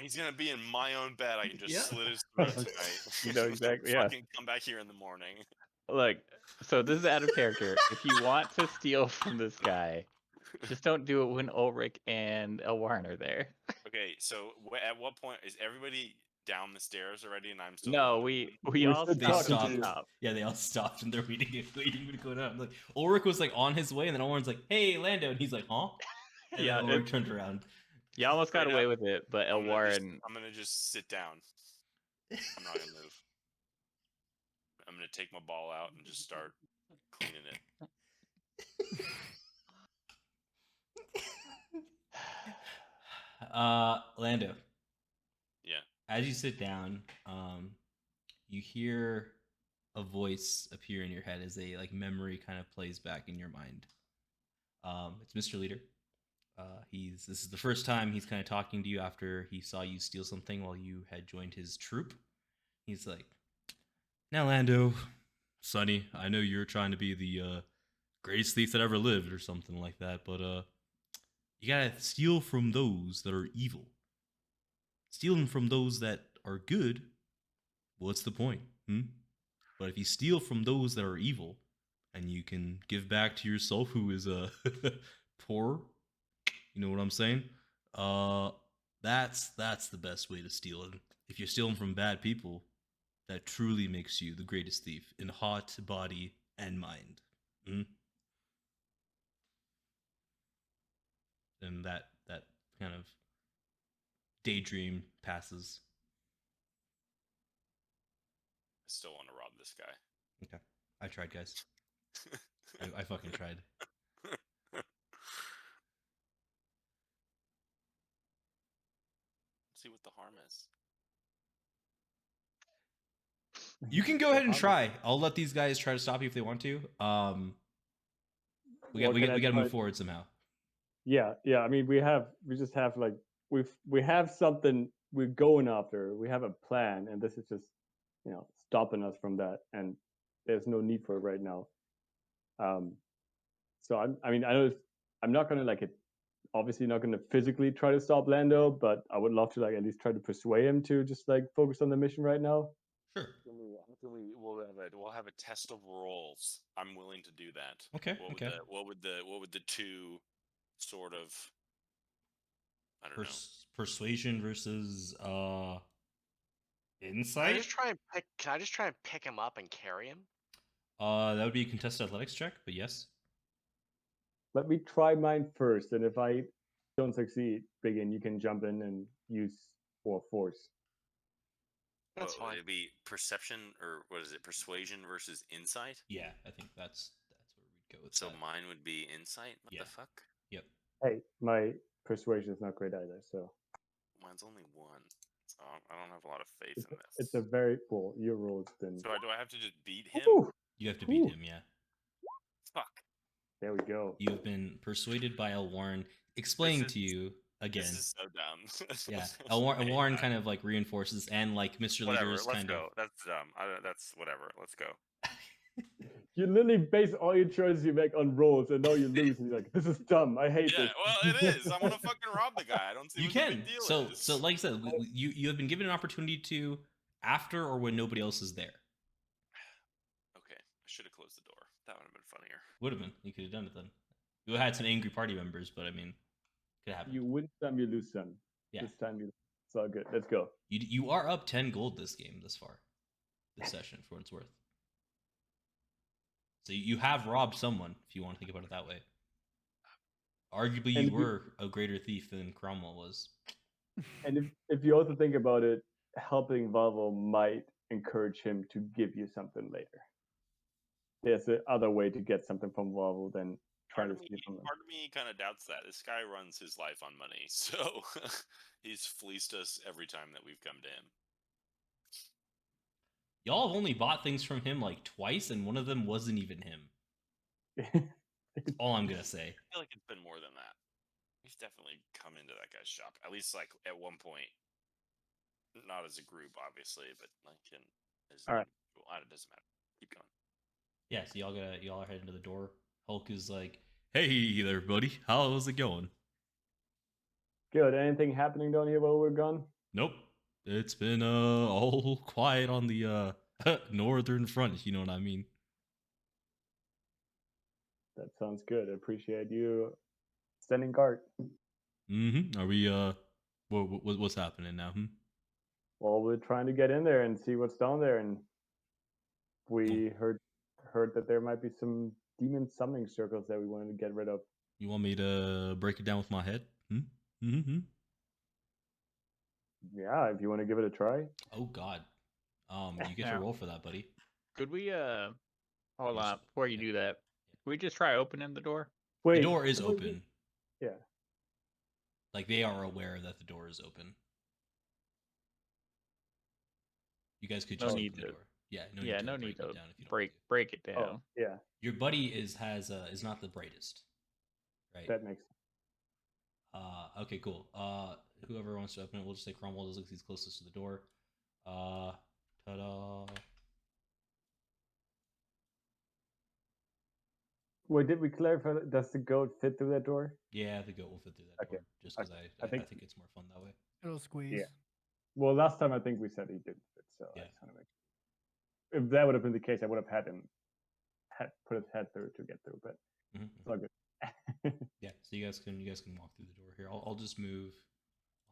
He's gonna be in my own bed. I can just slit his throat tonight. You know exactly. Yeah. Fucking come back here in the morning. Look, so this is out of character. If you want to steal from this guy, just don't do it when Ulrich and Elwarin are there. Okay, so at what point is everybody down the stairs already, and I'm still? No, we all stopped. Yeah, they all stopped and they're waiting to go down. Like Ulrich was like on his way, and then Elwarin's like, "Hey, Lando," and he's like, "Huh?" And yeah, Ulrich turned around. You almost got away with it, but Elwarin. I'm gonna just sit down. I'm not gonna move. I'm gonna take my ball out and just start cleaning it. Lando. Yeah. As you sit down, you hear a voice appear in your head as a memory kind of plays back in your mind. It's Mr. Leader. This is the first time he's kind of talking to you after he saw you steal something while you had joined his troop. He's like, "Now, Lando, Sonny, I know you're trying to be the greatest thief that ever lived or something like that, but you gotta steal from those that are evil. Stealing from those that are good, what's the point? But if you steal from those that are evil, and you can give back to yourself who is poor, you know what I'm saying? That's the best way to steal it. If you're stealing from bad people, that truly makes you the greatest thief in heart, body, and mind. And that kind of daydream passes. I still want to rob this guy. Okay, I tried, guys. I fucking tried. Let's see what the harm is. You can go ahead and try. I'll let these guys try to stop you if they want to. We got to move forward somehow. Yeah. I mean, we just have we have something we're going after. We have a plan, and this is just stopping us from that. And there's no need for it right now. So I know I'm not gonna obviously not gonna physically try to stop Lando, but I would love to at least try to persuade him to just focus on the mission right now. Sure. We'll have a test of rolls. I'm willing to do that. Okay. What would the two sort of I don't know. Persuasion versus insight? Can I just try and pick him up and carry him? That would be a contested athletics check, but yes. Let me try mine first, and if I don't succeed, BigYin, you can jump in and use force. That's fine. Would it be perception, or what is it? Persuasion versus insight? Yeah, I think that's where we'd go with So that. mine would be insight? What Yeah. the fuck? Yep. Hey, my persuasion is not great either, so. Mine's only 1. So I don't have a lot of faith in this. It's a very cool. Your roll's been. So do I have to just beat him? Ooh, You have to beat him, yeah. Fuck. there we go. You have been persuaded by Elwarin, explaining to you again. This is so dumb. Yeah, Hey, Elwarin kind of like reinforces, and like Mr. whatever. Leader is Let's kind go. That's dumb. That's whatever. Let's go. You literally base all your choices you make on rolls, and now you lose. And you're like, "This is dumb. I hate Yeah, this." well, it is. I want to fucking rob the guy. I don't see You what the can. big deal So is. like I said, you have been given an opportunity to after or when nobody else is there. Okay, I should have closed the door. That would have been funnier. Would have been. You could have done it then. You had some angry party members, but I mean, could happen. You win some, you lose some. Yeah. This time it's all good. Let's go. You are up 10 gold this game thus far, this session for what it's worth. So you have robbed someone, if you want to think about it that way. Arguably, And you were a greater thief than Cromwell was. And if you also think about it, helping Valivoe might encourage him to give you something later. There's a other way to get something from Valivoe than trying to steal from him. Part of me kind of doubts that. This guy runs his life on money, so he's fleeced us every time that we've come to him. Y'all have only bought things from him like twice, and one of them wasn't even him. That's all I'm gonna say. I feel like it's been more than that. We've definitely come into that guy's shop, at least like at one point. Not as a group, obviously, but like as all right. It doesn't matter. Keep going. Yeah, so y'all are heading to the door. Hulk is like, "Hey there, buddy. How's it going?" Good. Anything happening down here while we're gone? Nope. It's been all quiet on the northern front, you know what I mean. That sounds good. I appreciate you standing guard. Mm-hmm. Are we what's happening now? Well, we're trying to get in there and see what's down there, and we heard that there might be some demon summoning circles that we wanted to get rid of. You want me to break it down with my head? Mm-hmm. Yeah, if you want to give it a try. Oh God. You get to roll for that, buddy. Could we hold Yes. on before you do that? Could we just try opening the door? Wait, The door is open. Yeah. Like they are aware that the door is open. You guys could No just need open the to- door. Yeah, no need break to it down if you don't break want to. break it down. Oh, yeah, Your buddy is not the brightest, right? that makes sense. Okay, cool. Whoever wants to open it, we'll just say Cromwell does look he's closest to the door. Ta-da. Wait, did we clarify? Does the goat fit through that door? Yeah, the goat will fit through that Okay. door. Just because I think- think it's more fun that way. It'll squeeze. Well, last time I think we said he didn't fit, so Yeah. I just want to make. If that would have been the case, I would have had him put his head through to get through, but it's all good. Yeah, so you guys can walk through the door here. I'll just move.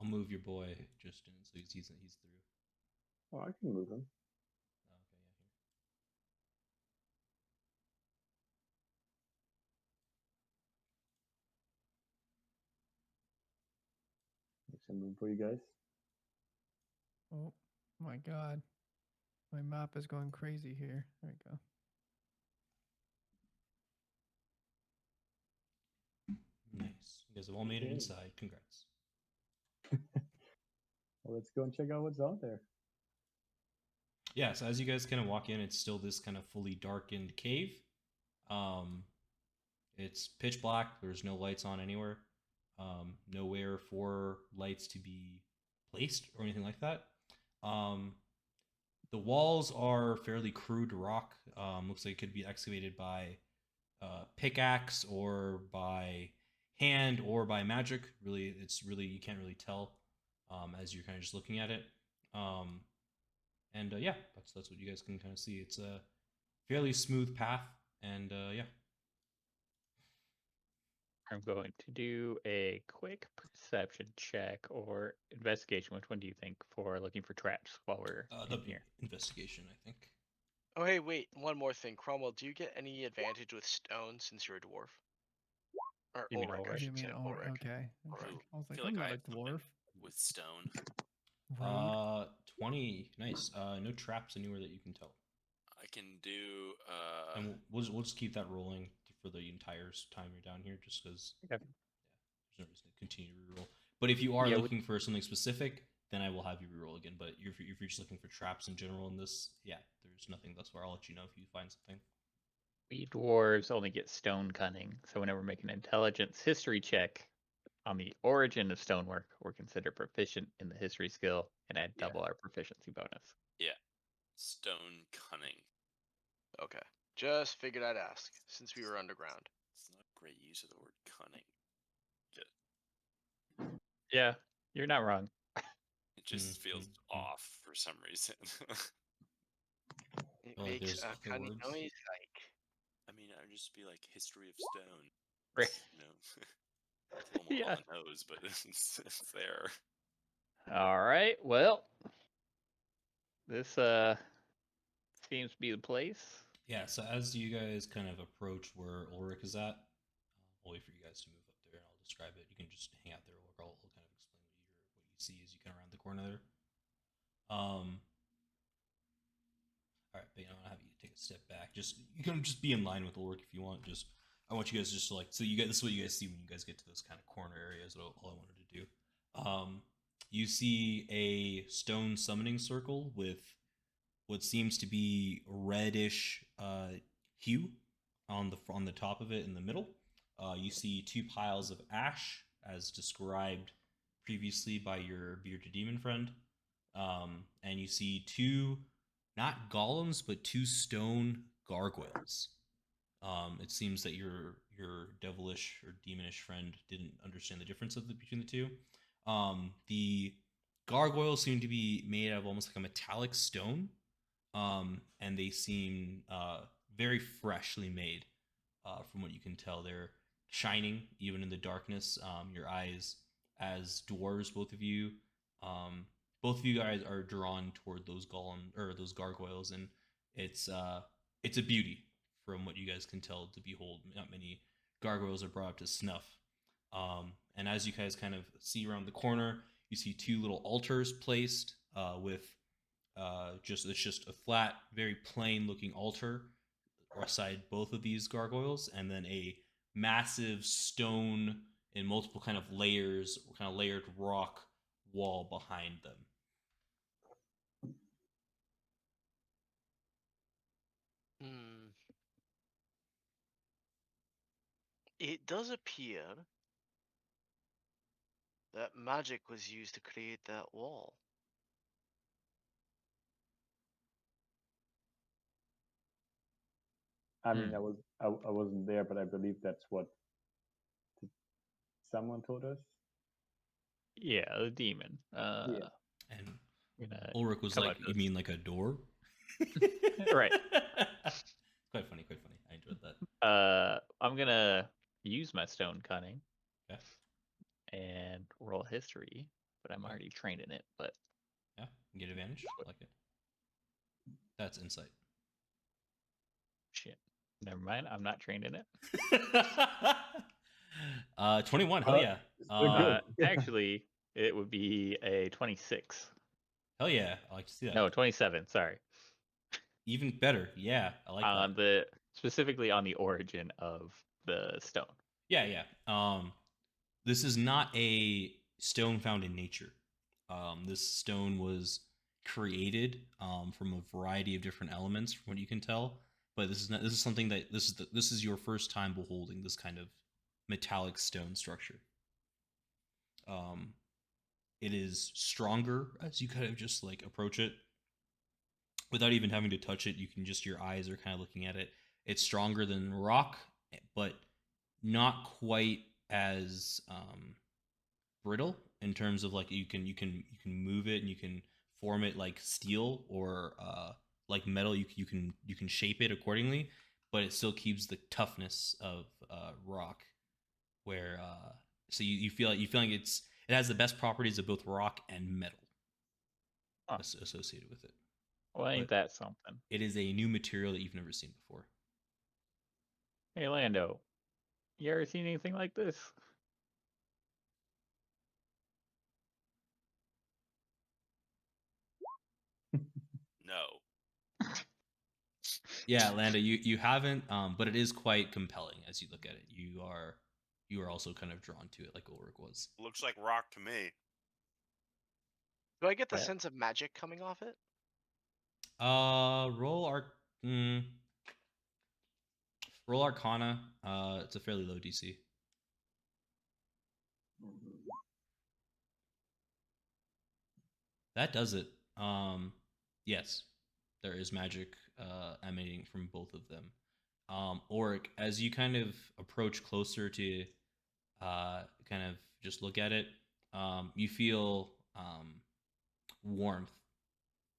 I'll move your boy Justin so he's through. Oh, I can move him. Okay, yeah, here. Make some room for you guys. Oh my God. My map is going crazy here. There we go. Nice. You guys have all made it Okay. inside. Congrats. Well, let's go and check out what's out there. Yeah, so as you guys kind of walk in, it's still this kind of fully darkened cave. It's pitch black. There's no lights on anywhere. Nowhere for lights to be placed or anything like that. The walls are fairly crude rock. Looks like it could be excavated by pickaxe or by hand or by magic. Really, you can't really tell as you're kind of just looking at it. And yeah, that's what you guys can kind of see. It's a fairly smooth path, and yeah. I'm going to do a quick perception check or investigation. Which one do you think for looking for traps while we're in The here? investigation, I think. Oh, hey, wait. One more thing. Cromwell, do you get any advantage with stone since you're a dwarf? Or You mean Ulrich, I Ulrich? You should say. mean Ulrich. okay? Ulrich. Okay. I was like, feel I'm like not I a have something dwarf. with stone. Rude. 20. Nice. No traps anywhere that you can tell. I can do. And we'll just keep that rolling for the entire time you're down here, just because. Okay. Yeah, there's no reason to continue to reroll. But if you are Yeah, looking for something specific, then I will have you reroll again. But if you're just looking for traps in general in this, yeah, there's nothing thus far. I'll let you know if you find something. We dwarves only get stone cunning, so whenever we make an intelligence history check on the origin of stonework, we're considered proficient in the history skill and add Yeah. double our proficiency bonus. Stone cunning. Okay. Just figured I'd ask since we were underground. It's not a great use of the word cunning. Yeah, you're not wrong. It just feels Mhm. off for some reason. It Oh, makes there's a other funny words? noise like. I mean, I would just be like history of stone. Right. You know, it's a little more Yeah. on the nose, but it's there. All right. Well, this seems to be the place. Yeah, so as you guys kind of approach where Ulrich is at, I'll wait for you guys to move up there and I'll describe it. You can just hang out there, Ulrich. I'll kind of explain what you see as you come around the corner there. All right, but I'll have you take a step back. You can just be in line with Ulrich if you want. I want you guys just to so you guys, this is what you guys see when you guys get to those kind of corner areas. All I wanted to do. You see a stone summoning circle with what seems to be reddish hue on the top of it in the middle. You see 2 piles of ash as described previously by your bearded demon friend, and you see 2 not golems but 2 stone gargoyles. It seems that your devilish or demonish friend didn't understand the difference between the 2. The gargoyles seem to be made out of almost like a metallic stone, and they seem very freshly made. From what you can tell, they're shining even in the darkness. Your eyes, as dwarves, both of you guys are drawn toward those those gargoyles, and it's a beauty from what you guys can tell to behold. Not many gargoyles are brought up to snuff. And as you guys kind of see around the corner, you see 2 little altars placed with it's just a flat, very plain looking altar beside both of these gargoyles, and then a massive stone in multiple kind of layers, kind of layered rock wall behind them. It does appear that magic was used to create that wall. I mean, I wasn't there, but I believe that's what someone told us. Yeah, the demon. Yeah. And gonna Ulrich was come like, up to "You us. mean like a door?" Right. Quite funny. I enjoyed that. I'm gonna use my stone cunning. Okay. And roll history, but I'm Okay. already trained in it. But Yeah, you get advantage. I like it. That's insight. shit, never mind. I'm not trained in it. 21. Hell yeah. Still good. Actually, it would be a 26. Hell yeah. I like to see that. No, 27. Sorry. Even better. Yeah, I like On that. specifically on the origin of the stone. Yeah. This is not a stone found in nature. This stone was created from a variety of different elements, from what you can tell. But this is something that this is your first time beholding this kind of metallic stone structure. It is stronger as you kind of just like approach it. Without even having to touch it, you can just, your eyes are kind of looking at it. It's stronger than rock, but not quite as brittle in terms of like you can move it and you can form it like steel or like metal. You can shape it accordingly, but it still keeps the toughness of rock. Where so you feel like it has the best properties of both rock and metal associated with it. Well, ain't But that something? it is a new material that you've never seen before. Hey, Lando, you ever seen anything like this? No. Yeah, Lando, you haven't, but it is quite compelling as you look at it. You are also kind of drawn to it, like Ulrich was. Looks like rock to me. Do I get the Yeah. sense of magic coming off it? Roll Arcana. It's a fairly low DC. That does it. Yes, there is magic emanating from both of them. Ulrich, as you kind of approach closer to kind of just look at it, you feel warmth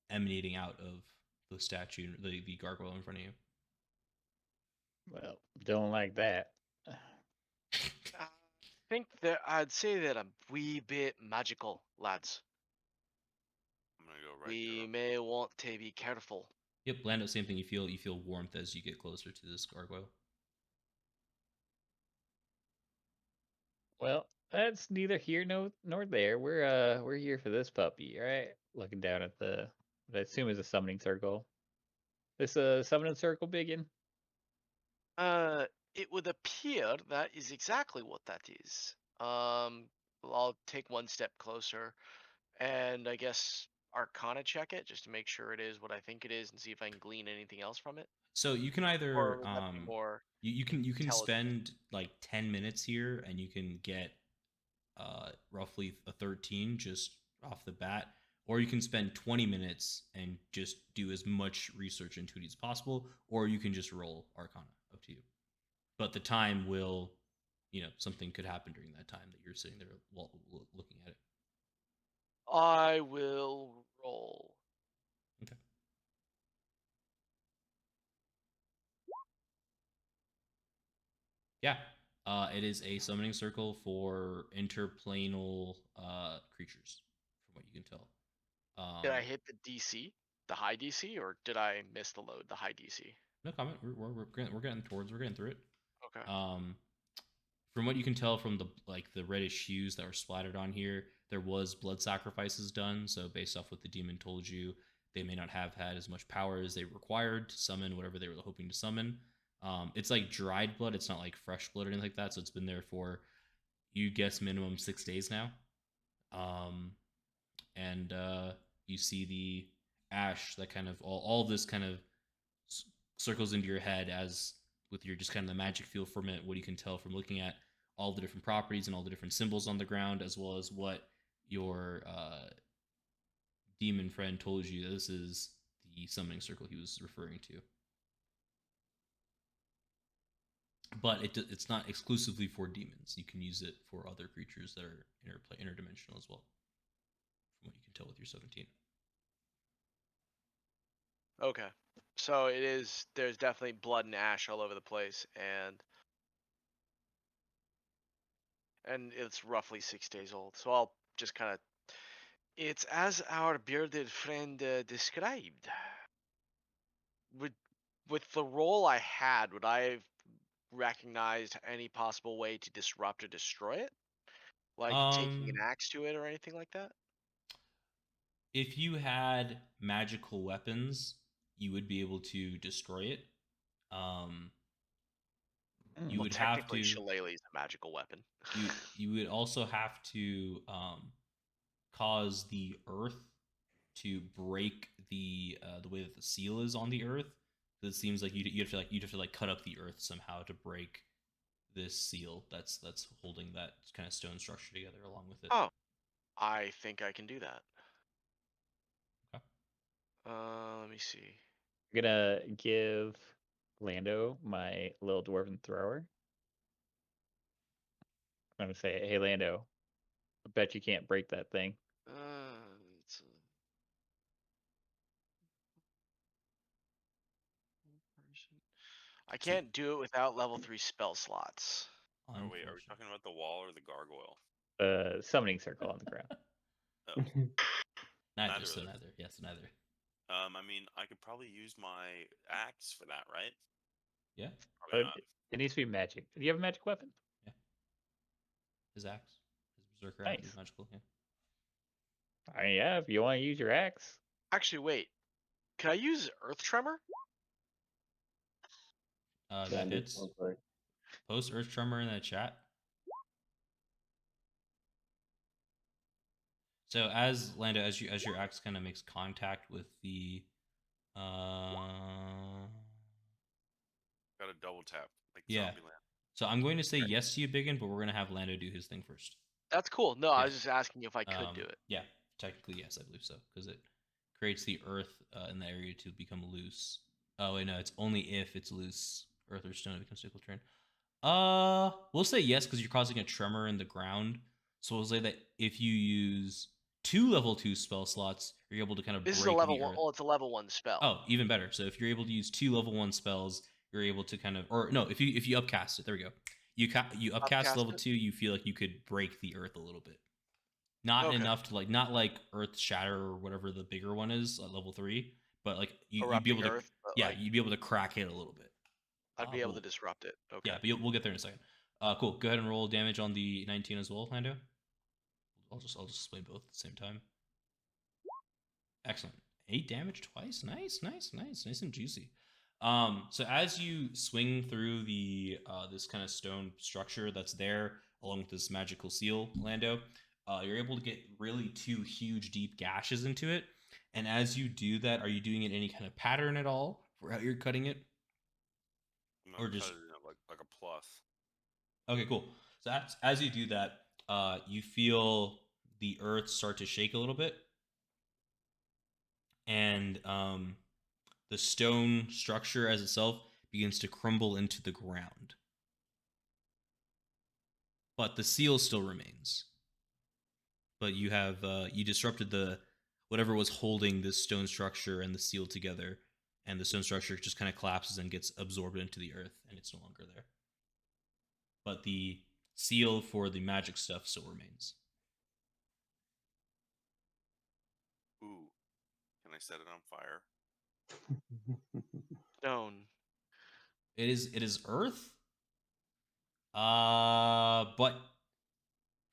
emanating out of the statue, the gargoyle in front of you. Well, don't like that. I think that I'd say that a wee bit magical, lads. I'm gonna go right We there. may want to be careful. Yep, Lando, same thing. You feel warmth as you get closer to this gargoyle. Well, that's neither here nor there. We're here for this puppy, right? Looking down at what I assume is a summoning circle. This summoning circle, BigYin? It would appear that is exactly what that is. I'll take one step closer, and I guess Arcana check it just to make sure it is what I think it is, and see if I can glean anything else from it. So you can either Or would that be more you can intelligent? spend like 10 minutes here and you can get roughly a 13 just off the bat, or you can spend 20 minutes and just do as much research into it as possible, or you can just roll Arcana. Up to you. But the time will, something could happen during that time that you're sitting there looking at it. I will roll. Okay. Yeah. It is a summoning circle for interplanal creatures, from what you can tell. Did I hit the DC, the high DC, or did I miss the load, the high DC? No comment. We're getting through it. Okay. From what you can tell from the reddish hues that were splattered on here, there was blood sacrifices done. So based off what the demon told you, they may not have had as much power as they required to summon whatever they were hoping to summon. It's like dried blood. It's not like fresh blood or anything like that. So it's been there for, you guess, minimum 6 days now. And you see the ash that kind of all this kind of circles into your head as with your just kind of the magic feel from it, what you can tell from looking at all the different properties and all the different symbols on the ground, as well as what your demon friend told you that this is the summoning circle he was referring to. But it's not exclusively for demons. You can use it for other creatures that are interdimensional as well, from what you can tell with your 17. Okay. So it is, there's definitely blood and ash all over the place, and it's roughly 6 days old. So I'll just kind of, it's as our bearded friend described. With the role I had, would I have recognized any possible way to disrupt or destroy it? Like taking an axe to it or anything like that? If you had magical weapons, you would be able to destroy it. You would have to. Technically, shillelagh is a magical weapon. You would also have to cause the earth to break the way that the seal is on the earth. It seems like you'd have to cut up the earth somehow to break this seal that's holding that kind of stone structure together along with it. Oh, I think I can do that. Okay. Let me see. I'm gonna give Lando my little dwarven thrower. I'm gonna say, hey Lando, I bet you can't break that thing. It's I can't do it without level 3 spell slots. Oh wait, are we talking about the wall or the gargoyle? Summoning circle on the ground. Oh, Neither. Neither So of those. neither. Yes, neither. I mean, I could probably use my axe for that, right? Yeah. Probably not. It needs to be magic. Do you have a magic weapon? Yeah. His axe, his berserker axe is Nice. magical. Yeah. I mean, yeah, if you want to use your axe. Actually, wait. Can I use Earth Tremor? Yeah, That hits. Post Earth Tremor in the chat. So as Lando, as your axe kind of makes contact with the Got a double tap, like Yeah. Zombieland. So I'm going to say yes to you, BigYin, but we're going to have Lando do his thing first. That's cool. No, I Yeah. was just asking if I could do it. Yeah. Technically, yes, I believe so, because it creates the earth in the area to become loose. Oh wait, no, it's only if it's loose, earth or stone, it becomes difficult terrain. We'll say yes because you're causing a tremor in the ground. So we'll say that if you use 2 level 2 spell slots, you're able to kind of This is a break level the one. earth. Oh, it's a level 1 spell. Oh, even better. So if you're able to use 2 level 1 spells, you're able to kind of, or no, if you upcast it, there we go. You upcast level 2, you feel like you could break the earth a little bit. Not Okay. enough to not like Earth Shatter or whatever the bigger one is at level 3, but like you'd be Erupting able to, earth, but, yeah, like, you'd be able to crack it a little bit. I'd be able to We'll- disrupt it. Okay. Yeah, but we'll get there in a second. Cool. Go ahead and roll damage on the 19 as well, Lando. I'll just explain both at the same time. Excellent. 8 damage twice. Nice and juicy. So as you swing through the this kind of stone structure that's there, along with this magical seal, Lando, you're able to get really 2 huge, deep gashes into it. And as you do that, are you doing it in any kind of pattern at all for how you're cutting it? No, Or just- cut it like a plus. Okay, cool. So as you do that, you feel the earth start to shake a little bit, and the stone structure as itself begins to crumble into the ground. But the seal still remains. But you have you disrupted the whatever was holding this stone structure and the seal together, and the stone structure just kind of collapses and gets absorbed into the earth, and it's no longer there. But the seal for the magic stuff still remains. Ooh, can I set it on fire? Stone. It is earth. But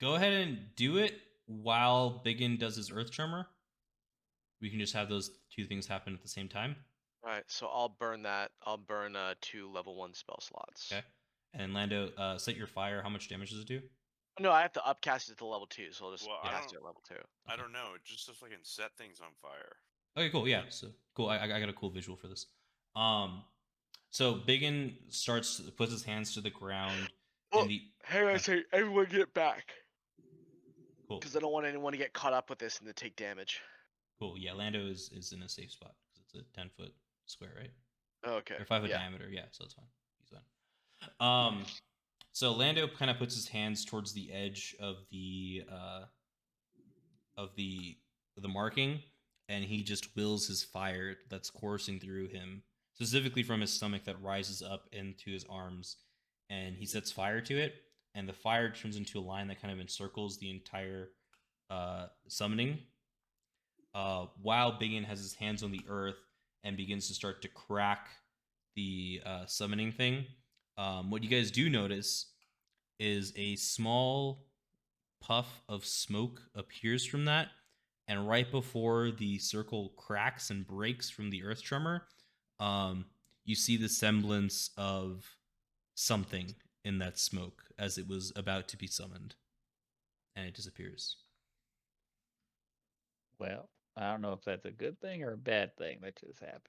go ahead and do it while BigYin does his earth tremor. We can just have those 2 things happen at the same time. Right. So I'll burn that. I'll burn 2 level 1 spell slots. Okay. And Lando, set your fire. How much damage does it do? No, I have to upcast it to level 2, so I'll just Well, I cast don't- it at level 2. I don't know. It just looks like it can set things on fire. Okay, cool. Yeah. So cool. I got a cool visual for this. So BigYin puts his hands to the ground, Well, and the Hey, I yeah. say everyone get back. Cool. Because I don't want anyone to get caught up with this and to take damage. Cool. Yeah, Lando is in a safe spot because it's a 10-foot square, right? Okay. Or 5-foot yeah. diameter. Yeah, so that's fine. He's fine. So Lando kind of puts his hands towards the edge of the marking, and he just wills his fire that's coursing through him, specifically from his stomach, that rises up into his arms, and he sets fire to it, and the fire turns into a line that kind of encircles the entire summoning. While BigYin has his hands on the earth and begins to start to crack the summoning thing. What you guys do notice is a small puff of smoke appears from that, and right before the circle cracks and breaks from the earth tremor, you see the semblance of something in that smoke as it was about to be summoned, and it disappears. Well, I don't know if that's a good thing or a bad thing that just happened.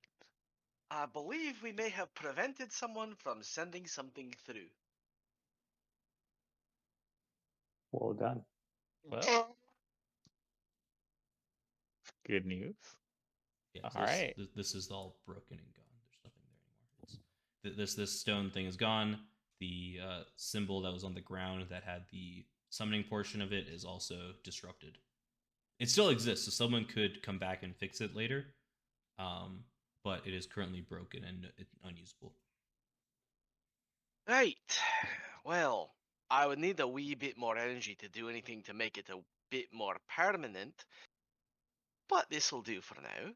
I believe we may have prevented someone from sending something through. Well done. Well, good news. Yeah, All so right. this is all broken and gone. There's nothing there anymore. This stone thing is gone. The symbol that was on the ground that had the summoning portion of it is also disrupted. It still exists, so someone could come back and fix it later, but it is currently broken and unusable. Right. Well, I would need a wee bit more energy to do anything to make it a bit more permanent. But this'll do for now.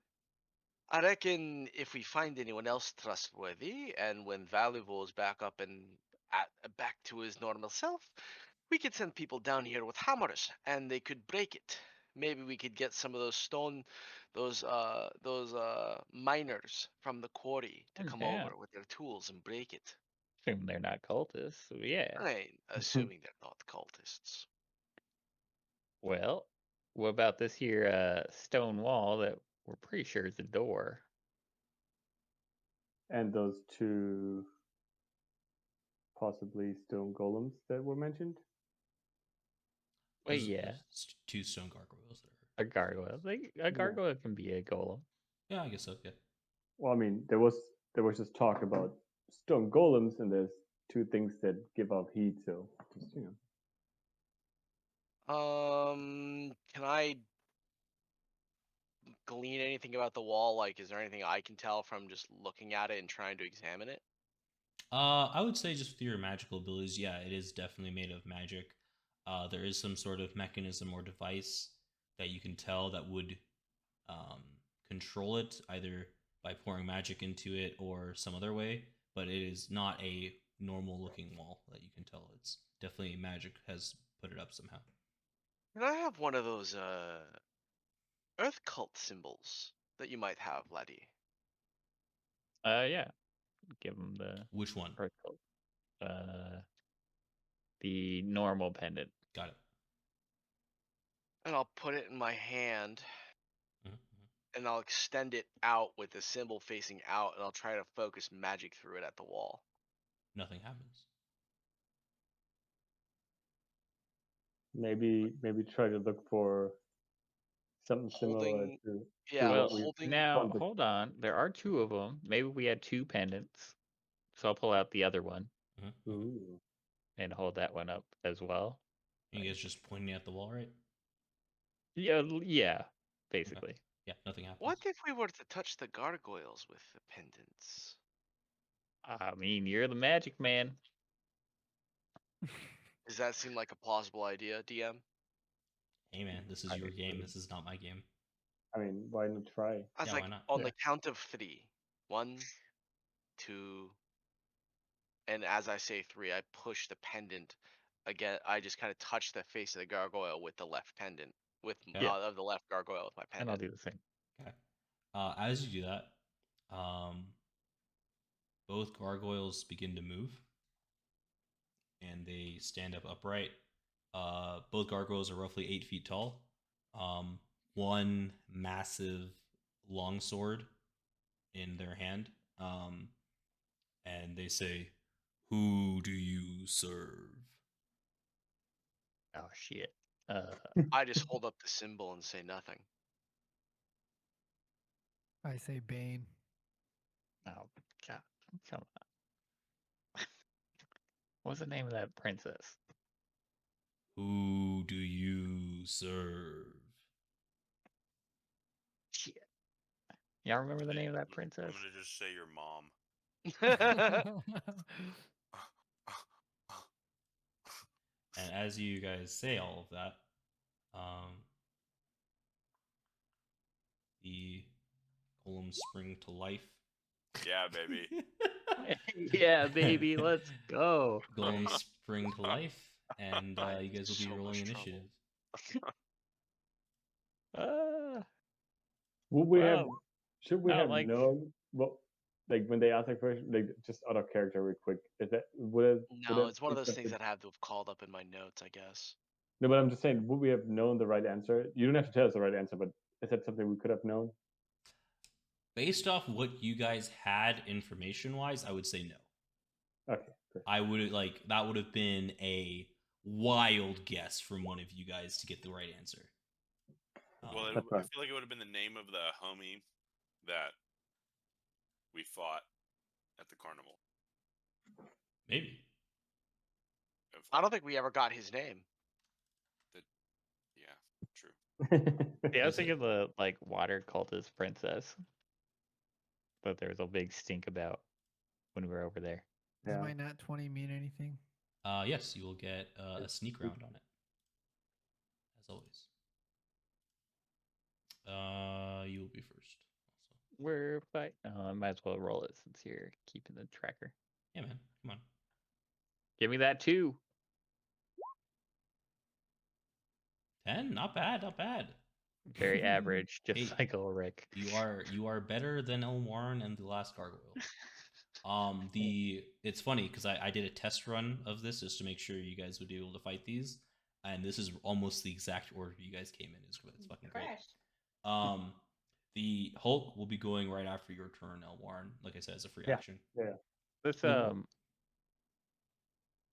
I reckon if we find anyone else trustworthy, and when Valivoe's back up and back to his normal self, we could send people down here with hammers, and they could break it. Maybe we could get some of those miners from the quarry to come Yeah. over with their tools and break it. Assume they're not cultists, so yeah. Right, assuming they're not cultists. Well, what about this here stone wall that we're pretty sure is a door? And those 2 possibly stone golems that were mentioned. Well, There's- yeah. there's 2 stone gargoyles that are. A gargoyle. Like, a gargoyle can be a golem. Yeah, I guess so. Yeah. Well, I mean, there was just talk about stone golems, and there's two things that give off heat. So just Can I glean anything about the wall? Like, is there anything I can tell from just looking at it and trying to examine it? I would say just with your magical abilities, yeah, it is definitely made of magic. There is some sort of mechanism or device that you can tell that would um, control it, either by pouring magic into it or some other way. But it is not a normal looking wall that you can tell. It's definitely magic has put it up somehow. Can I have one of those earth cult symbols that you might have, laddie? Yeah. Give him the Which one? earth cult. The normal pendant. Got it. And I'll put it in my hand, Mhm. and I'll extend it out with the symbol facing out, and I'll try to focus magic through it at the wall. Nothing happens. maybe try to look for something similar Holding, to yeah, Well, what we holding. now found. hold on. There are two of them. Maybe we had two pendants. So I'll pull out the other one Ooh. and hold that one up as well. You guys just pointing at the wall, right? Yeah, basically. Yeah, nothing happens. What if we were to touch the gargoyles with the pendants? I mean, you're the magic man. Does that seem like a plausible idea, DM? Hey man, this is I your think game. so. This is not my game. I mean, why not try? I was Yeah, like, why not? on Yeah. the count of 3. 1, 2, and as I say 3, I push the pendant again. I just kind of touch the face of the gargoyle with the left pendant, with Yeah. of the left gargoyle with my And I'll pendant. do the same. Okay. As you do that, both gargoyles begin to move, and they stand up upright. Both gargoyles are roughly 8 feet tall. One massive longsword in their hand, and they say, "Who do you serve?" Oh shit. I just hold up the symbol and say nothing. I say Bane. Oh god. Come on. What's the name of that princess? Who do you serve? Shit. Y'all remember the Hey, name of that I'm princess? gonna just say your mom. And as you guys say all of that, the golems spring to life. Yeah, baby. Yeah, baby, let's go. Golems spring to life, and I'm you in guys will be so rolling much trouble. initiative. Would we have? Wow. Should we Not have like- known what? Like when they asked that question, like just out of character, real quick. Is that would it? No, it's one of those things that I have to have called up in my notes, I guess. No, but I'm just saying, would we have known the right answer? You don't have to tell us the right answer, but is that something we could have known? Based off what you guys had information wise, I would say no. Okay, great. I would that would have been a wild guess from one of you guys to get the right answer. Well, That's I fine. feel like it would have been the name of the homie that we fought at the carnival. Maybe. I don't think we ever got his name. Yeah, true. Yeah, I was Is it- thinking the like water cultist princess. But there was a big stink about when we were over there. Does Yeah. my nat 20 mean anything? Yes, you will get a sneak round on it, as always. You will be first. Also, We're fight. Oh, I might as well roll it since you're keeping the tracker. yeah, man, come on. Give me that 2. 10, not bad, not bad. Very average, just Hey, like Ulrich. You are better than Elwarin and the last gargoyle. It's funny because I did a test run of this just to make sure you guys would be able to fight these, and this is almost the exact order you guys came in. It's fucking great. The Hulk will be going right after your turn, Elwarin. Like I said, as a free Yeah. action. Yeah. This Yeah.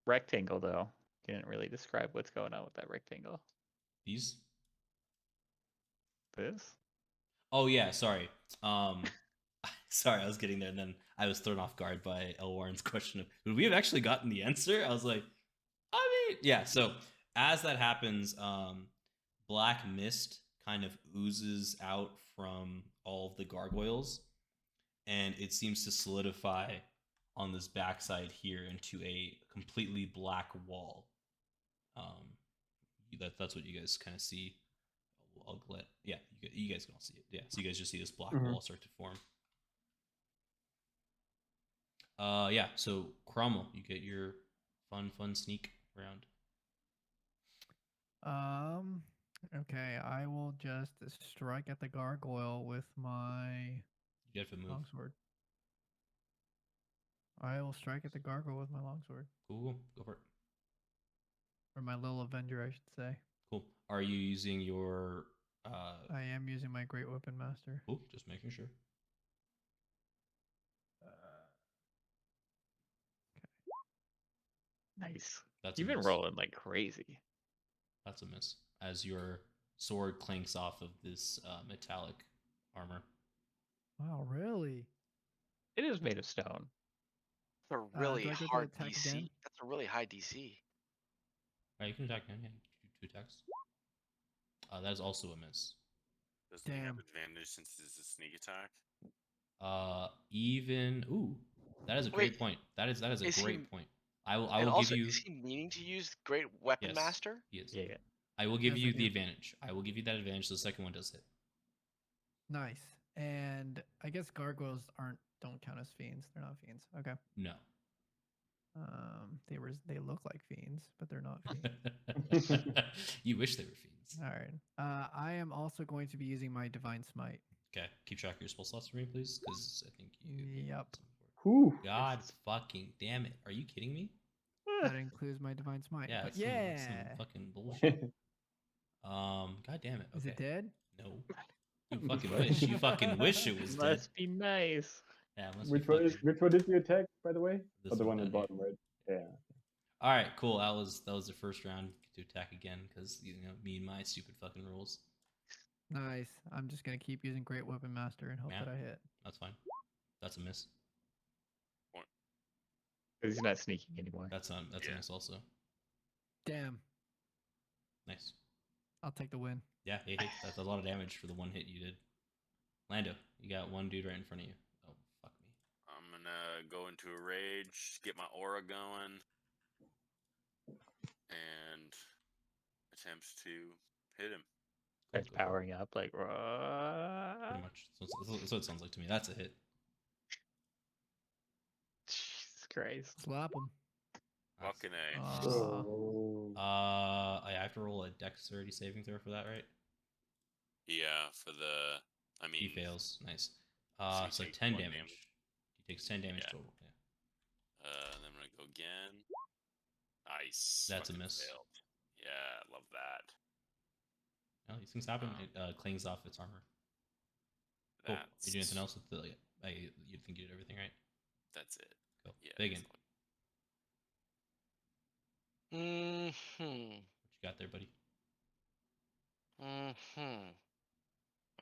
rectangle though didn't really describe what's going on with that rectangle. These. This? Oh yeah, sorry. Sorry, I was getting there, and then I was thrown off guard by Elwarin's question of, would we have actually gotten the answer? I was like, I mean, yeah. So as that happens, black mist kind of oozes out from all of the gargoyles, and it seems to solidify on this backside here into a completely black wall. That's what you guys kind of see. Yeah, you guys can all see it. Yeah, so you guys just see this black wall start to form. Yeah, so Cromwell, you get your fun sneak round. Okay, I will just strike at the gargoyle with my You have to move. longsword. I will strike at the gargoyle with my longsword. Cool, go for it. Or my little avenger, I should say. Cool. Are you using your I am using my great weapon master. Cool, just making sure. Nice. That's You've a been miss. rolling like crazy. That's a miss. As your sword clanks off of this metallic armor. Wow, really? It is made of stone. That's a really do I go to hard attack DC. again? That's a really high DC. Alright, you can attack again. Yeah, two attacks. That is also a miss. Doesn't he have Damn. advantage since it's a sneak attack? That is a great point. That is a is he- great point. I And will also, give you. is he meaning to use Great Weapon Yes, Master? he is. Yeah. I will give Yes, I you the do. advantage. I will give you that advantage. So the second one does hit. Nice. And I guess gargoyles don't count as fiends. They're not fiends. Okay. No. They look like fiends, but they're not fiends. You wish they were fiends. All right. I am also going to be using my divine smite. Okay, keep track of your spell slots for me, please, because I think you. Yep. Whew. God fucking damn it! Are you kidding me? That includes my divine smite. Yeah, But it's yeah. some fucking bullshit. God damn it. Okay. Is it dead? No. You fucking wish. You fucking wish it was dead. Must be nice. Yeah, it must Which be one fucking. which one did you attack, by the way? This Oh, the one one at the down bottom, right? Yeah. All right, cool. That was the first round. You get to attack again because me and my stupid fucking rules. Nice. I'm just gonna keep using great weapon master and hope Yeah. that I hit. That's fine. That's a miss. Because he's not sneaking anymore. That's a miss also. Damn. Nice. I'll take the win. Yeah, hey, that's a lot of damage for the one hit you did. Lando, you got one dude right in front of you. Oh, fuck me. I'm gonna go into a rage, get my aura going, and attempt to hit him. Starts Go for it. powering up like. Pretty much. That's what it sounds like to me. That's a hit. Jesus Christ. Slap him. Fucking A. Oh. I have to roll a dexterity saving throw for that, right? Yeah, for the. I mean, He fails. Nice. so he So takes 10 1 damage. damage. He takes 10 damage Yeah. total. Yeah. And then I'm gonna go again. Nice. That's a fucking miss. failed. Yeah, love that. Well, these things happen. It clings off its armor. Cool. You do anything else with the? You think you did everything right? That's it. Cool. Yeah. BigYin. that's Mm-hmm. What you got there, buddy? Mm-hmm.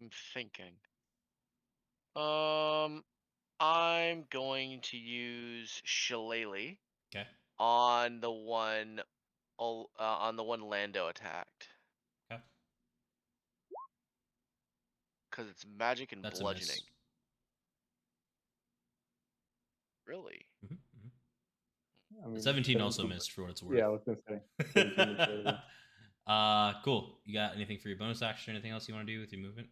I'm thinking. I'm going to use Shillelagh Okay. on the one Lando attacked. Okay. Because it's magic and That's bludgeoning. a miss. Really? I mean, 17 also 17 missed for what it's worth. Yeah, I was gonna say. 17 is better. Cool. You got anything for your bonus action? Anything else you want to do with your movement?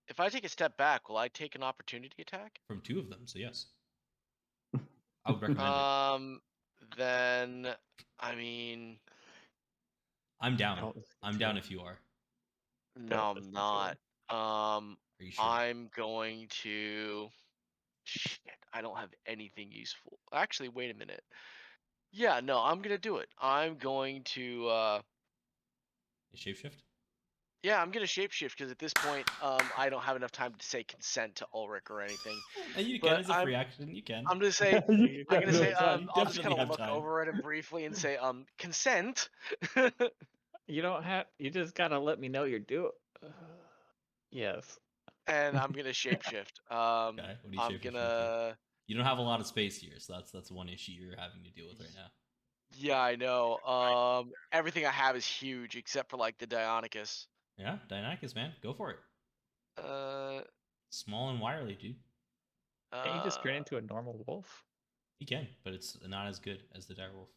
If I take a step back, will I take an opportunity attack? From 2 of them, so yes. I would recommend it. Then I mean, I'm down. Don't listen I'm to down him. if you are. no, Don't I'm listen to not. Are you sure? I'm going to. Shit, I don't have anything useful. Actually, wait a minute. Yeah, no, I'm gonna do it. I'm going to. You shapeshift? Yeah, I'm gonna shapeshift because at this point, I don't have enough time to say consent to Ulrich or anything. And you But can as a I'm- free action. You can. I'm gonna say. You I'm got gonna no say. time. I'll just Definitely kind of have look time. over at him briefly and say, consent. You don't have. You just gotta let me know you're doing. Yes. And I'm gonna shapeshift. Okay, what do you I'm shapeshift into? gonna. You don't have a lot of space here, so that's one issue you're having to deal with right now. Yeah, I know. Everything I have is huge except for like the Dionicus. Yeah, Deinonychus, man, go for it. Uh, Small and wirely, dude. Can't you just turn into a normal wolf? You can, but it's not as good as the direwolf.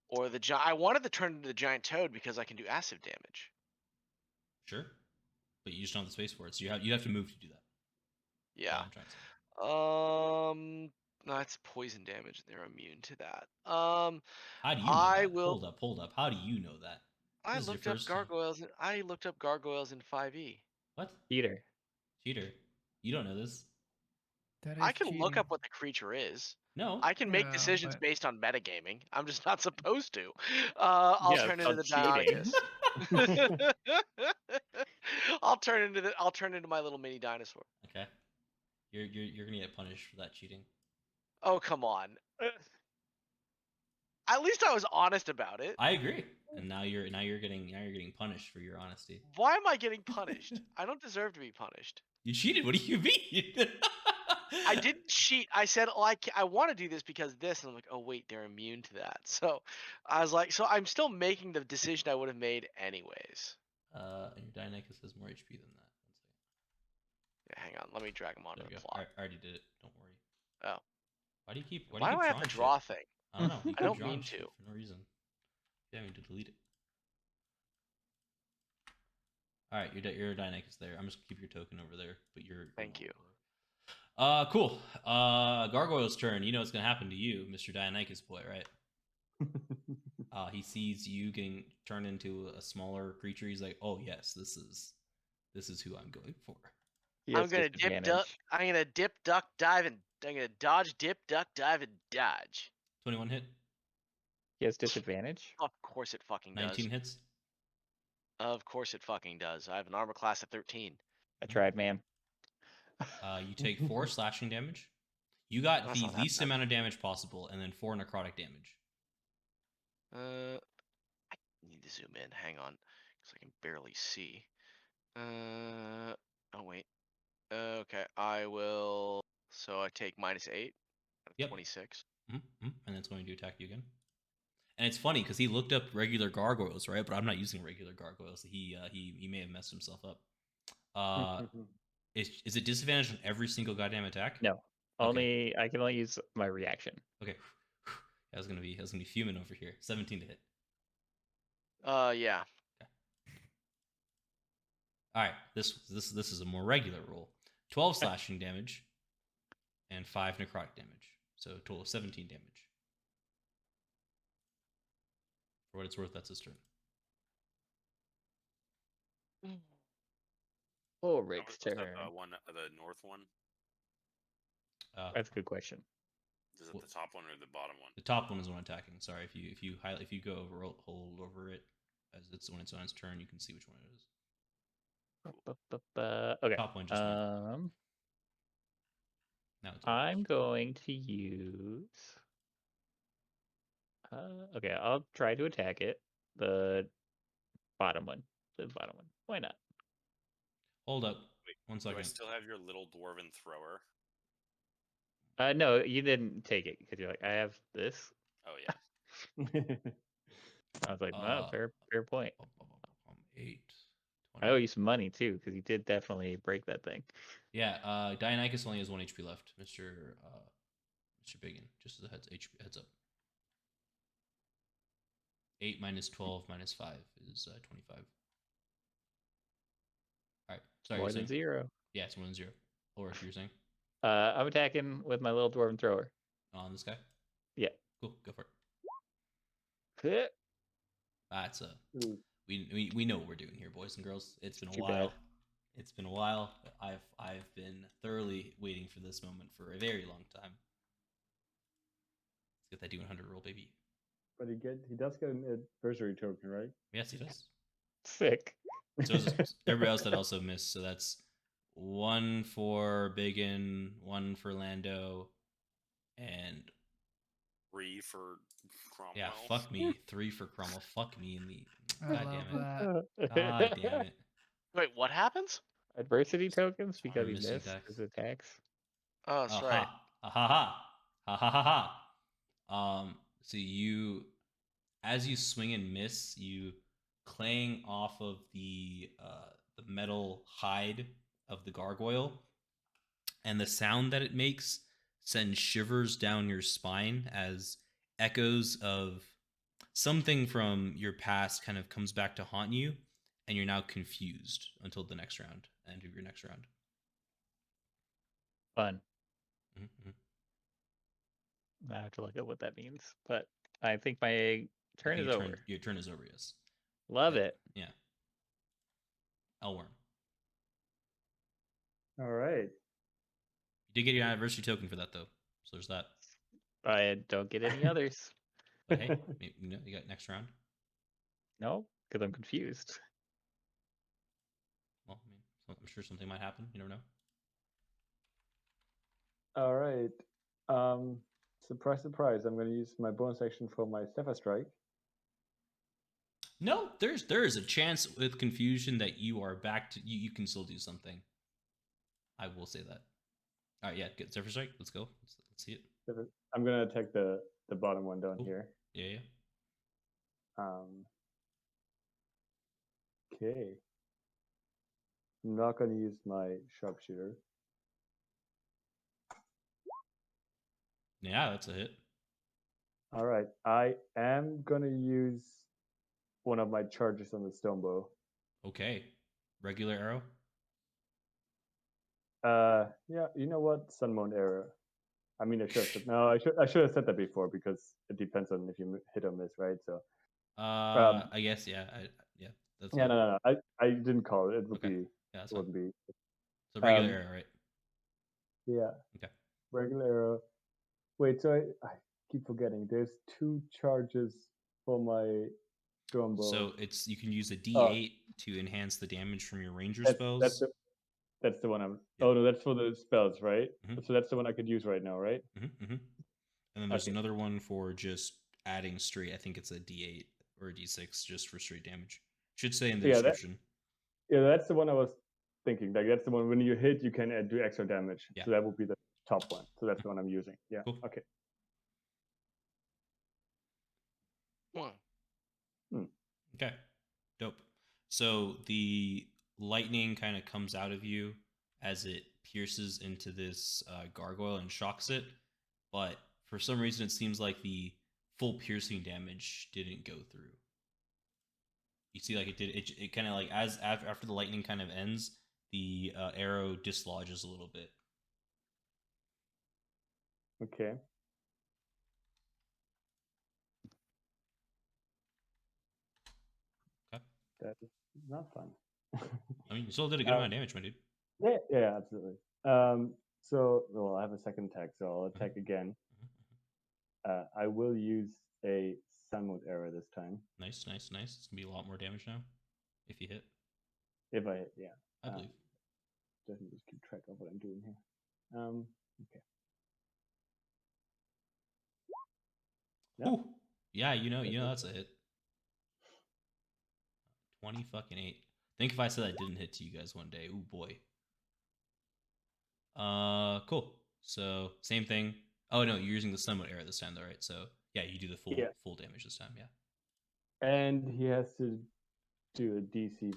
or the giant. I wanted to turn into the giant toad because I can do acid damage. Sure, but you just don't have the space for it, so you have to move to do that. That's Yeah. what I'm trying to say. No, it's poison damage. They're immune to that. How do you know I that? will. Hold up. How do you know that? I This is your looked up first time. gargoyles. I looked up gargoyles in 5e. What? Peter. Cheater. You don't know this. That is I can look cheating. up what the creature is. No. I can make Yeah, decisions but- based on metagaming. I'm just not supposed to. I'll Yeah, turn into the it's called cheating. Dionicus. I'll turn into my little mini dinosaur. Okay. You're gonna get punished for that cheating. Oh, come on. At least I was honest about it. I agree. And now you're getting punished for your honesty. Why am I getting punished? I don't deserve to be punished. You cheated. What do you mean? I didn't cheat. I said, oh, I want to do this because this. And I'm like, oh, wait, they're immune to that. So I was like, so I'm still making the decision I would have made anyways. And your Deinonychus has more HP than that. Yeah, hang on. Let me drag them onto There we the go. plot. I already did it. Don't worry. Oh. Why do you keep? Why do I have to drawing draw shit? thing? I don't know. You I keep don't drawing mean shit to. for no reason. Yeah, I mean to delete it. All right, your Deinonychus there. I'm just gonna keep your token over there, but you're. Thank you. Cool. Gargoyle's turn. You know what's gonna happen to you, Mr. Deinonychus boy, right? He sees you getting turned into a smaller creature. He's like, "Oh yes, this is who I'm going for." He I'm has gonna dip, duck. disadvantage. I'm gonna dip, duck, dive, and I'm gonna dodge, dip, duck, dive, and dodge. 21 hit. He has disadvantage. Of course it fucking does. 19 hits. Of course it fucking does. I have an armor class of 13. I tried, man. You take 4 slashing damage. You got That's the not that least bad. amount of damage possible, and then 4 necrotic damage. I need to zoom in. Hang on, because I can barely see. Oh wait. Okay, I will. So I take -8 out of Yep. 26. And it's going to attack you again. And it's funny because he looked up regular gargoyles, right? But I'm not using regular gargoyles. He may have messed himself up. Is it disadvantage on every single goddamn attack? No. Only I can only use my reaction. Okay. I was gonna be fuming over here. 17 to hit. Yeah. All right. This is a more regular roll. 12 slashing damage and 5 necrotic damage. So a total of 17 damage. For what it's worth, that's his turn. Ulrich's Was that turn. the north one? That's a good question. Is it the top one or the bottom one? The top one is one attacking. Sorry, if you go hold over it as it's when it's on its turn, you can see which one it is. Okay. Top one just went. Now it's I'm going to use. Okay, I'll try to attack it. The bottom one. The bottom one. Why not? Hold up. Wait, 1 do I second. still have your little dwarven thrower? No, you didn't take it because you're like, I have this. Oh yeah. I was like, no, fair point. 8. 20. I owe you some money too because you did definitely break that thing. Yeah, Deinonychus only has 1 HP left, Mr. BigYin. Just as a heads up. 8 minus 12 minus 5 is 25. All right. Sorry. More than 0. Yeah, it's more than 0. Or if you're saying. I'm attacking with my little dwarven thrower. On this guy. Yeah. Cool. Go for it. That's we know what we're doing here, boys and girls. It's been a Too while. bad. It's been a while. I've been thoroughly waiting for this moment for a very long time. Let's get that D100 roll, baby. But he does get an adversary token, right? Yes, he does. Sick. So does everybody else that also missed. So that's 1 for BigYin, 1 for Lando, and 3 for Cromwell. yeah, fuck me. 3 for Cromwell. Fuck me in the. I God love damn it. that. God damn it. Wait, what happens? Adversity tokens It's because he missing missed deck. his attacks. Oh, that's right. Ha ha ha ha ha ha ha. So you, as you swing and miss, you clang off of the metal hide of the gargoyle, and the sound that it makes sends shivers down your spine as echoes of something from your past kind of comes back to haunt you, and you're now confused until the next round, end of your next round. Fun. Mm-hmm. I have to look at what that means, but I think my turn is over. Your turn is over, yes. Love it. Yeah. Elwarin. All right. You did get your anniversary token for that, though. So there's that. I don't get any others. But hey, you got next round. No, because I'm confused. Well, I mean, I'm sure something might happen. You never know. All right. Surprise, surprise. I'm going to use my bonus action for my Zephyr Strike. No, there is a chance with confusion that you are back to you can still do something. I will say that. All right, yeah, get Zephyr Strike. Let's go. Let's see it. I'm going to attack the bottom one down here. Yeah. Okay. I'm not going to use my sharpshooter. Yeah, that's a hit. All right. I am going to use one of my charges on the stone bow. Okay. Regular arrow? Yeah, you know what? Sunmoon arrow. I mean, I should have said that before because it depends on if you hit or miss, right? So. I guess yeah. That's yeah. No. I didn't call it. It would okay. be. Yeah, that's it wouldn't be. So regular arrow, right? Yeah. Okay. Regular arrow. Wait, so I keep forgetting. There's 2 charges for my stone bow. So you can use a D8 to enhance the damage from your ranger spells. That's the one I'm. Yeah. Oh no, that's for the spells, right? Mhm. So that's the one I could use right now, right? And then there's another one for just adding straight. I think it's a D8 or a D6 just for straight damage. Should say in the description. That's the one I was thinking. Like that's the one when you hit, you can do extra damage. Yeah. So that would be the top one. So that's the one I'm using. Yeah. Cool. Okay. Okay. Dope. So the lightning kind of comes out of you as it pierces into this gargoyle and shocks it, but for some reason it seems like the full piercing damage didn't go through. You see, like it did. It kind of like after the lightning kind of ends, the arrow dislodges a little bit. Okay. Okay. That is not fun. I mean, you still did a good amount of damage, my dude. Yeah, absolutely. So, well, I have a second attack, so I'll attack again. I will use a Sunwood arrow this time. Nice. It's gonna be a lot more damage now if you hit. If I hit, yeah. I believe. Doesn't just keep track of what I'm doing here. Okay. Yeah. Ooh. Yeah, you know that's a hit. 20 fucking 8. Think if I said I didn't hit to you guys one day. Ooh boy. Cool. So same thing. Oh no, you're using the Sunwood arrow this time though, right? So yeah, you do the full damage this time, yeah. And he has to do a DC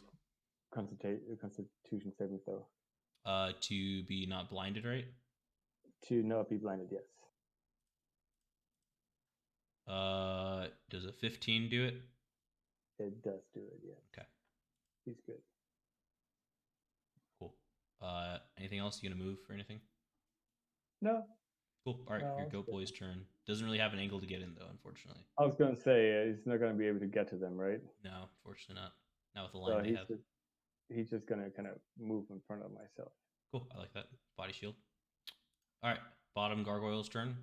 Constitution saving throw. To be not blinded, right? To not be blinded, yes. Does a 15 do it? It does do it, yeah. Okay. He's good. Cool. Anything else? You gonna move or anything? No. Cool. All right, No, your goat boy's turn. Doesn't really have an angle to get in though, unfortunately. I was gonna say he's not gonna be able to get to them, right? No, fortunately not. Not with the line So they have. he's just gonna kind of move in front of myself. Cool. I like that. Body shield. All right. Bottom gargoyle's turn.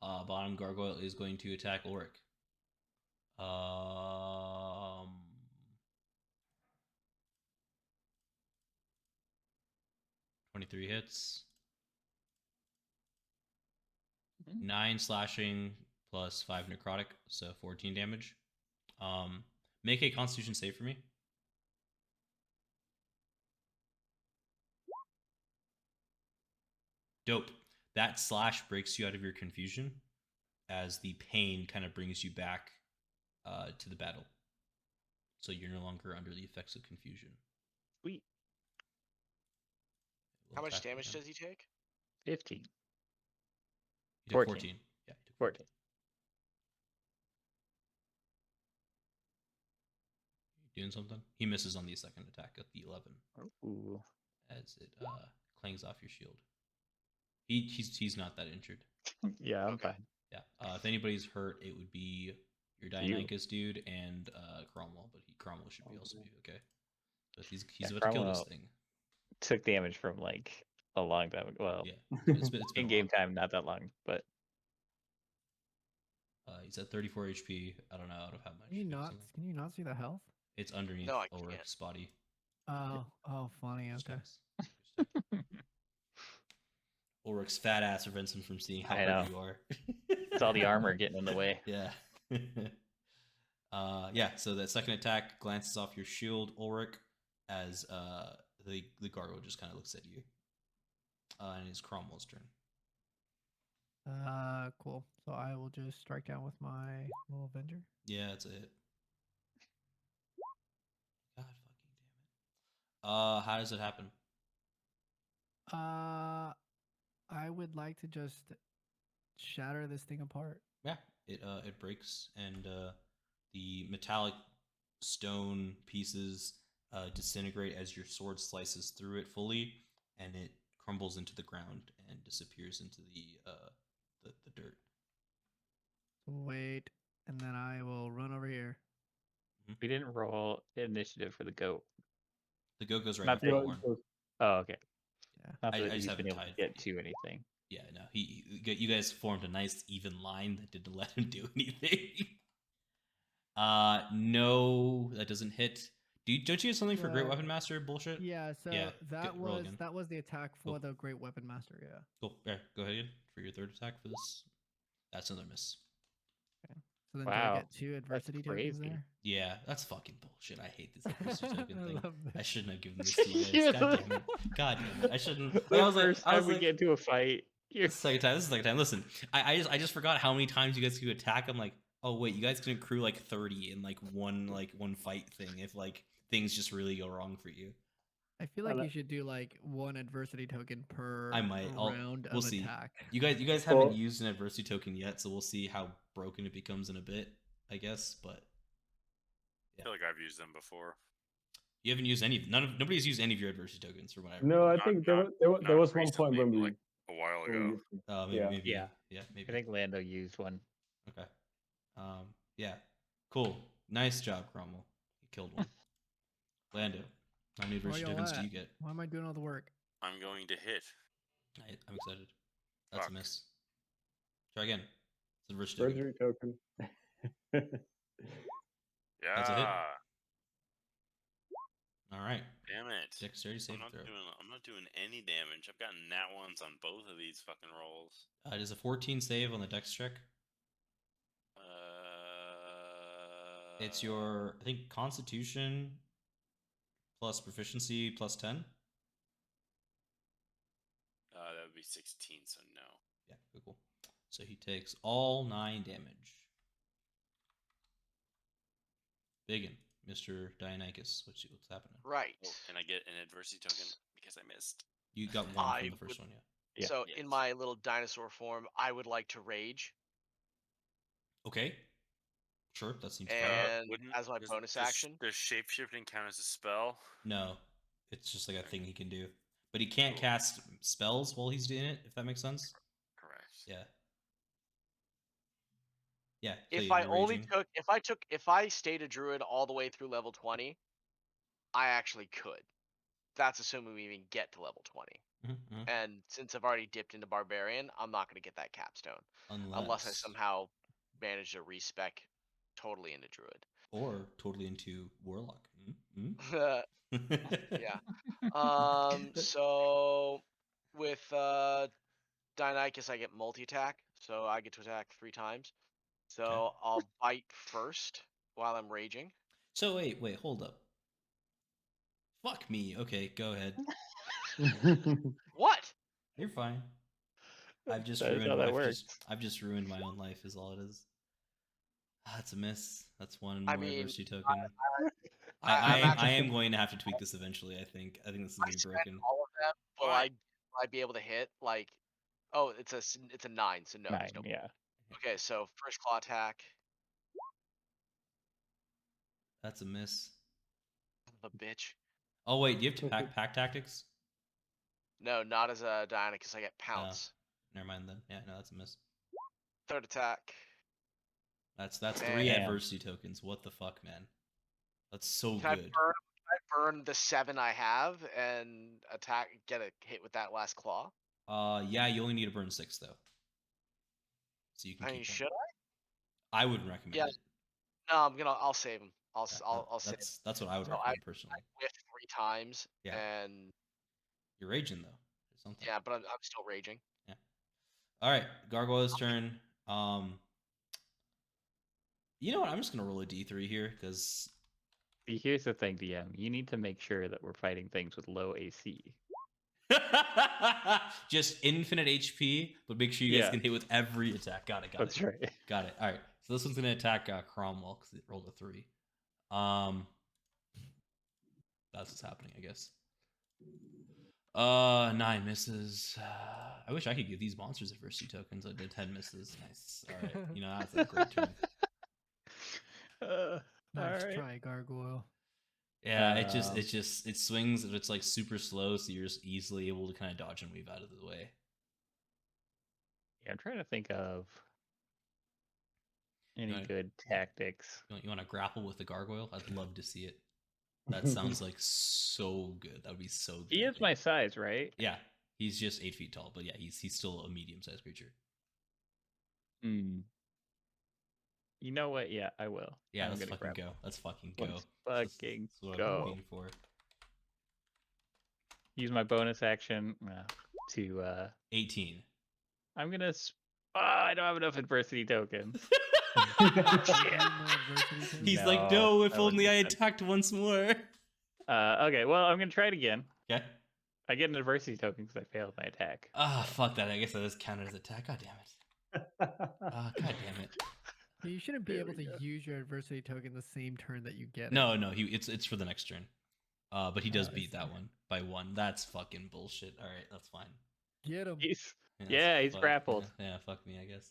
Bottom gargoyle is going to attack Ulrich. 23 hits. 9 slashing plus 5 necrotic, so 14 damage. Make a Constitution save for me. Dope. That slash breaks you out of your confusion as the pain kind of brings you back to the battle. So you're no longer under the effects of confusion. Sweet. How much damage does he take? 15. He took 14. 14. Yeah, he took 14. Doing something? He misses on the second attack at the 11 Ooh. as it clangs off your shield. He's not that injured. Yeah, I'm Okay. fine. Yeah. If anybody's hurt, it would be your Dionychus dude and Cromwell, but Cromwell should be also be okay. But he's about to kill this Cromwell thing. Took damage from like a long time ago. Well, Yeah, it's been in a game while. time, not that long, but He's at 34 HP. I don't know out of how much. Can you not? something. Can you not see the health? It's underneath No, I Ulrich's body. Oh, funny. Just Okay. nice. Ulrich's fat ass prevents him from seeing how I hurt know. you are. it's all the armor getting in the way. Yeah. Yeah, so that second attack glances off your shield, Ulrich, as the gargoyle just kind of looks at you. And it's Cromwell's turn. Cool. So I will just strike down with my little Avenger. Yeah, that's a hit. God fucking damn it. How does it happen? I would like to just shatter this thing apart. Yeah, it breaks and the metallic stone pieces disintegrate as your sword slices through it fully, and it crumbles into the ground and disappears into the dirt. Wait, and then I will run over here. We didn't roll initiative for the goat. The goat goes right Not after that- the horn. Oh, okay. Yeah. Not I that just he's haven't been able to tied get for to anything. Yeah, no, you guys formed a nice even line that didn't let him do anything. No, that doesn't hit. Don't you have something for Great Weapon Master bullshit? Yeah. So Yeah, that roll was again. the attack for Cool. the Great Weapon Master. Yeah. Cool. Yeah, go ahead again for your third attack for this. That's another miss. So then do Wow, I get 2 adversity tokens crazy. there? Yeah, that's fucking bullshit. I hate this adversity token I thing. love I this. shouldn't have given this to you guys. God damn it. God damn it. I shouldn't. The Like, I was like, first time we get into a fight, you're This is the second time. This is the second time. Listen, I just forgot how many times you guys could attack. I'm like, oh wait, you guys can accrue like 30 in like one fight thing if like things just really go wrong for you. I feel I like li- you should do like 1 adversity token per I might. round We'll of see. attack. You guys Well- haven't used an adversity token yet, so we'll see how broken it becomes in a bit, I guess. But I feel like I've used them before. you haven't used any. Nobody's used any of your adversity tokens from what I No, I Not- think not- there not was one point recently, when but, we like, a while when we ago. used it. maybe, Yeah. maybe Yeah. maybe. I think Lando used one. Okay. Yeah. Cool. Nice job, Cromwell. You killed one. Lando, how many Where adversity y'all tokens do at? you get? Why am I doing all the work? I'm going to hit. I'm excited. That's Fuck. a miss. Try again. It's adversity token. Surgery token. Yeah. That's a hit. All right. Damn it. Dexterity I'm save not throw. doing any damage. I've gotten nat ones on both of these fucking rolls. It is a 14 save on the dex check. It's your, I think, Constitution plus proficiency plus 10. That would be 16, so no. Yeah, cool. So he takes all 9 damage. BigYin, Mr. Dionychus, what's happening? Right. Oh, can I get an adversity token because I missed? You got one I from the first would- one, yeah. Yeah. So Yes. in my little dinosaur form, I would like to rage, Okay. Sure, that seems fine. and Wouldn't- as my does- bonus does- action, Does shapeshifting count as a spell? No, it's just like a thing he can do. But he can't Cool. cast spells while he's doing it, if that makes sense. Correct. Yeah. Yeah. so if you're I only raging. if I stayed a druid all the way through level 20, I actually could. That's assuming we even get to level 20. Mhm, mhm. And since I've already dipped into barbarian, I'm not going to get that capstone unless I somehow manage to respec totally into druid. Or totally into warlock. Yeah. So with Dionychus, I get multi attack, so I get to attack 3 times. So I'll bite first while I'm raging. So wait, hold up. Fuck me. Okay, go ahead. What? You're fine. I've just That is ruined. how that works. I've just ruined my own life. Is all it is. That's a miss. That's one I more mean, adversity token. I'm I actually am going to have to tweak this eventually. I think this is I gonna be spent broken. all of them. Will Why? I be able to hit like? Oh, it's a 9, so no, 9, there's no. yeah. Okay, so first claw attack. That's a miss. The bitch. Oh wait, do you have to pack tactics? No, not as a Diana, because I get pounce. Never mind then. Yeah, no, that's a miss. Third attack. That's 3 Damn. adversity tokens. What the fuck, man? That's so Can good. I burn the 7 I have and get a hit with that last claw? Yeah, you only need to burn 6 though, so you can I mean, keep them. should I wouldn't recommend Yeah. it. I? No, I'll save him. I'll save. That's what I would So recommend I personally. whiffed 3 times, Yeah. and You're raging though. There's something. yeah, but I'm still raging. Yeah. All right, Gargoyle's turn. You know what? I'm just gonna roll a d3 here because See, here's the thing, DM. You need to make sure that we're fighting things with low AC. just infinite HP, but make sure you guys Yeah. can hit with every attack. Got it. That's right. Got it. All right. So this one's gonna attack Cromwell because it rolled a 3. That's what's happening, I guess. 9 misses. I wish I could give these monsters adversity tokens. I did 10 misses. Nice. All right. You know, that's a great turn. Nice Alright. try, Gargoyle. Yeah, it swings and it's like super slow, so you're just easily able to kind of dodge and weave out of the way. Yeah, I'm trying to think of any Right. good tactics. You want to grapple with the gargoyle? I'd love to see it. That sounds like so good. That would be so good. He is my size, right? Yeah, he's just 8 feet tall, but yeah, he's still a medium-sized creature. Hmm. You know what? Yeah, I will. Yeah, I'm let's gonna fucking grab go. Let's fucking go. Let's That's fucking what go. I'm waiting for. Use my bonus action to 18. I'm gonna I don't have enough adversity tokens. My adversity tokens? He's like, No, no, if that would only be I bad. attacked once more. Okay, well, I'm gonna try it again. Okay. I get an adversity token because I failed my attack. Ah, fuck that. I guess that does count as attack. God damn it. God damn it. You shouldn't be There able we to go. use your adversity token the same turn that you get it. No, it's for the next turn. But he does I beat that see. one by 1. That's fucking bullshit. All right, that's fine. Get him. He's Yeah, he's grappled. Yeah, fuck me, I guess.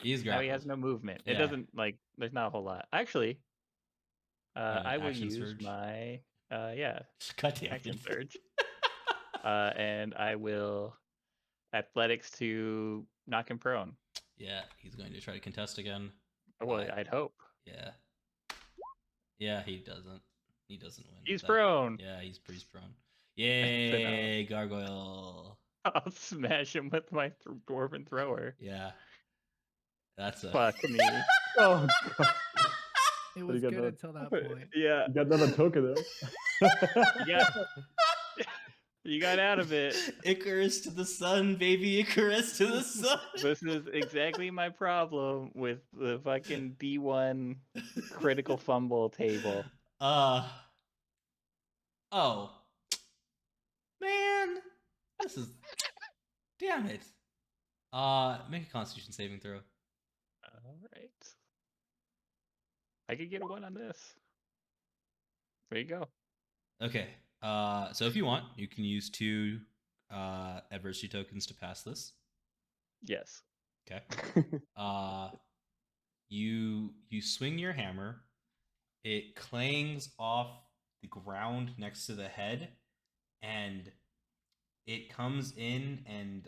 He's Now grappled. he has no movement. It Yeah. doesn't there's not a whole lot. Actually, I will action use surge? my God damn action it. surge. And I will athletics to knock him prone. Yeah, he's going to try to contest again. Well, I'd hope. Yeah. Yeah, he doesn't. He doesn't win. He's prone. Yeah, he's prone. Yay, gargoyle. I'll smash him with my dwarven thrower. Yeah. That's a Fuck me. Oh, God. It But was you good got until that point. Yeah, You got another token though. you got out of it. Icarus to the sun, baby. Icarus to the sun. This is exactly my problem with the fucking D1 critical fumble table. Oh. Man. This is damn it. Make a constitution saving throw. All right. I could get a 1 on this. There you go. Okay. So if you want, you can use 2 adversity tokens to pass this. Yes. Okay. You swing your hammer. It clangs off the ground next to the head, and it comes in and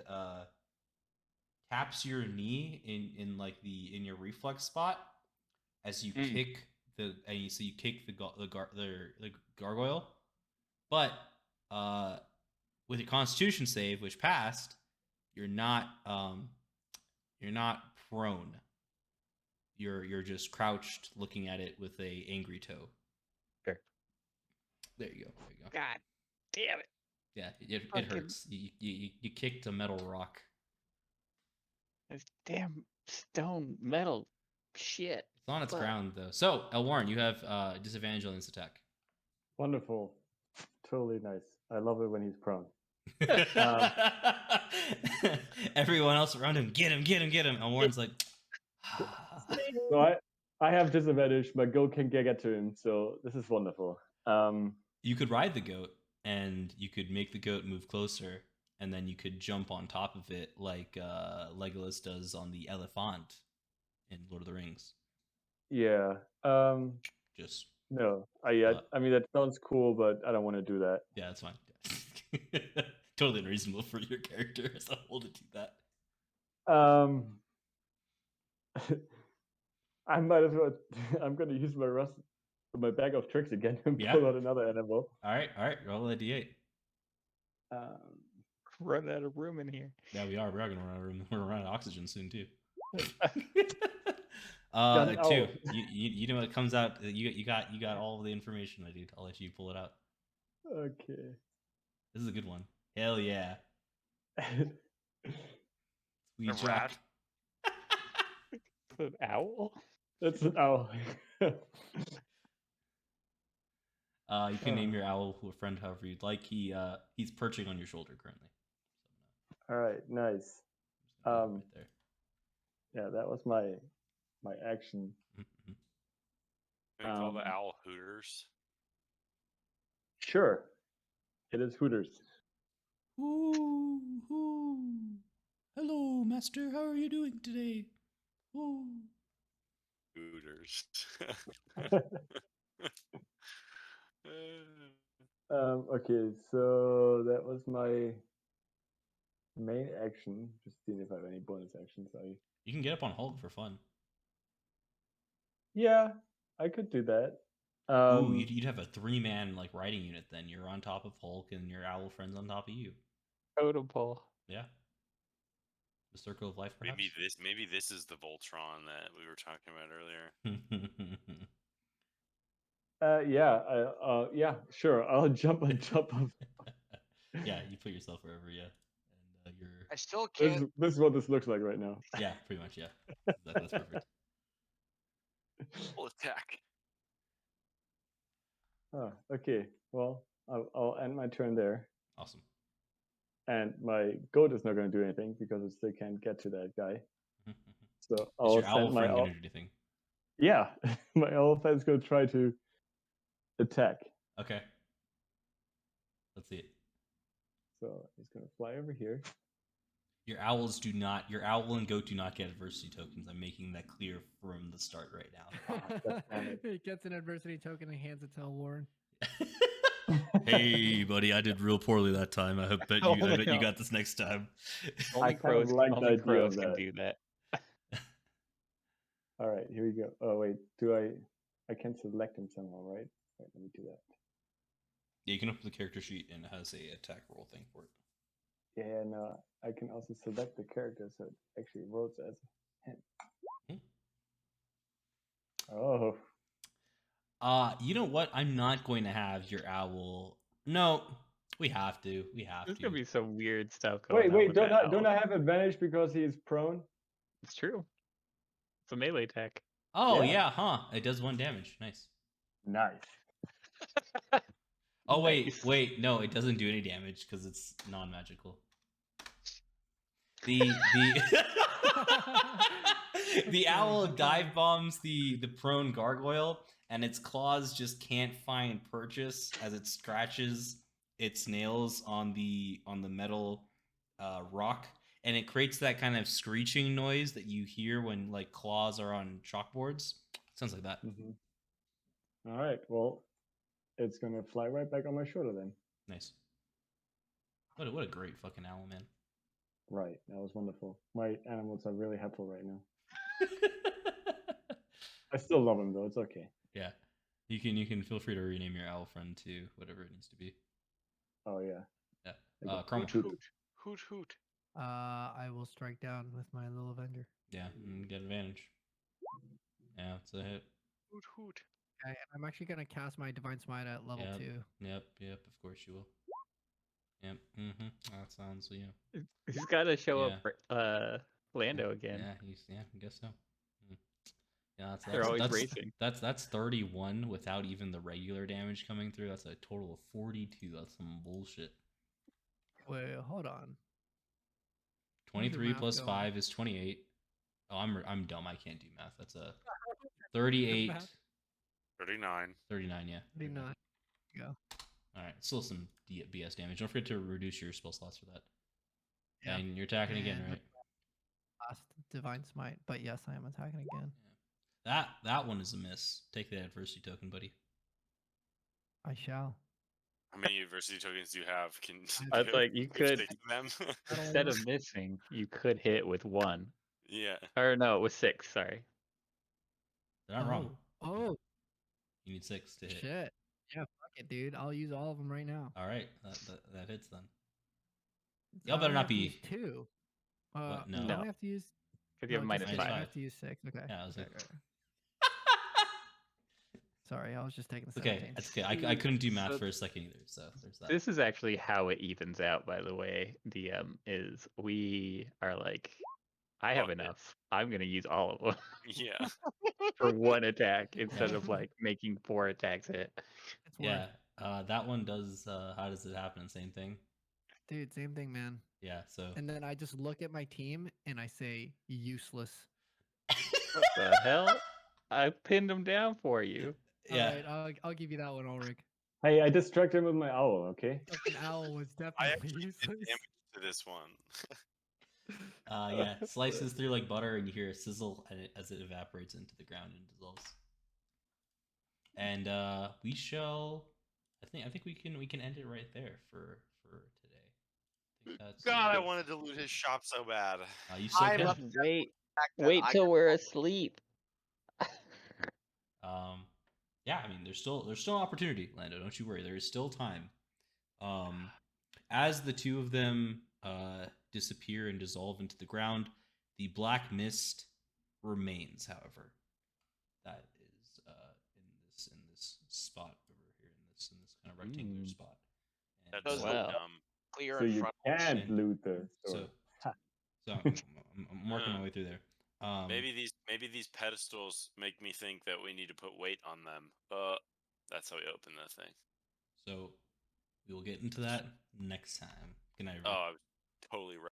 taps your knee in your reflex spot as you kick the gargoyle. But with your Constitution save, which passed, you're not prone. You're just crouched, looking at it with a angry toe. Sure. There you go. God damn it. Yeah, it Fucking- hurts. You kicked a metal rock. This damn stone metal shit. It's on its But- ground though. So, Elwarin, you have disadvantage on this attack. Wonderful. Totally nice. I love it when he's prone. Everyone else around him, get him, get him, get him. Elwarin's like, So I have disadvantage. My goat can get to him, so this is wonderful. you could ride the goat, and you could make the goat move closer, and then you could jump on top of it like Legolas does on the elephant in Lord of the Rings. Yeah. Just No. I mean that sounds cool, but I don't want to do that. yeah, that's fine. Totally unreasonable for your character as a whole to do that. I might as well. I'm gonna use my bag of tricks again and Yeah. pull out another animal. All right, roll a d8. Run out of room in here. Yeah, we are. We are gonna run out of room. We're gonna run out of oxygen soon too. Got it. Two. Oh. You know what comes out. You got all the information, my dude. I'll let you pull it out. Okay. This is a good one. Hell yeah. We A rat? It's an owl. That's an owl. You can name your owl a friend however you'd like. He's perching on your shoulder currently. All right. Nice. Right there. Yeah, that was my action. Mhm. We call the Um, owl Hooters. Sure. It is Hooters. Ooh, ooh. Hello, master. How are you doing today? Ooh. Hooters. Okay, so that was my main action. Just seeing if I have any bonus actions. You can get up on Hulk for fun. Yeah, I could do that. Ooh, you'd have a 3-man like riding unit then. You're on top of Hulk and your owl friends on top of you. Totem pole. Yeah. The circle of life, perhaps. Maybe this is the Voltron that we were talking about earlier. Yeah, sure. I'll jump on top of. Yeah, you put yourself wherever, yeah. And you're I still This, can't. this is what this looks like right now. yeah, pretty much, yeah. That's perfect. Full attack. Oh, okay. Well, I'll end my turn there. Awesome. And my goat is not going to do anything because it still can't get to that guy. So Is I'll your owl send my friend owl. gonna do anything? Yeah, my owl friend's going to try to attack. Okay. Let's see it. So he's going to fly over here. Your owl and goat do not get adversity tokens. I'm making that clear from the start right now. He gets an adversity token and hands it to Elwarin. Hey, buddy, I did real poorly that time. I bet you got this next time. Only kind of crows, like the only idea of crows can that. do that. All right, here we go. Oh wait, I can select him somehow, right? Wait, let me do that. Yeah, you can open the character sheet and it has a attack roll thing for it. Yeah, no, I can also select the character so it actually votes as him. Oh, You know what? I'm not going to have your owl. No, we have to. There's gonna be some weird stuff going on. wait, with don't that don't owl. I have advantage because he is prone? It's true. It's a melee attack. Oh Yeah. yeah, huh? It does 1 damage. Nice. Nice. Oh Nice. wait, no, it doesn't do any damage because it's non-magical. The the owl dive bombs the prone gargoyle, and its claws just can't find purchase as it scratches its nails on the metal rock, and it creates that kind of screeching noise that you hear when like claws are on chalkboards. Sounds like that. All right, well, it's gonna fly right back on my shoulder then. Nice. What a great fucking owl, man. Right, that was wonderful. My animals are really helpful right now. I still love them though. It's okay. Yeah, you can feel free to rename your owl friend to whatever it needs to be. Oh yeah. Yeah, Cromwell. Hoot hoot. I will strike down with my little Avenger. Yeah, and get advantage. Yeah, it's a hit. Hoot hoot. Okay, and I'm actually gonna cast my Divine Smite at level 2. Yep. Of course you will. Yep. That sounds He's got to show up for Lando again. Yeah, I guess so. Yeah, They're always racing. That's 31 without even the regular damage coming through. That's a total of 42. That's some bullshit. Wait, hold on. 23 math plus going? 5 is 28. Oh, I'm dumb. I can't do math. That's a 38. math. 39. 39, yeah. Do not go. All right, still some BS damage. Don't forget to reduce your spell slots for that. Yeah. And you're attacking again, And right? Last divine smite, but yes, I am attacking again. Yeah. That one is a miss. Take the adversity token, buddy. I shall. How many adversity tokens do you have? Can I was like, you could, 6 of them? instead of missing, you could hit with 1. Yeah. Or no, with 6, sorry. They're not wrong. Oh, You need 6 to hit. shit. Yeah, fuck it, dude. I'll use all of them right now. All right, that hits then. Y'all better I not have to use be. 2. What? No. I No. only have to use. Because you have just minus kidding, 5. I have to use 6. Okay. Yeah, I was okay, like- okay. Sorry, I was just taking the Okay, 17. that's okay. I couldn't do math So- for a second either, so there's that. This is actually how it evens out, by the way, DM, is we are like, I have Fuck it. enough. I'm going to use all of them Yeah. for 1 attack instead Yeah. of like making 4 attacks hit. It's Yeah, worth. that one does. How does it happen? Same thing. Dude, same thing, man. Yeah. So. And then I just look at my team and I say useless. What the hell? I pinned them down for you. Yeah. All right, I'll give you that one, Ulrich. Hey, I distracted him with my owl. Okay. Fucking owl was I definitely actually did useless. damage to this one. Yeah, slices through like butter, and you hear a sizzle as it evaporates into the ground and dissolves. And we shall. I think we can end it right there for today. I think that's. God, I wanted to loot his shop so bad. You still I can. love- Wait, Fact that wait I till can- we're asleep. Yeah, I mean, there's still opportunity, Lando. Don't you worry. There is still time. As the two of them disappear and dissolve into the ground, the black mist remains. However, that is in this spot over here, in this kind of rectangular spot. And, That's so Wow. dumb. Clear So in you front. can't And- loot the store. so I'm working my way through there. Maybe these pedestals make me think that we need to put weight on them. That's how we open that thing. So we will get into that next time. Good night, everyone. Oh, I was totally right.